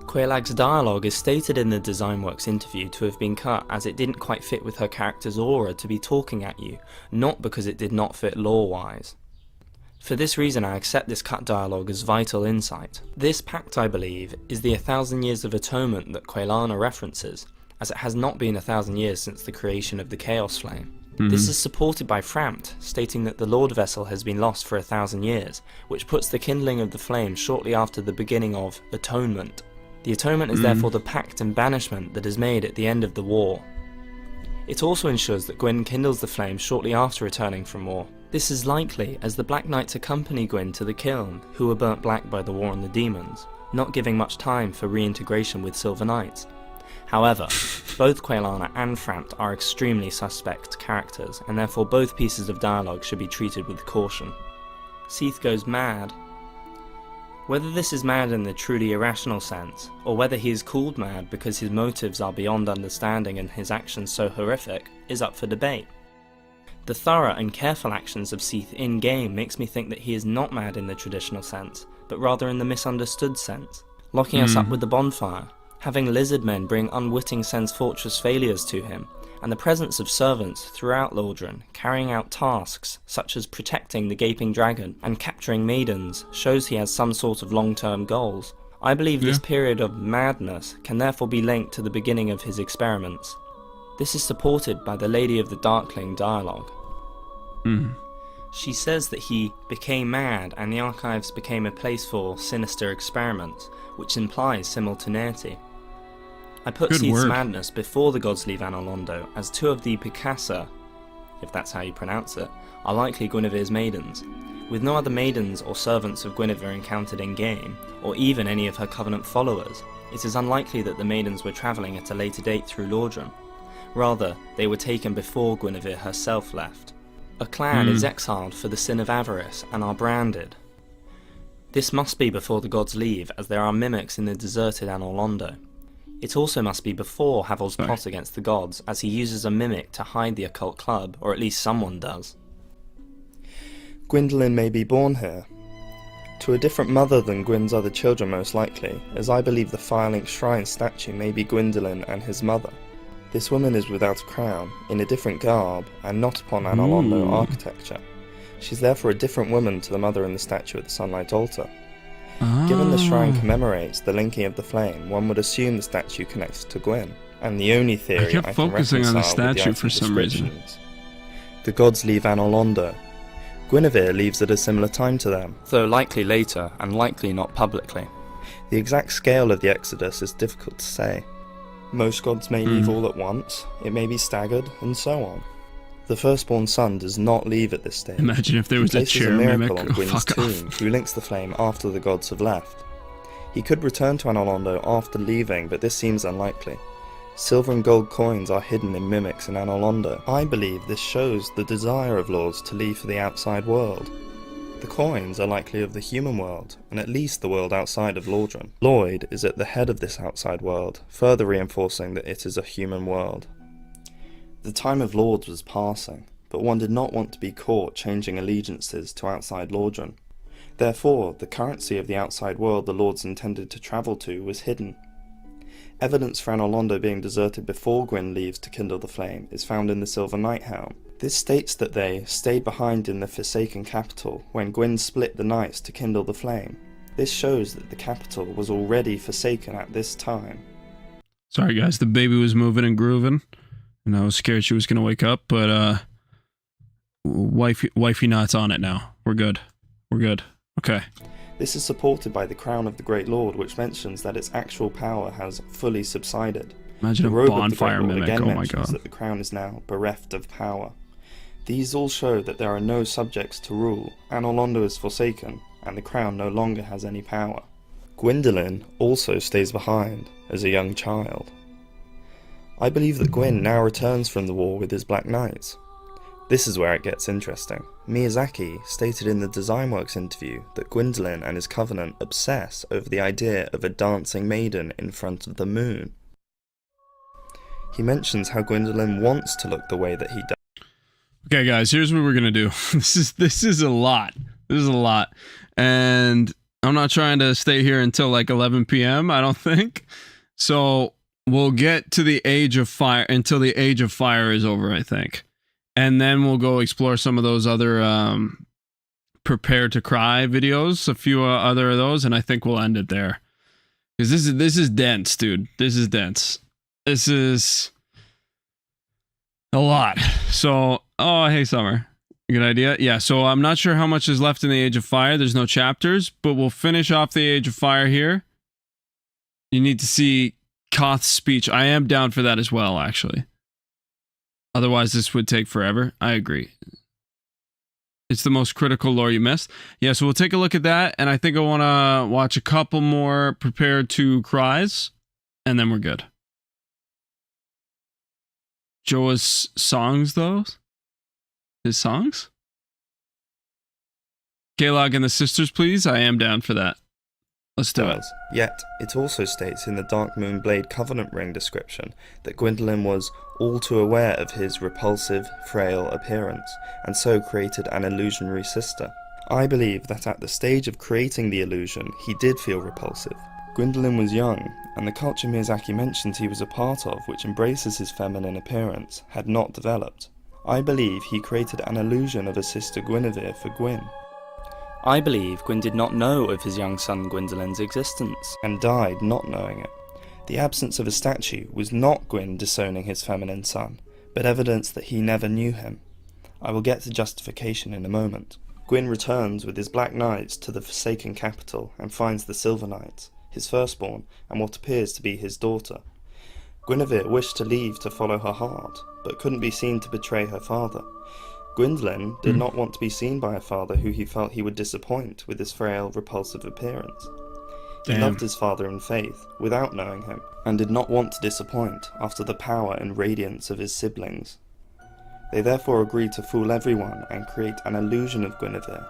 Quelaag's dialogue is stated in the Designworks interview to have been cut as it didn't quite fit with her character's aura to be talking at you, not because it did not fit lore-wise. For this reason I accept this cut dialogue as vital insight. This pact, I believe, is the 1,000 years of atonement that Quelana references, as it has not been 1,000 years since the creation of the Chaos Flame. This is supported by Frampt, stating that the Lord Vessel has been lost for 1,000 years, which puts the kindling of the flame shortly after the beginning of Atonement. The Atonement is therefore the pact and banishment that is made at the end of the war. It also ensures that Gwyn kindles the flame shortly after returning from war. This is likely as the Black Knights accompany Gwyn to the kiln, who were burnt black by the war on the demons, not giving much time for reintegration with Silver Knights. However, both Quelana and Frampt are extremely suspect characters, and therefore both pieces of dialogue should be treated with caution. Seath goes mad. Whether this is mad in the truly irrational sense, or whether he is called mad because his motives are beyond understanding and his actions so horrific, is up for debate. The thorough and careful actions of Seath in-game makes me think that he is not mad in the traditional sense, but rather in the misunderstood sense. Locking us up with the bonfire, having lizard men bring unwitting Sen's Fortress failures to him, and the presence of servants throughout Lordran carrying out tasks such as protecting the Gaping Dragon and capturing maidens shows he has some sort of long-term goals. I believe this period of madness can therefore be linked to the beginning of his experiments. This is supported by the Lady of the Darkling dialogue. Mm. She says that he became mad and the archives became a place for sinister experiments, which implies simultaneity. I put Good Seath's word. madness before the gods leave Anor Londo, as two of the Picassa, if that's how you pronounce it, are likely Guinevere's maidens. With no other maidens or servants of Guinevere encountered in-game, or even any of her Covenant followers, it is unlikely that the maidens were travelling at a later date through Lordran. Rather, they were taken before Guinevere herself left. A clan is exiled for the sin of avarice and are branded. This must be before the gods leave, as there are mimics in the deserted Anor Londo. It also must be before Havel's plot against the gods, as he uses a mimic to hide the occult club, or at least someone does. Gwyndolin may be born here, to a different mother than Gwyn's other children most likely, as I believe the Firelink Shrine statue may be Gwyndolin and his mother. This woman is without a crown, in a different garb, and not upon Anor Londo architecture. She's therefore a different woman to the mother in the statue at the Sunlight Altar. Given the shrine commemorates the linking of the flame, one would assume the statue connects to Gwyn, and the only theory I kept focusing on the statue for some reason. The gods leave Anor Londo. Guinevere leaves at a similar time to them, though likely later, and likely not publicly. The exact scale of the exodus is difficult to say. Most gods may leave all at once, it may be staggered, and so on. The firstborn son does not leave at this stage. Imagine if there was He a places chair miracle mimic. on Gwyn's Fuck tomb, off. who links the flame after the gods have left. He could return to Anor Londo after leaving, but this seems unlikely. Silver and gold coins are hidden in mimics in Anor Londo. I believe this shows the desire of lords to leave for the outside world. The coins are likely of the human world, and at least the world outside of Lordran. Lloyd is at the head of this outside world, further reinforcing that it is a human world. The time of lords was passing, but one did not want to be caught changing allegiances to outside Lordran. Therefore, the currency of the outside world the lords intended to travel to was hidden. Evidence for Anor Londo being deserted before Gwyn leaves to kindle the flame is found in the Silver Night Helm. This states that they stayed behind in the Forsaken capital when Gwyn split the knights to kindle the flame. This shows that the capital was already forsaken at this time. Sorry guys, the baby was moving and grooving, and I was scared she was gonna wake up, but wifey knot's on it now. We're good. We're good. Okay. This is supported by the Crown of the Great Lord, which mentions that its actual power has fully subsided. Imagine the a robe of the bonfire Great Lord mimic. again Oh my mentions god. that the crown is now bereft of power. These all show that there are no subjects to rule, Anor Londo is forsaken, and the crown no longer has any power. Gwyndolin also stays behind as a young child. I believe that Gwyn now returns from the war with his Black Knights. This is where it gets interesting. Miyazaki stated in the Designworks interview that Gwyndolin and his Covenant obsess over the idea of a dancing maiden in front of the moon. He mentions how Gwyndolin wants to look the way that he does. Okay, guys, here's what we're gonna do. This is a lot. This is a lot, and I'm not trying to stay here until like 11 p.m. I don't think. So we'll get to the Age of Fire until the Age of Fire is over, I think, and then we'll go explore some of those other Prepare to Cry videos, a few other of those, and I think we'll end it there because this is dense, dude. This is dense. This is a lot. So, oh, hey, Summer. Good idea. Yeah, so I'm not sure how much is left in the Age of Fire. There's no chapters, but we'll finish off the Age of Fire here. You need to see Koth's speech. I am down for that as well, actually. Otherwise, this would take forever. I agree. It's the most critical lore you missed. Yeah, so we'll take a look at that, and I think I want to watch a couple more Prepare to Cries, and then we're good. Joa's songs, though? His songs? Kalog and the Sisters, please. I am down for that. Let's do it. Yet, it also states in the Dark Moon Blade Covenant Ring description that Gwyndolin was all too aware of his repulsive, frail appearance, and so created an illusionary sister. I believe that at the stage of creating the illusion, he did feel repulsive. Gwyndolin was young, and the culture Miyazaki mentions he was a part of, which embraces his feminine appearance, had not developed. I believe he created an illusion of a sister Guinevere for Gwyn. I believe Gwyn did not know of his young son Gwyndolin's existence, and died not knowing it. The absence of a statue was not Gwyn disowning his feminine son, but evidence that he never knew him. I will get to justification in a moment. Gwyn returns with his Black Knights to the Forsaken capital and finds the Silver Knights, his firstborn, and what appears to be his daughter. Guinevere wished to leave to follow her heart, but couldn't be seen to betray her father. Gwyndlin did not want to be seen by a father who he felt he would disappoint with his frail, repulsive appearance. He loved his father in faith, without knowing him, and did not want to disappoint after the power and radiance of his siblings. They therefore agreed to fool everyone and create an illusion of Guinevere.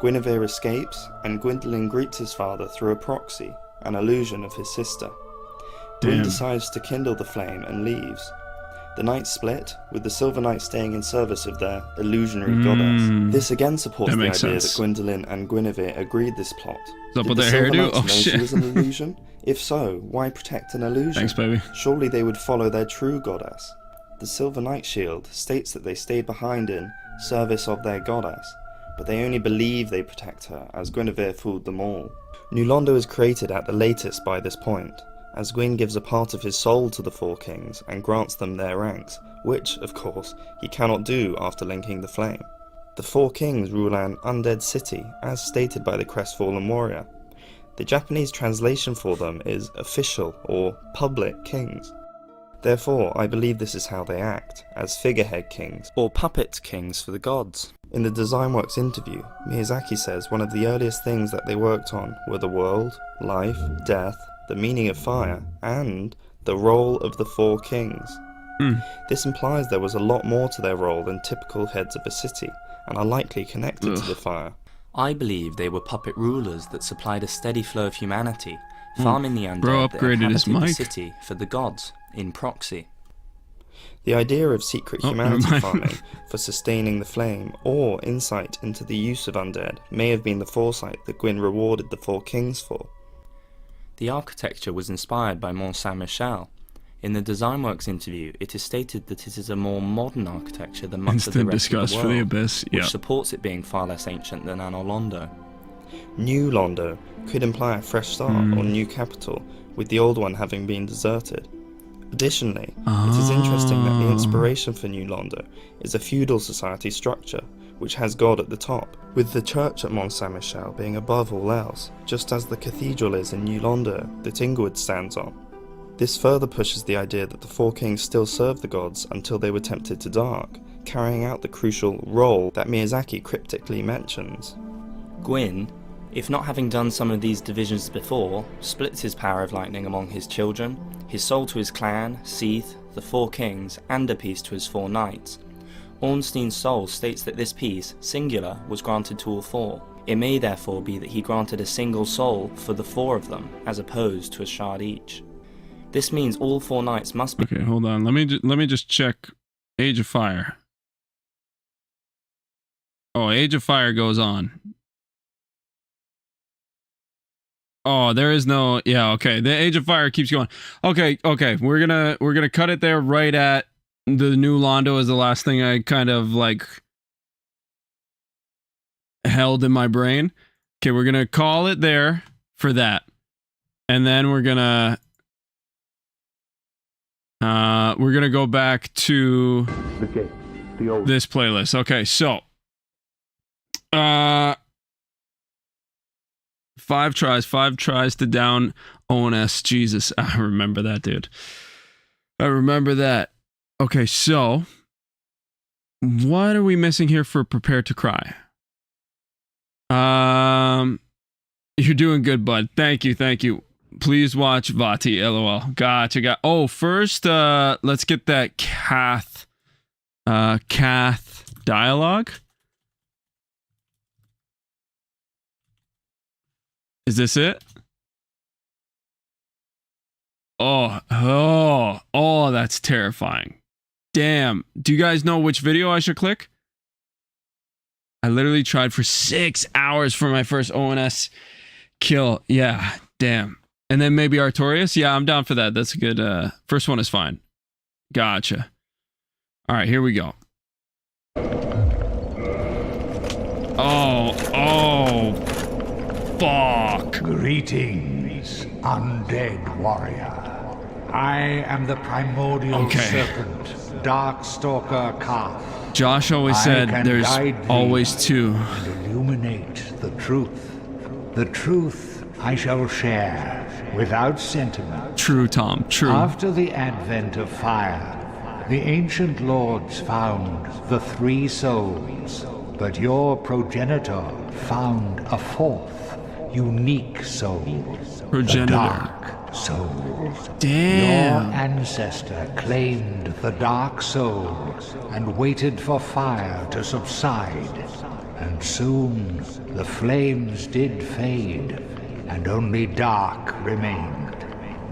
Guinevere escapes, and Gwyndlin greets his father through a proxy, an illusion of his sister. Gwyn decides to kindle the flame and leaves. The knights split, with the Silver Knight staying in service of their illusionary goddess. This again supports the idea that Gwyndlin and Guinevere agreed this plot. Did the Silver Knights know she was an illusion? If so, why protect an illusion? Thanks, baby. Surely they would follow their true goddess. The Silver Knight shield states that they stayed behind in service of their goddess, but they only believe they protect her, as Guinevere fooled them all. New Londo is created at the latest by this point, as Gwyn gives a part of his soul to the four kings and grants them their ranks, which, of course, he cannot do after linking the flame. The four kings rule an undead city, as stated by the crestfallen warrior. The Japanese translation for them is official or public kings. Therefore, I believe this is how they act, as figurehead kings, or puppet kings for the gods. In the DesignWorks interview, Miyazaki says one of the earliest things that they worked on were the world, life, death, the meaning of fire, and the role of the four kings. This implies there was a lot more to their role than typical heads of a city, and are likely connected to the fire. I believe they were puppet rulers that supplied a steady flow of humanity, farming the undead that inhabited the city for the gods, in proxy. The idea of secret humanity farming for sustaining the flame, or insight into the use of undead, may have been the foresight that Gwyn rewarded the four kings for. The architecture was inspired by Mont Saint-Michel. In the DesignWorks interview, it is stated that it is a more modern architecture than much of the rest of the world, for the Abyss. which supports it being far less ancient than Anno Londo. New Londo could imply a fresh start or new capital, with the old one having been deserted. Additionally, it is interesting that the inspiration for New Londo is a feudal society structure, which has God at the top, with the church at Mont Saint-Michel being above all else, just as the cathedral is in New Londo that Inglewood stands on. This further pushes the idea that the four kings still served the gods until they were tempted to dark, carrying out the crucial role that Miyazaki cryptically mentions. Gwyn, if not having done some of these divisions before, splits his power of lightning among his children, his soul to his clan, Seath, the four kings, and a piece to his four knights. Ornstein's soul states that this piece, singular, was granted to all four. It may therefore be that he granted a single soul for the four of them, as opposed to a shard each. This means all four knights must be... Okay, hold on. Let me just check Age of Fire. Oh, Age of Fire goes on. Oh, there is no... Yeah, okay. The Age of Fire keeps going. Okay. We're gonna cut it there right at the New Londo is the last thing I kind of like held in my brain. Okay, we're gonna call it there for that. And then we're gonna go back to this playlist. Okay, so 5 tries to down ONS. Jesus, I remember that, dude. I remember that. Okay, so what are we missing here for Prepare to Cry? You're doing good, bud. Thank you. Please watch Vati, LOL. Gotcha. Oh, first, let's get that Kath dialogue. Is this it? Oh, that's terrifying. Damn. Do you guys know which video I should click? I literally tried for 6 hours for my first ONS kill. Yeah, damn. And then maybe Artorias? Yeah, I'm down for that. That's a good, first one is fine. Gotcha. All right, here we go. Oh, fuck. Greetings, undead warrior. I am the primordial serpent, Darkstalker Calf. Josh always said there's always two. And illuminate the truth. The truth I shall share without sentiment. True, Tom, true. After the advent of fire, the ancient lords found the three souls, but your progenitor found a fourth, unique soul. Progenitor. The dark soul. Damn. Your ancestor claimed the dark soul and waited for fire to subside. And soon the flames did fade, and only dark remained.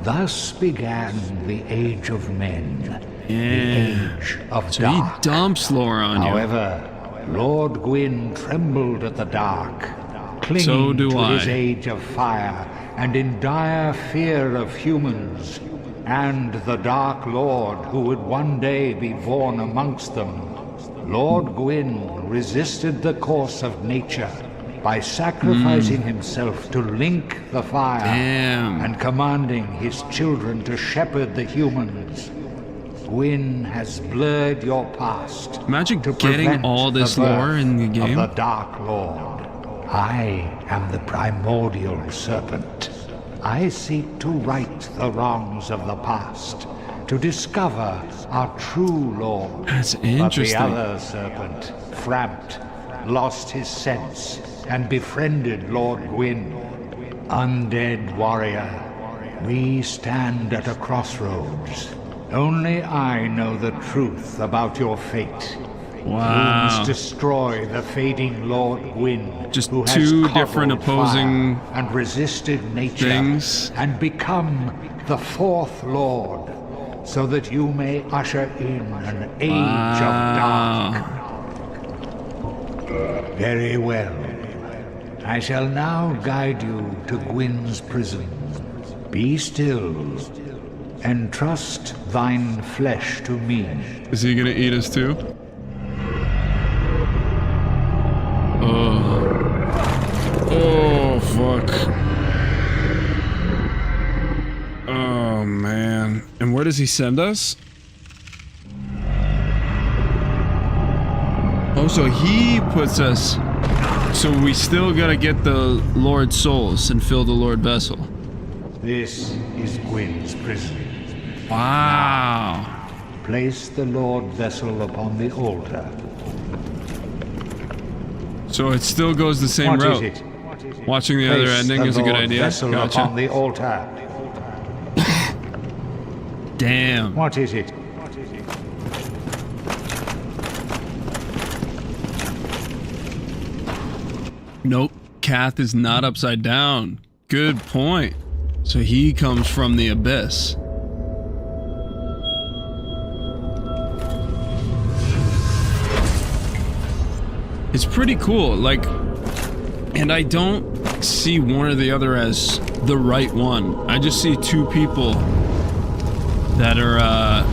Thus began the Age of Men, the Age of So Dark. he dumps lore on you. However, Lord Gwyn trembled at the dark, clinging So do to I. his Age of Fire, and in dire fear of humans, and the Dark Lord who would one day be born amongst them. Lord Gwyn resisted the course of nature by sacrificing himself to link the fire and commanding his children to shepherd the humans. Gwyn has blurred your past. Imagine to getting prevent all this the birth lore in the game. Of the Dark Lord. I am the primordial serpent. I seek to right the wrongs of the past, to discover our true Lord. That's interesting. But the other serpent, Framt, lost his sense and befriended Lord Gwyn. Undead warrior, we stand at a crossroads. Only I know the truth about your fate. Wow. You must destroy the fading Lord Gwyn, Just who has two different coddled opposing fire and resisted nature, things. and become the fourth Lord, so that you may usher in an age of dark. Very well. I shall now guide you to Gwyn's prison. Be still, and trust thine flesh to me. Is he gonna eat us too? Oh, fuck. Oh, man. And where does he send us? Oh, so he puts us... So we still gotta get the Lord souls and fill the Lord vessel. This is Gwyn's prison. Wow. Now, place the Lord vessel upon the altar. So it still goes the same What route. is it? Watching the other Place ending the is a good Lord idea. Vessel Gotcha. upon the altar. Damn. What is it? Nope. Kath is not upside down. Good point. So he comes from the abyss. It's pretty cool. Like, and I don't see one or the other as the right one. I just see two people that are,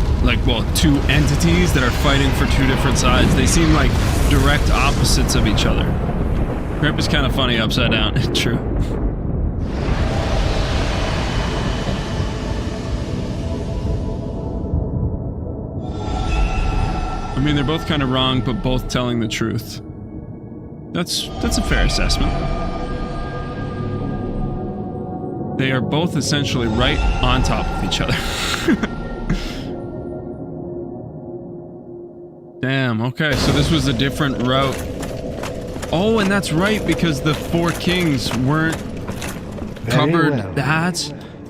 two entities that are fighting for two different sides. They seem like direct opposites of each other. Grip is kind of funny upside down. True. I mean, they're both kind of wrong, but both telling the truth. That's a fair assessment. They are both essentially right on top of each other. Damn, okay, so this was a different route. Oh, and that's right, because the four kings weren't covered.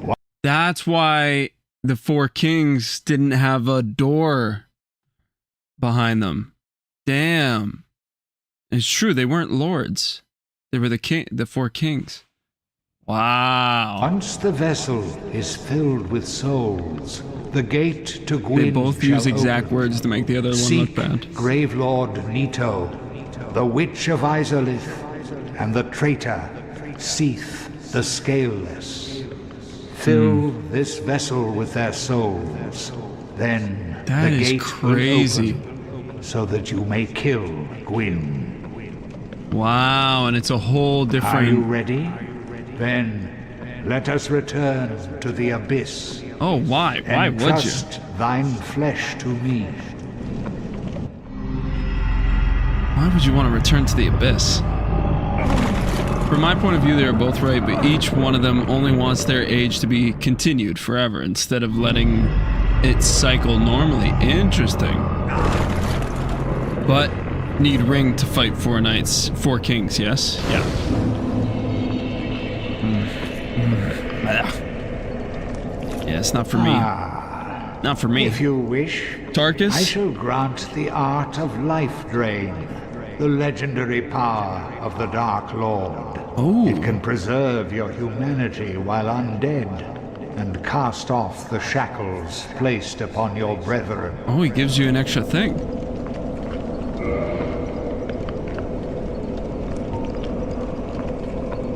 Well. That's why the four kings didn't have a door behind them. Damn. It's true, they weren't lords. They were the four kings. Wow. Once the vessel is filled with souls, the gate to Gwyn They both use shall exact open. words to make the other one Seek look bad. Grave Lord Nito, the Witch of Izalith, and the traitor Seath the Scaleless. Fill this vessel with their souls, then That the is gate crazy. will open, so that you may kill Gwyn. Wow, and it's a whole different... Are you ready? Then let us return to the abyss. Oh, why? Why would you? Entrust thine flesh to me. Why would you want to return to the abyss? From my point of view, they are both right, but each one of them only wants their age to be continued forever instead of letting it cycle normally. Interesting. But need ring to fight 4 knights, 4 kings, yes? Yeah. Yeah, it's not for me. Not for me. If you wish, Tarkus? I shall grant the art of life drain, the legendary power of the Dark Lord. Oh. It can preserve your humanity while undead, and cast off the shackles placed upon your brethren. Oh, he gives you an extra thing.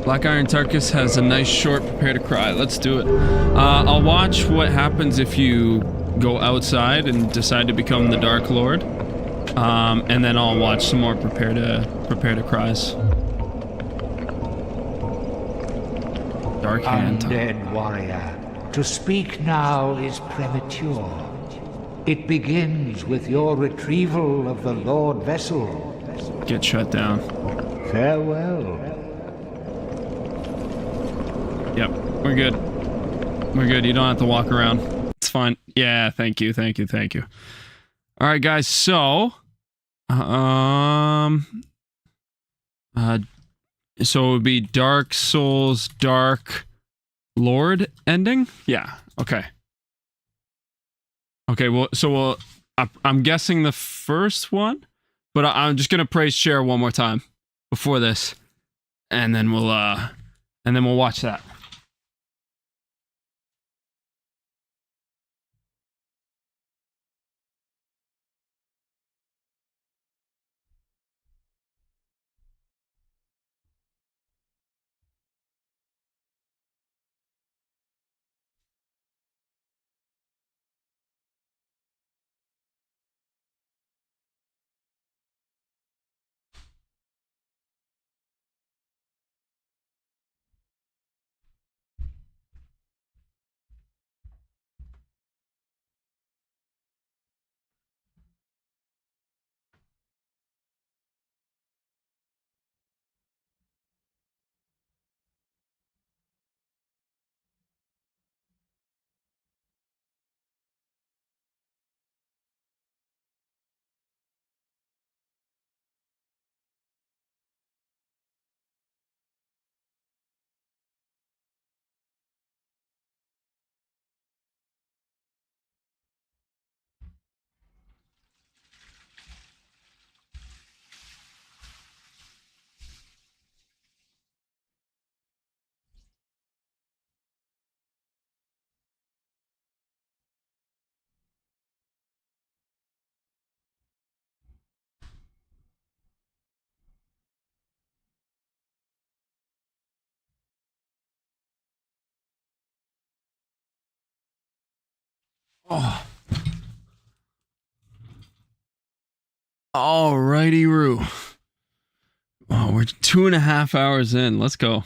Black Iron Tarkus has a nice short prepare to cry. Let's do it. I'll watch what happens if you go outside and decide to become the Dark Lord. And then I'll watch some more prepare to cries. Dark hand. Undead warrior, to speak now is premature. It begins with your retrieval of the Lord Vessel. Get shut down. Farewell. Yep, we're good. We're good. You don't have to walk around. It's fine. Yeah, thank you. All right, guys. So, so it would be Dark Souls, Dark Lord ending. Yeah. Okay. Okay. Well, so I'm guessing the first one, but I'm just gonna praise share one more time before this, and then we'll watch that. Oh. Alrighty, Roo. Oh, we're 2.5 hours in. Let's go.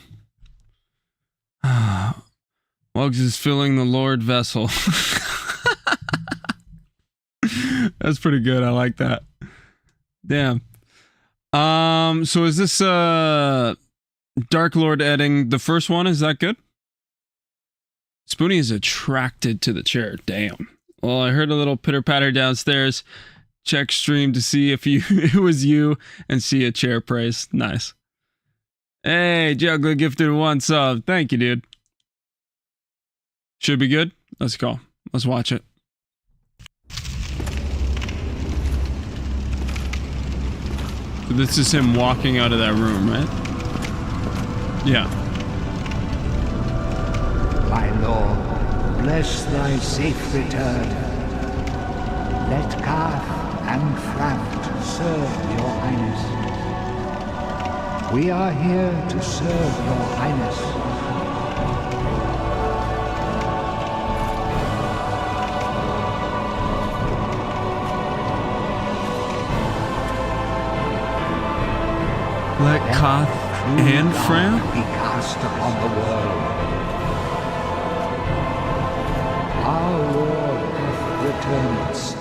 Wugs is filling the Lord Vessel. That's pretty good. I like that. Damn. So is this Dark Lord Edding the first one? Is that good? Spoonie is attracted to the chair. Damn. Well, I heard a little pitter-patter downstairs. Check stream to see if it was you and see a chair praise. Nice. Hey, Juggler gifted 1 sub. Thank you, dude. Should be good. Let's go. Let's watch it. So this is him walking out of that room, right? Yeah. My lord, bless thy safe return. Let Karth and Fraft serve your highness. We are here to serve your highness. Let Karth and Fraft be cast upon the world. foremost.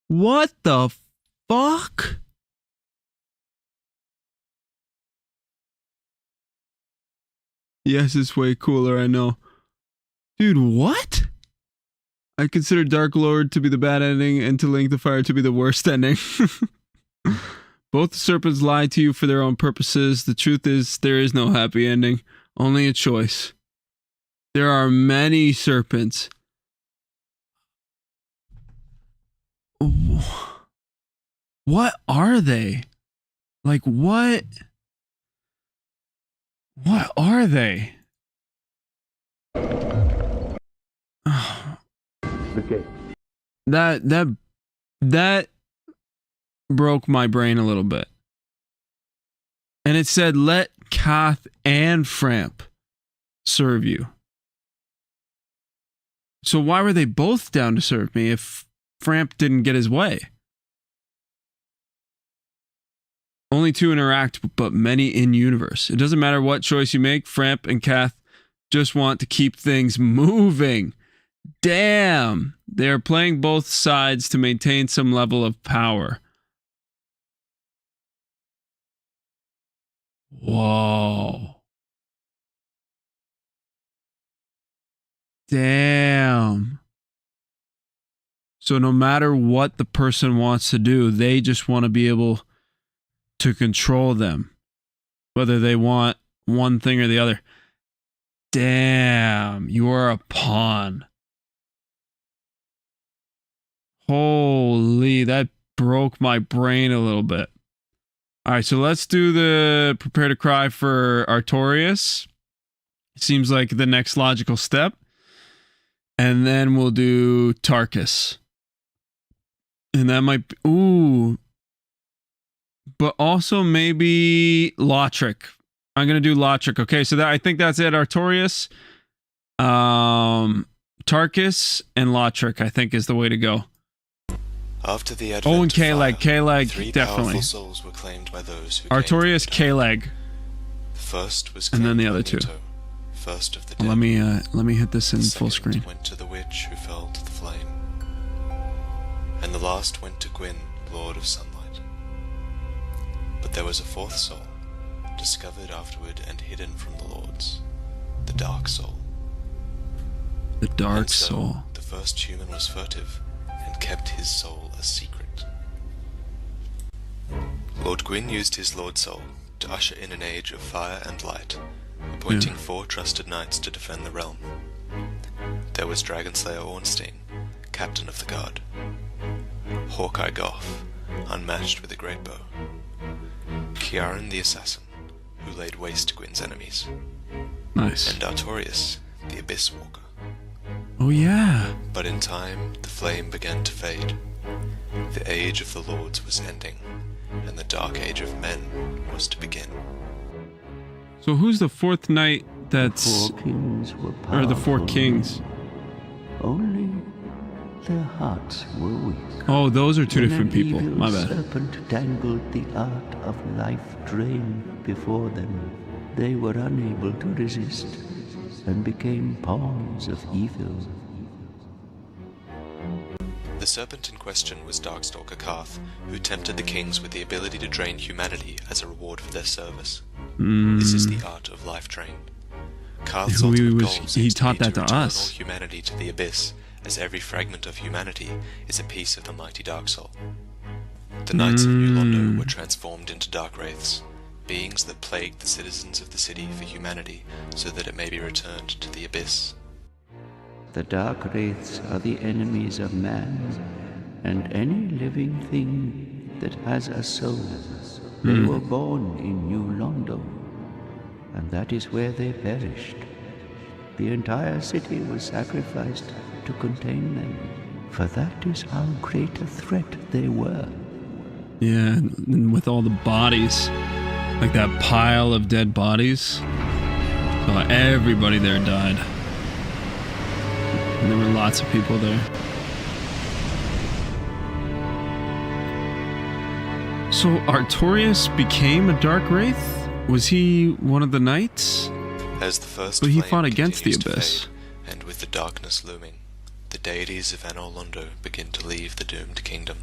What the fuck? Yes, it's way cooler, I know. Dude, what? I consider Dark Lord to be the bad ending and to Link the Fire to be the worst ending. Both serpents lie to you for their own purposes. The truth is, there is no happy ending, only a choice. There are many serpents. What are they? Like, what? What are they? Okay. That broke my brain a little bit. And it said, let Kath and Framp serve you. So why were they both down to serve me if Framp didn't get his way? Only two interact, but many in universe. It doesn't matter what choice you make, Framp and Kath just want to keep things moving. Damn! They are playing both sides to maintain some level of power. Whoa. Damn. So no matter what the person wants to do, they just want to be able to control them, whether they want one thing or the other. Damn, you are a pawn. Holy, that broke my brain a little bit. All right, so let's do the prepare to cry for Artorias. Seems like the next logical step. And then we'll do Tarkus. And that might be, ooh. But also maybe Lautrec. I'm going to do Lautrec. Okay, so that, I think that's it. Artorias, Tarkus, and Lautrec, I think, is the way to go. After the advent and K-Leg. K-Leg, three definitely. powerful souls were claimed by those who Artorias, K-Leg. The first was and then the claimed other by two. Muto, first of the dead. Let me hit this in full screen. Went to the witch who fell to the flame. And the last went to Gwyn, Lord of Sunlight. But there was a fourth soul, discovered afterward and hidden from the lords, the Dark Soul. The Dark And so, Soul. The first human was furtive, and kept his soul a secret. Lord Gwyn used his Lord Soul to usher in an age of fire and light, appointing 4 trusted knights to defend the realm. There was Dragonslayer Ornstein, captain of the guard, Hawkeye Goth, unmatched with a great bow, Kiaran the assassin, who laid waste to Gwyn's enemies, Nice. and Artorias, the Abyss Walker. Oh yeah. But in time, the flame began to fade. The age of the lords was ending, and the dark age of men was to begin. So who's the fourth knight that's... The 4 kings were or the 4 powerful. kings? Only their hearts were weak. Oh, those are two When different an people. evil My bad. serpent dangled the art of life drain before them. They were unable to resist and became pawns of evil. The serpent in question was Darkstalker Karth, who tempted the kings with the ability to drain humanity as a reward for their service. This is the art of life drain. Karth's ultimate goal seems he to taught be that to return us. all humanity to the abyss, as every fragment of humanity is a piece of the mighty Dark Soul. The Knights of New Londo were transformed into Dark Wraiths, beings that plague the citizens of the city for humanity, so that it may be returned to the abyss. The Dark Wraiths are the enemies of man, and any living thing that has a soul. They were born in New Londo, and that is where they perished. The entire city was sacrificed to contain them, for that is how great a threat they were. Yeah, and with all the bodies. Like that pile of dead bodies. So everybody there died. And there were lots of people there. So Artorias became a Dark Wraith? Was he one of the knights? As the first But he flame fought against the continues to Abyss. fade, and with the darkness looming, the deities of Anor Londo begin to leave the doomed kingdom.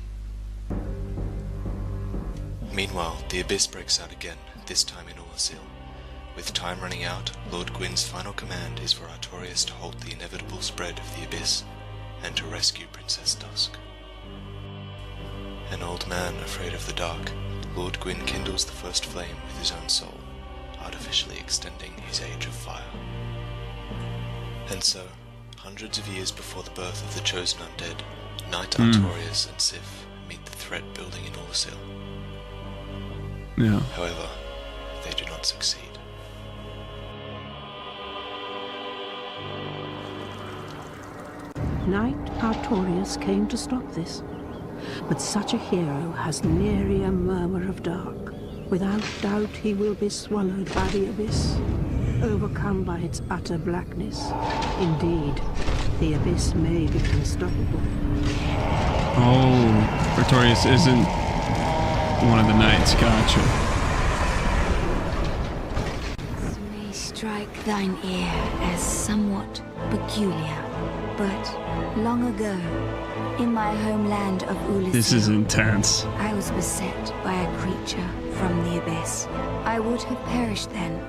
Meanwhile, the Abyss breaks out again, this time in Oolacile. With time running out, Lord Gwyn's final command is for Artorias to halt the inevitable spread of the Abyss, and to rescue Princess Dusk. An old man afraid of the dark, Lord Gwyn kindles the first flame with his own soul, artificially extending his age of fire. And so, hundreds of years before the birth of the chosen undead, Knight Artorias and Sif meet the threat building in Oolacile. Yeah. However, they do not succeed. Knight Artorias came to stop this, but such a hero has nary a murmur of dark. Without doubt he will be swallowed by the Abyss, overcome by its utter blackness. Indeed, the Abyss may be unstoppable. Oh, Artorias isn't one of the knights, gotcha. This may strike thine ear as somewhat peculiar, but long ago, in my homeland of Oolacile, This is intense. I was beset by a creature from the Abyss. I would have perished then,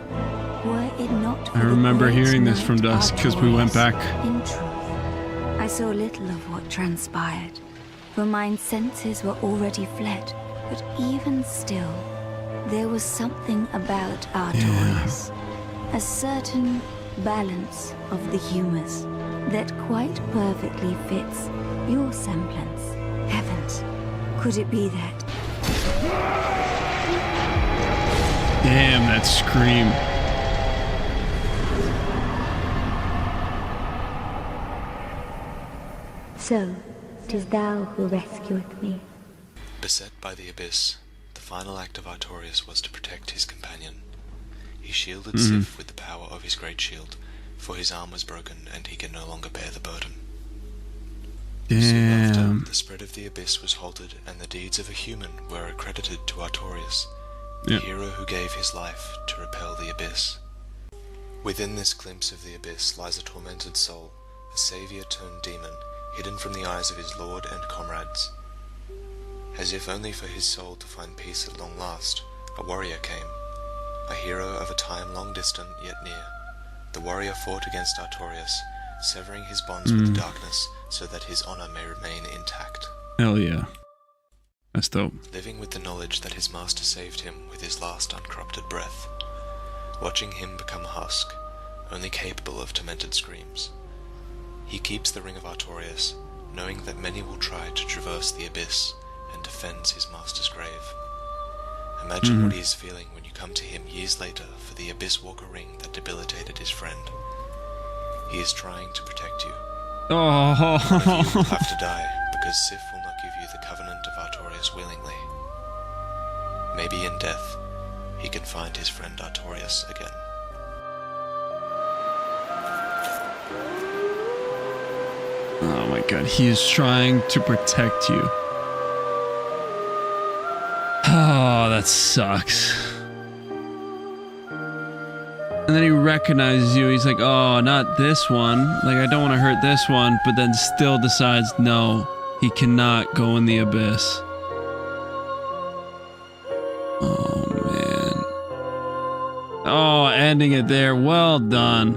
were it not for I remember the great hearing this Knight from Dusk because we went back. In truth, I saw little of what transpired, for mine senses were already fled. But even still, there was something about Artorias, a certain balance of the humours that quite perfectly fits your semblance. Heavens, could it be that? Damn, that scream. So, 'tis thou who rescueth me. Beset by the Abyss, the final act of Artorias was to protect his companion. He shielded Sif with the power of his great shield, for his arm was broken and he could no longer bear the burden. Soon after, the spread of the Abyss was halted and the deeds of a human were accredited to Artorias, the hero who gave his life to repel the Abyss. Within this glimpse of the Abyss lies a tormented soul, a savior turned demon, hidden from the eyes of his lord and comrades. As if only for his soul to find peace at long last, a warrior came, a hero of a time long distant yet near. The warrior fought against Artorias, severing his bonds with the darkness so that his honor may remain intact. Hell yeah. That's dope. Living with the knowledge that his master saved him with his last uncorrupted breath. Watching him become a husk, only capable of tormented screams. He keeps the ring of Artorias, knowing that many will try to traverse the Abyss, and defends his master's grave. Imagine what he is feeling when you come to him years later for the Abyss Walker ring that debilitated his friend. He is trying to protect you. Oh. But you will have to die, because Sif will not give you the covenant of Artorias willingly. Maybe in death, he can find his friend Artorias again. Oh my god, he is trying to protect you. Oh, that sucks. And then he recognizes you. He's like, oh, not this one. Like, I don't want to hurt this one. But then still decides, no, he cannot go in the Abyss. Oh, man. Oh, ending it there. Well done.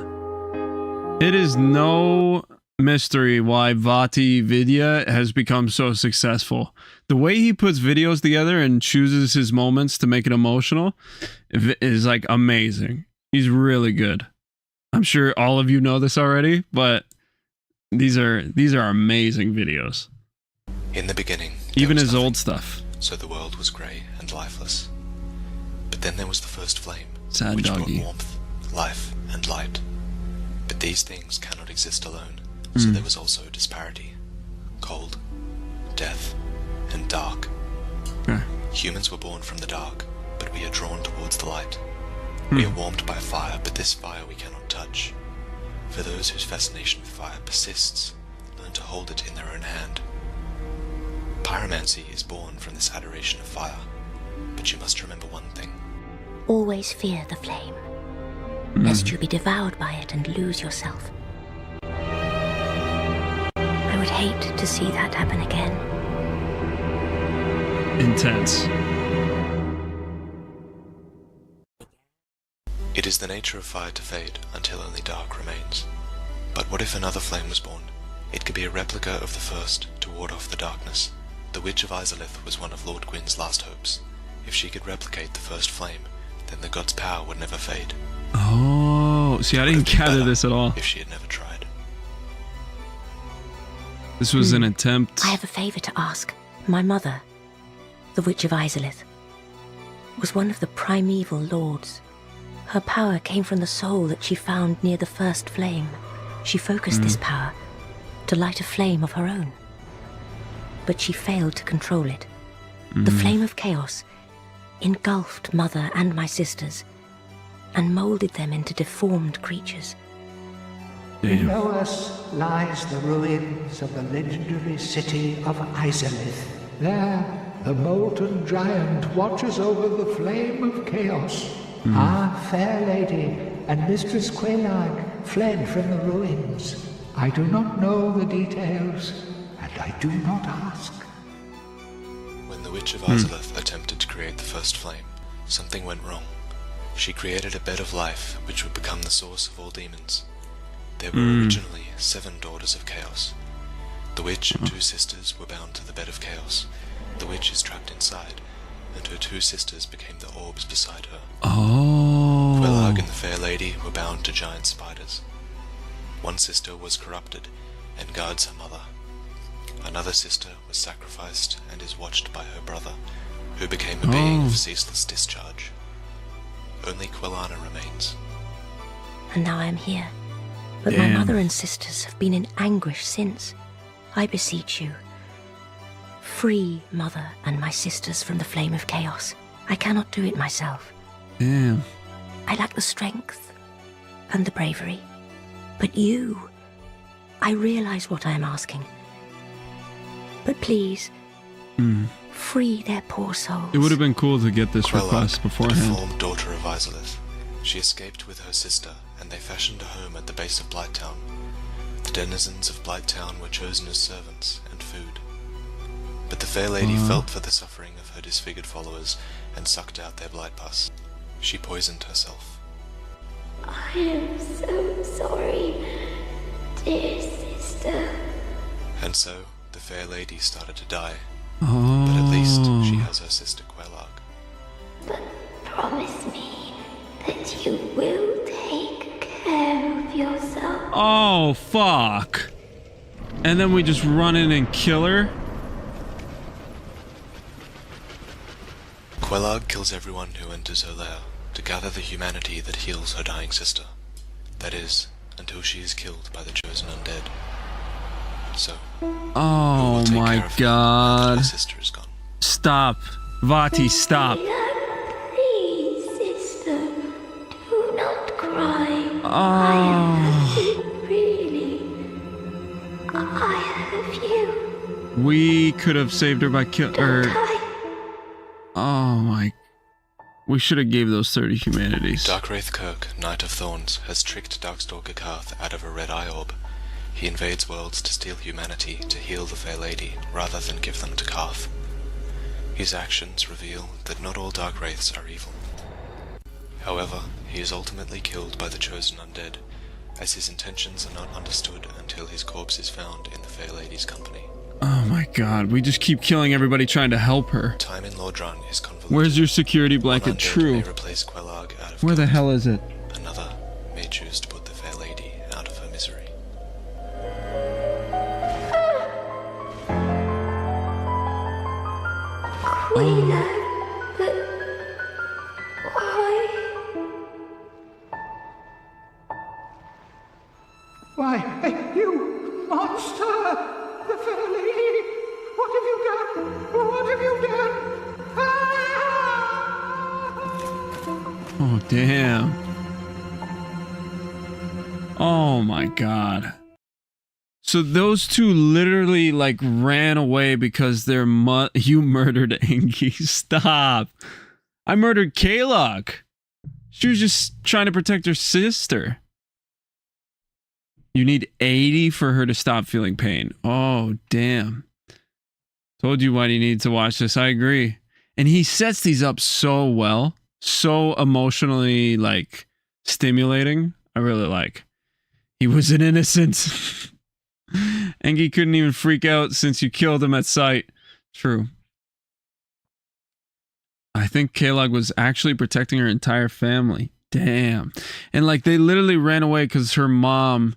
It is no mystery why Vati Vidya has become so successful. The way he puts videos together and chooses his moments to make it emotional is like amazing. He's really good. I'm sure all of you know this already, but these are amazing videos. In the beginning, even his old stuff. So the world was grey and lifeless. But then there was the first flame, Sad which doggy. brought warmth, life, and light. But these things cannot exist alone. So there was also disparity, cold, death, and dark. Humans were born from the dark, but we are drawn towards the light. We are warmed by fire, but this fire we cannot touch. For those whose fascination with fire persists, learn to hold it in their own hand. Pyromancy is born from this adoration of fire, but you must remember one thing. Always fear the flame. lest you be devoured by it and lose yourself. I would hate to see that happen again. Intense. It is the nature of fire to fade until only dark remains. But what if another flame was born? It could be a replica of the first to ward off the darkness. The Witch of Izalith was one of Lord Gwyn's last hopes. If she could replicate the first flame, then the god's power would never fade. Oh, see, I didn't gather this at all. If she had never tried. This was an attempt. I have a favor to ask. My mother, the Witch of Izalith, was one of the primeval lords. Her power came from the soul that she found near the first flame. She focused this power to light a flame of her own. But she failed to control it. The flame of chaos engulfed Mother and my sisters and molded them into deformed creatures. Below us lies the ruins of the legendary city of Izalith. There, the molten giant watches over the flame of chaos. Our fair lady and Mistress Quelag fled from the ruins. I do not know the details, and I do not ask. When the Witch of Izalith attempted to create the first flame, something went wrong. She created a bed of life which would become the source of all demons. There were originally 7 daughters of chaos. The witch and 2 sisters were bound to the bed of chaos. The witch is trapped inside, and her 2 sisters became the orbs beside her. Oh. Quelag and the fair lady were bound to giant spiders. One sister was corrupted and guards her mother. Another sister was sacrificed and is watched by her brother, who became a being of ceaseless discharge. Only Quelana remains. And now I am here. But my mother and sisters have been in anguish since. I beseech you, free Mother and my sisters from the flame of chaos. I cannot do it myself. Damn. I lack the strength and the bravery. But you, I realize what I am asking. But please, free their poor souls. It would have been cool to get this request beforehand. The deformed daughter of Izalith. She escaped with her sister, and they fashioned a home at the base of Blighttown. The denizens of Blighttown were chosen as servants and food. But the fair lady felt for the suffering of her disfigured followers and sucked out their blight pus. She poisoned herself. I am so sorry, dear sister. And so, the fair lady started to die. But at least she has her sister Quelag. But promise me that you will take care of yourself. Oh, fuck. And then we just run in and kill her? Quelag kills everyone who enters her lair to gather the humanity that heals her dying sister. That is, until she is killed by the chosen undead. So, oh my god. Her sister is gone. Stop. Vati, stop. Please, sister, do not cry. Oh. I am hurting, really. I have you. We could have saved her by killing her. Oh my. We should have gave those 30 humanities. Darkwraith Kirk, Knight of Thorns, has tricked Darkstalker Karth out of a red eye orb. He invades worlds to steal humanity to heal the fair lady, rather than give them to Karth. His actions reveal that not all Darkwraiths are evil. However, he is ultimately killed by the chosen undead, as his intentions are not understood until his corpse is found in the fair lady's company. Oh my god, we just keep killing everybody trying to help her. Time in Lordran is convoluted. Where's your security blanket? True. May replace Quelag out of Where the hell is it? Another may choose to put the fair lady out of her misery. Quelag, but why? Why, you monster! The fair lady! What have you done? What have you done? Oh, damn. Oh my god. So those two literally like ran away because their you murdered Enki. Stop. I murdered Kalok. She was just trying to protect her sister. You need 80 for her to stop feeling pain. Oh, damn. Told you why you need to watch this. I agree. And he sets these up so well. So emotionally, like, stimulating. I really like. He was an innocent. Engi couldn't even freak out since you killed him at sight. True. I think Kalog was actually protecting her entire family. Damn. And like they literally ran away because their mom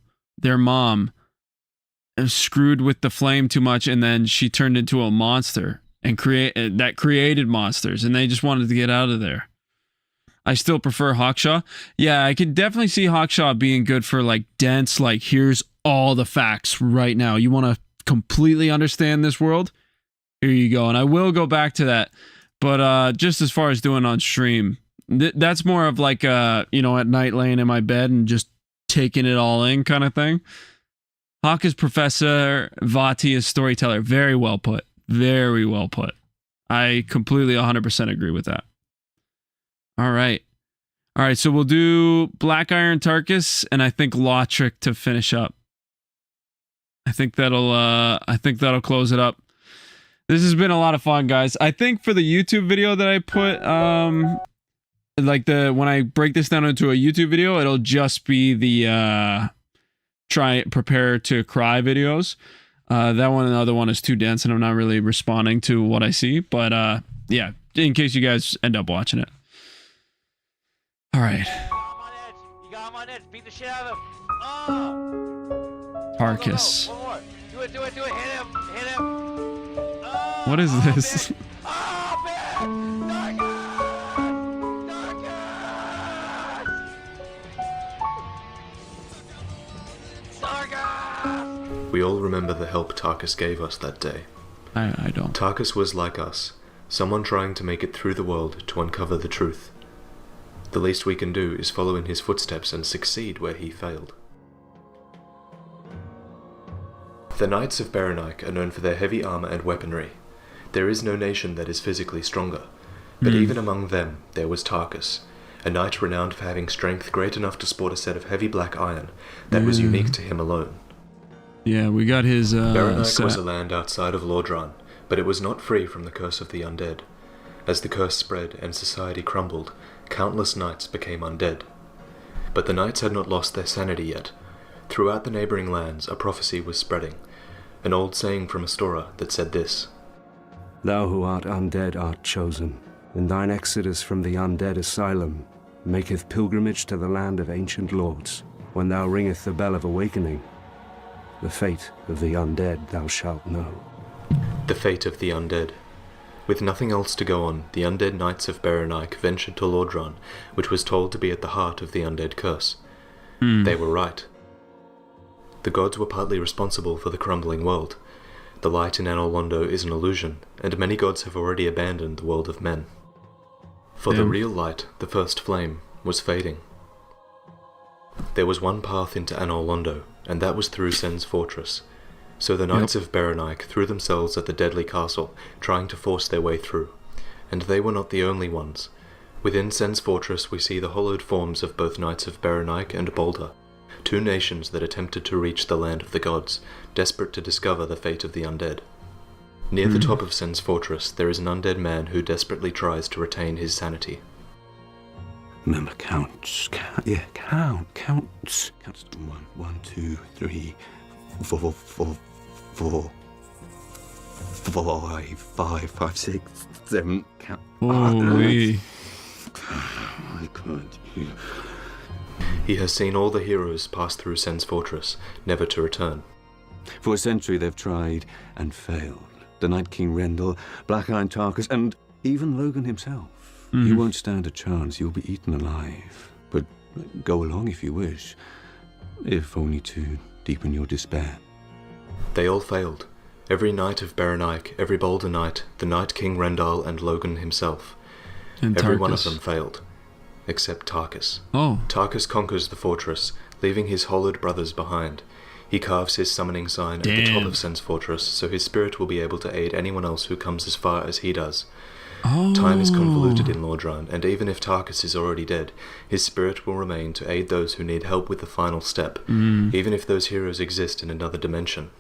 screwed with the flame too much, and then she turned into a monster and created monsters, and they just wanted to get out of there. I still prefer Hawkshaw. Yeah, I could definitely see Hawkshaw being good for like dense, like here's all the facts right now. You want to completely understand this world? Here you go. And I will go back to that. But just as far as doing on stream, that's more of like, at night laying in my bed and just taking it all in kind of thing. Hawk is professor, Vati is storyteller. Very well put. Very well put. I completely 100% agree with that. All right. So we'll do Black Iron Tarkus and I think Lautrec to finish up. I think that'll close it up. This has been a lot of fun, guys. I think for the YouTube video that I put, when I break this down into a YouTube video, it'll just be the prepare to cry videos. That one and the other one is too dense, and I'm not really responding to what I see. But yeah, in case you guys end up watching it. All right. You got him on edge. Beat the shit out of him. Tarkus. One more. Do it. Hit him. What is this? We all remember the help Tarkus gave us that day. I don't. Tarkus was like us, someone trying to make it through the world to uncover the truth. The least we can do is follow in his footsteps and succeed where he failed. The Knights of Berenik are known for their heavy armor and weaponry. There is no nation that is physically stronger, but even among them there was Tarkus, a knight renowned for having strength great enough to sport a set of heavy black iron that was unique to him alone. Yeah, we got his Berenik was a land outside of Lordran, but it was not free from the curse of the undead. As the curse spread and society crumbled, countless knights became undead. But the knights had not lost their sanity yet. Throughout the neighbouring lands a prophecy was spreading, an old saying from Astora that said this: Thou who art undead art chosen, and thine exodus from the undead asylum maketh pilgrimage to the land of ancient lords. When thou ringeth the bell of awakening, the fate of the undead thou shalt know. The fate of the undead. With nothing else to go on, the undead Knights of Berenik ventured to Lordran, which was told to be at the heart of the undead curse. They were right. The gods were partly responsible for the crumbling world. The light in Anor Londo is an illusion, and many gods have already abandoned the world of men. For the real light, the first flame, was fading. There was one path into Anor Londo, and that was through Sen's fortress. So the Knights of Berenik threw themselves at the deadly castle, trying to force their way through. And they were not the only ones. Within Sen's fortress we see the hollowed forms of both Knights of Berenik and Boulder, two nations that attempted to reach the land of the gods, desperate to discover the fate of the undead. Near the top of Sen's fortress there is an undead man who desperately tries to retain his sanity. Remember, counts. Counts. 1, 2, 3, 4, 5, 6, 7. Count. Holy. I can't. He has seen all the heroes pass through Sen's fortress, never to return. For a century they've tried and failed. The Night King Rendell, Black Iron Tarkus, and even Logan himself. You won't stand a chance. You'll be eaten alive. But go along if you wish, if only to deepen your despair. They all failed. Every Knight of Berenik, every Boulder Knight, the Night King Rendell and Logan himself. And every Tarkus. one of them failed. Except Tarkus. Oh. Tarkus conquers the fortress, leaving his hollowed brothers behind. He carves his summoning sign at the top of Sen's fortress, so his spirit will be able to aid anyone else who comes as far as he does. Time is convoluted in Lordran, and even if Tarkus is already dead, his spirit will remain to aid those who need help with the final step, even if those heroes exist in another dimension.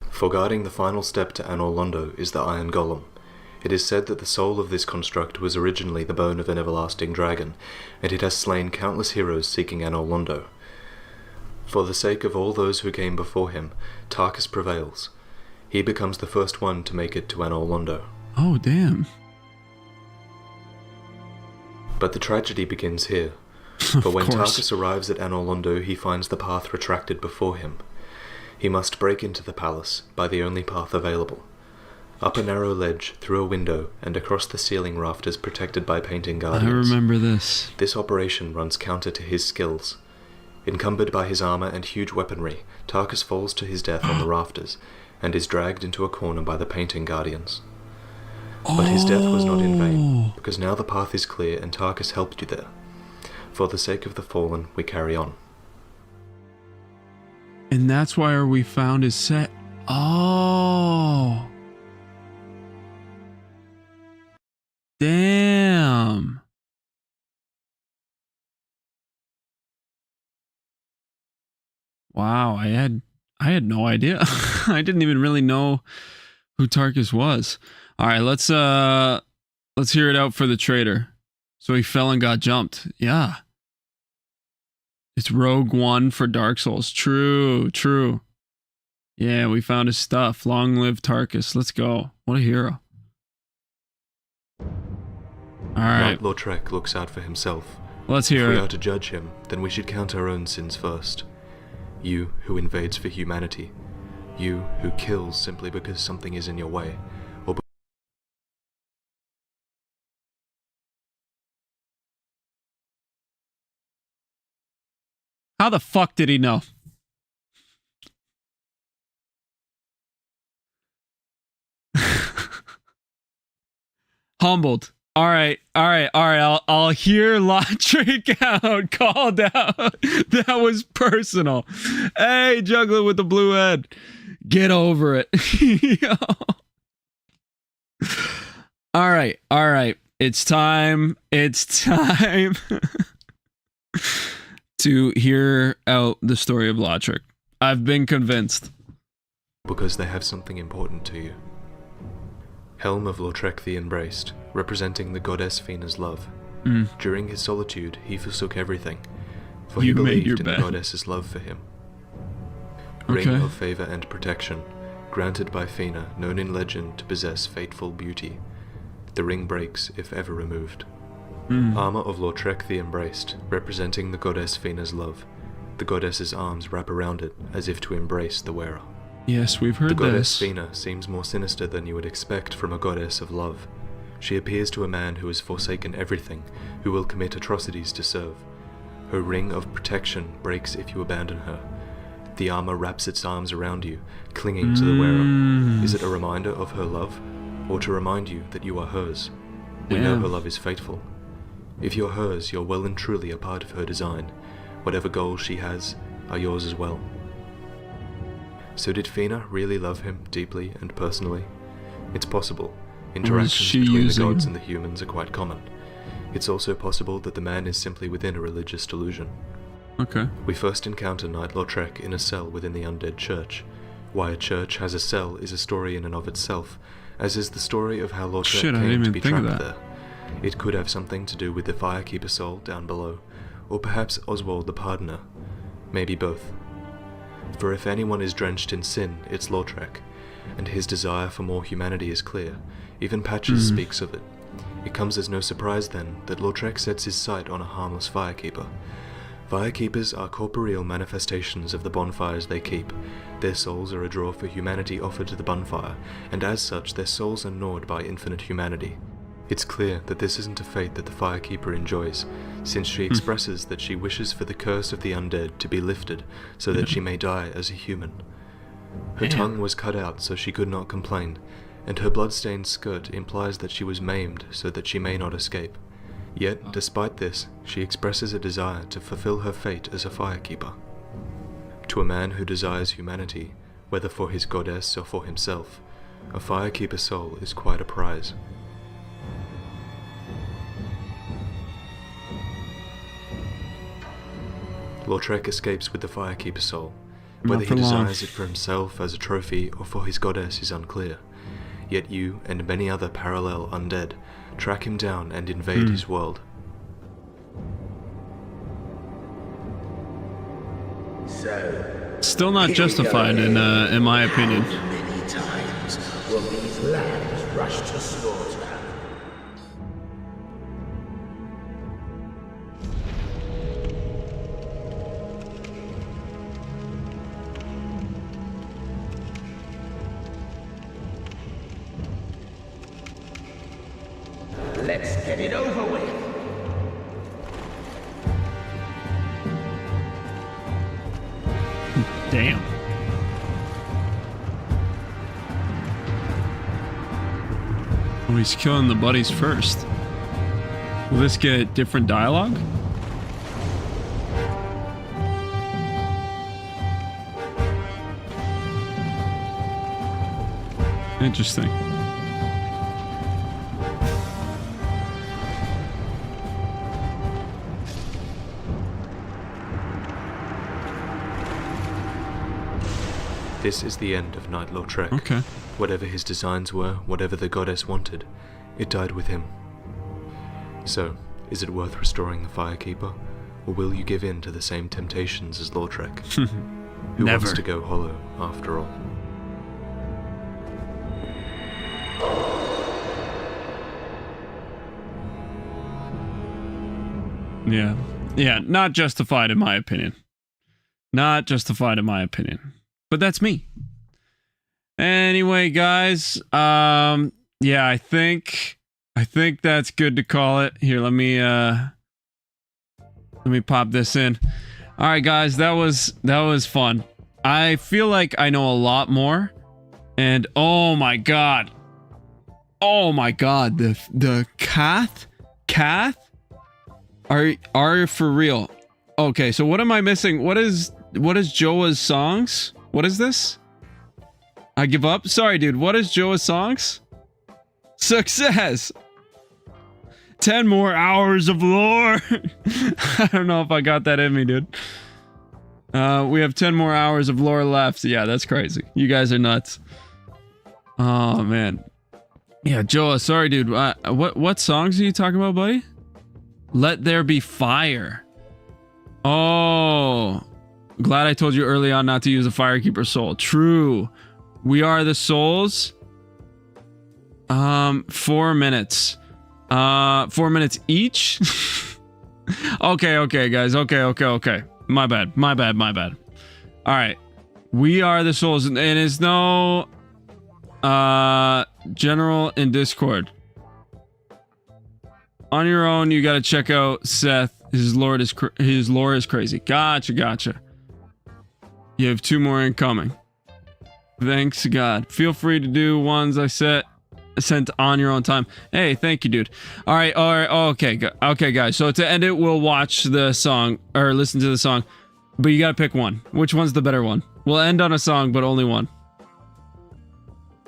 For guarding the final step to Anor Londo is the Iron Golem. It is said that the soul of this construct was originally the bone of an everlasting dragon, and it has slain countless heroes seeking Anor Londo. For the sake of all those who came before him, Tarkus prevails. He becomes the first one to make it to Anor Londo. Oh, damn. But the tragedy begins here. For when Tarkus arrives at Anor Londo, he finds the path retracted before him. He must break into the palace by the only path available. Up a narrow ledge, through a window, and across the ceiling rafters protected by painting guardians. I remember this. This operation runs counter to his skills. Encumbered by his armor and huge weaponry, Tarkus falls to his death on the rafters, and is dragged into a corner by the painting guardians. But his death was not in vain, because now the path is clear and Tarkus helped you there. For the sake of the fallen, we carry on. And that's why we found his set. Oh. Damn. Wow, I had no idea. I didn't even really know who Tarkus was. All right, let's hear it out for the traitor. So he fell and got jumped. Yeah. It's Rogue One for Dark Souls. True. Yeah, we found his stuff. Long live Tarkus. Let's go. What a hero. All right. Knight Lautrec looks out for himself. Let's hear it. If we it. are to judge him, then we should count our own sins first. You who invades for humanity. You who kills simply because something is in your way. Or How the fuck did he know? Humbled. All right. I'll hear Lautrec out. Called out. That was personal. Hey, juggler with the blue head. Get over it. All right. It's time to hear out the story of Lautrec. I've been convinced. Because they have something important to you. Helm of Lautrec the Embraced, representing the goddess Fina's love. During his solitude, he forsook everything, for he believed in the goddess's love for him. Ring of favor and protection, granted by Fina, known in legend to possess fateful beauty. The ring breaks if ever removed. Armor of Lautrec the Embraced, representing the goddess Fina's love. The goddess's arms wrap around it, as if to embrace the wearer. Yes, we've heard this. The goddess Fina seems more sinister than you would expect from a goddess of love. She appears to a man who has forsaken everything, who will commit atrocities to serve. Her ring of protection breaks if you abandon her. The armor wraps its arms around you, clinging to the wearer. Is it a reminder of her love, or to remind you that you are hers? We know her love is faithful. If you're hers, you're well and truly a part of her design. Whatever goals she has are yours as well. So did Fina really love him deeply and personally? It's possible. Interactions between the gods and the humans are quite common. It's also possible that the man is simply within a religious delusion. Okay. We first encounter Knight Lautrec in a cell within the undead church. Why a church has a cell is a story in and of itself, as is the story of how Lautrec came to be trapped there. It could have something to do with the Firekeeper soul down below, or perhaps Oswald the Pardoner. Maybe both. For if anyone is drenched in sin, it's Lautrec, and his desire for more humanity is clear. Even Patches speaks of it. It comes as no surprise then that Lautrec sets his sight on a harmless Firekeeper. Firekeepers are corporeal manifestations of the bonfires they keep. Their souls are a draw for humanity offered to the bonfire, and as such their souls are gnawed by infinite humanity. It's clear that this isn't a fate that the Firekeeper enjoys, since she expresses that she wishes for the curse of the undead to be lifted so that she may die as a human. Her tongue was cut out so she could not complain, and her blood-stained skirt implies that she was maimed so that she may not escape. Yet, despite this, she expresses a desire to fulfill her fate as a Firekeeper. To a man who desires humanity, whether for his goddess or for himself, a Firekeeper soul is quite a prize. Lautrec escapes with the Firekeeper's soul. Not Whether he for long. desires it for himself as a trophy or for his goddess is unclear. Yet you and many other parallel undead track him down and invade his world. So, Still not justified in my opinion. many times will these lands rush to slaughter? Let's get it over with. Damn. Oh, he's killing the buddies first. Will this get different dialogue? Interesting. This is the end of Knight Lautrec. Okay. Whatever his designs were, whatever the goddess wanted, it died with him. So, is it worth restoring the Firekeeper, or will you give in to the same temptations as Lautrec? Who Never. wants to go hollow, after all? Yeah. Yeah, not justified in my opinion. Not justified in my opinion. But that's me. Anyway, guys, yeah, I think that's good to call it. Here, let me pop this in. All right, guys, that was fun. I feel like I know a lot more, and oh my god, the Cath, are for real. Okay, so what am I missing? What is Joa's songs? What is this? I give up. Sorry, dude. What is Joa's songs? Success. 10 more hours of lore. I don't know if I got that in me, dude. We have 10 more hours of lore left. Yeah, that's crazy. You guys are nuts. Oh, man. Yeah, Joa, sorry, dude. What songs are you talking about, buddy? Let There Be Fire. Oh. Glad I told you early on not to use the Firekeeper soul. True. We Are the Souls. 4 minutes. 4 minutes each? Okay, guys. Okay. My bad. Alright. We Are the Souls. And it's no general in Discord. On your own, you gotta check out Seth. His lore is crazy. Gotcha. You have 2 more incoming. Thanks God. Feel free to do ones I sent on your own time. Hey, thank you, dude. All right. Okay, guys. So to end it, we'll watch the song or listen to the song, but you gotta pick one. Which one's the better one? We'll end on a song, but only one.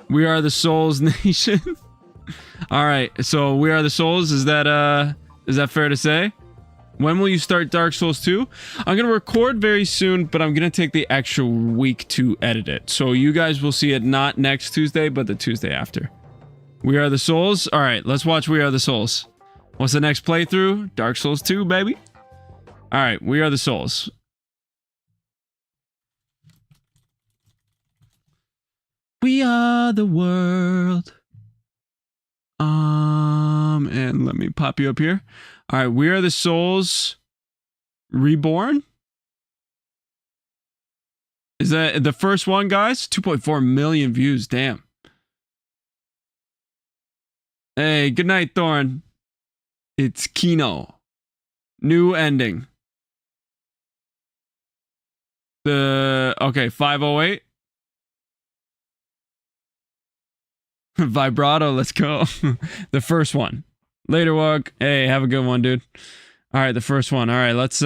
We Are the Souls Nation. All right. So We Are the Souls. Is that fair to say? When will you start Dark Souls 2? I'm going to record very soon, but I'm going to take the extra week to edit it. So you guys will see it not next Tuesday, but the Tuesday after. We Are the Souls. All right, let's watch We Are the Souls. What's the next playthrough? Dark Souls 2, baby. All right, We Are the Souls. We are the world. And let me pop you up here. All right, We Are the Souls Reborn? Is that the first one, guys? 2.4 million views, damn. Hey, good night, Thorn. It's Kino. New ending. Okay, 508. Vibrato, let's go. The first one. Later, Walk. Hey, have a good one, dude. All right, the first one. All right, let's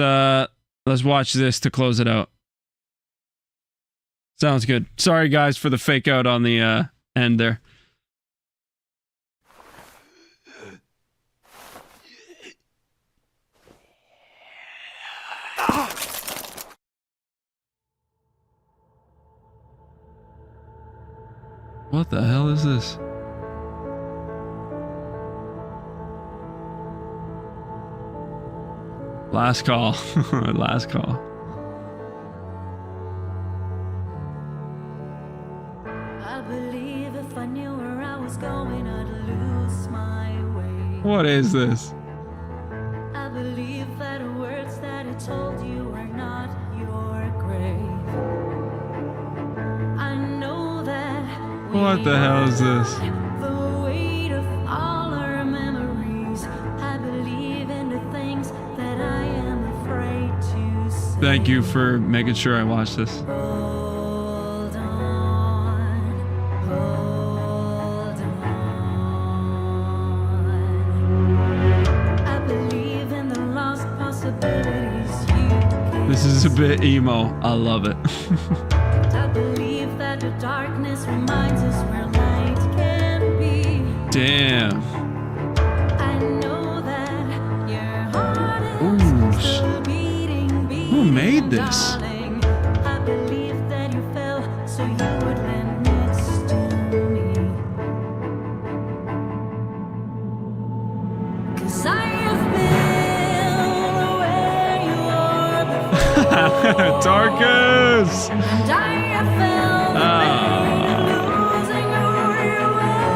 watch this to close it out. Sounds good. Sorry, guys, for the fake out on the end there. What the hell is this? Last call. Last call. I believe if I knew where I was going, I'd lose my way. What is this? I believe that the words that I told you were not your grave. I know that What the hell is this? the weight of all our memories. I believe in the things that I am afraid to say. Thank you for making sure I watched this. Hold on, hold on. I believe in the lost possibilities you gave. This is a bit emo. I love it. I believe that the darkness reminds us where light can be. Damn. I know that your heart is Ooh. still beating, Who made this? darling. I believe that you fell so you would land next to me. 'Cause I have been where you were before. Darkus! And I have felt the pain of losing who you were.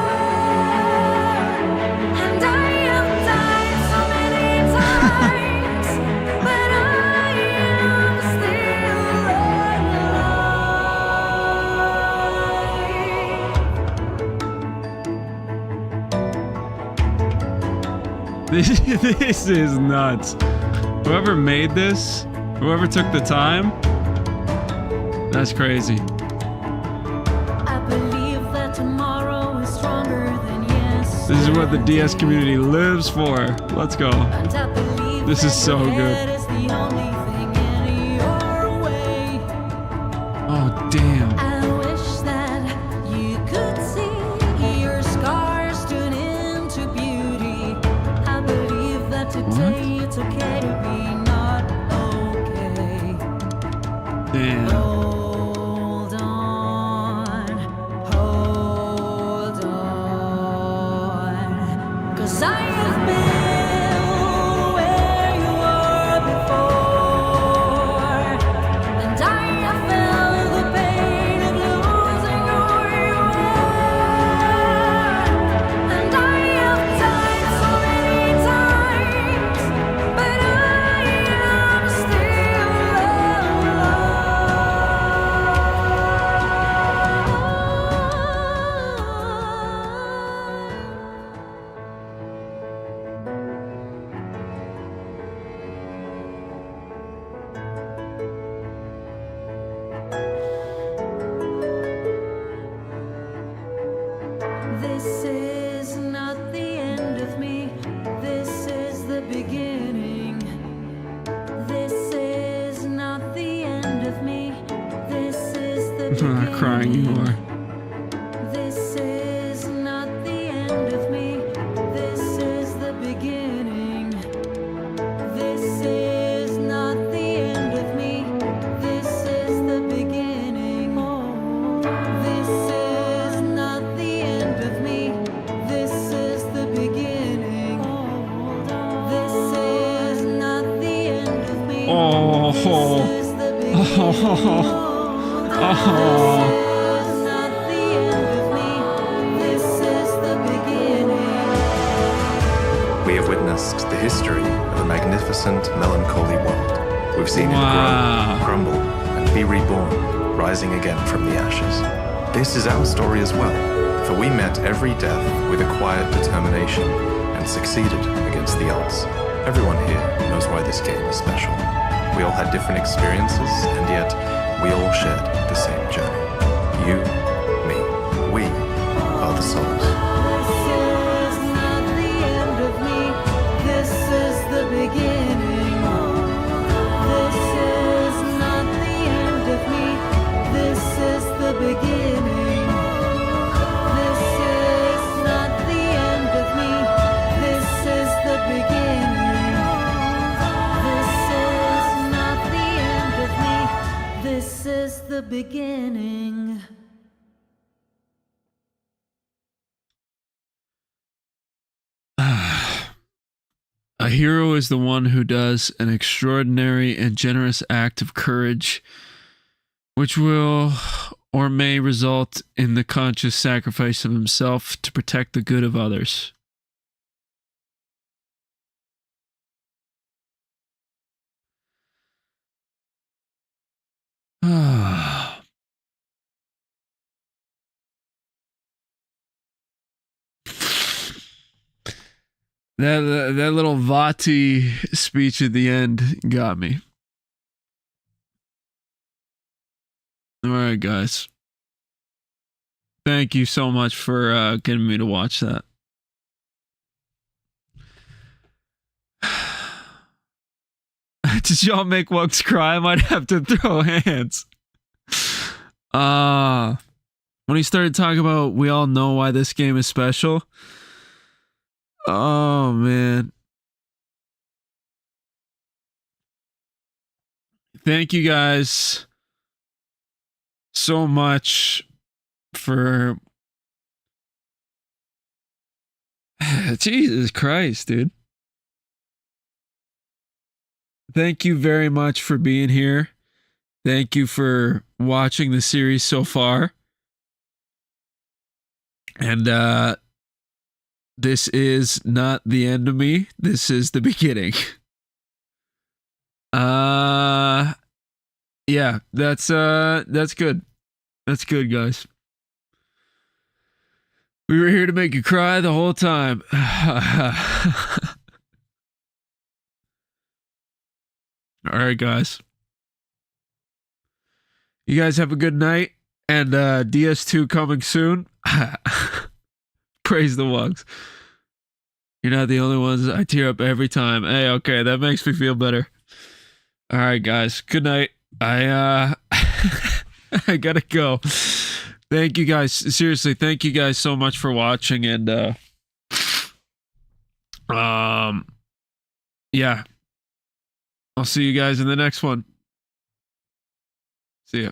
And I have died so many times, but I am still alive. This is nuts. Whoever made this, whoever took the time, that's crazy. I believe that tomorrow is stronger than yesterday. This is what the DS community lives for. Let's go. And I believe This is that so your good. head is the only thing in your way. Oh, damn. I wish that you could see your scars turn into beauty. I believe that today it's okay to be not okay. Damn. Hold on, hold on. 'Cause I have been where you were before. And I have felt the pain of losing who you were. And I have died so many times, but I am still This is not the end of me. This is the beginning. This is not the end of me. This is the beginning. Crying you are. This is not the end of me. This is the beginning. This is not the end of me. This is the beginning. This is not the end of me. This is the beginning. This is not the end of me. Oh. This is the beginning. Oh. We have witnessed the history of a magnificent, melancholy world. We've seen it grow, crumble, and be reborn, rising again from the ashes. This is our story as well, for we met every death with a quiet determination and succeeded against the odds. Everyone here knows why this game is special. We all had different experiences, and yet we all shared the same journey. You, me, we are the souls. This is the beginning. This is not the end of me. This is the beginning. This is not the end of me. This is the beginning. This is not the end of me. This is the beginning. A hero is the one who does an extraordinary and generous act of courage, which will or may result in the conscious sacrifice of himself to protect the good of others. That little Vati speech at the end got me. All right, guys. Thank you so much for getting me to watch that. Did y'all make Wugs cry? I might have to throw hands. When he started talking about we all know why this game is special. Oh, man. Thank you guys so much for... Jesus Christ, dude. Thank you very much for being here. Thank you for watching the series so far. And, this is not the end of me. This is the beginning. Yeah, that's good. That's good, guys. We were here to make you cry the whole time. All right, guys. You guys have a good night, and DS2 coming soon. Praise the Wugs. You're not the only ones. I tear up every time. Hey, okay, that makes me feel better. All right, guys. Good night. I gotta go. Thank you guys. Seriously, thank you guys so much for watching, and yeah. I'll see you guys in the next one. See ya.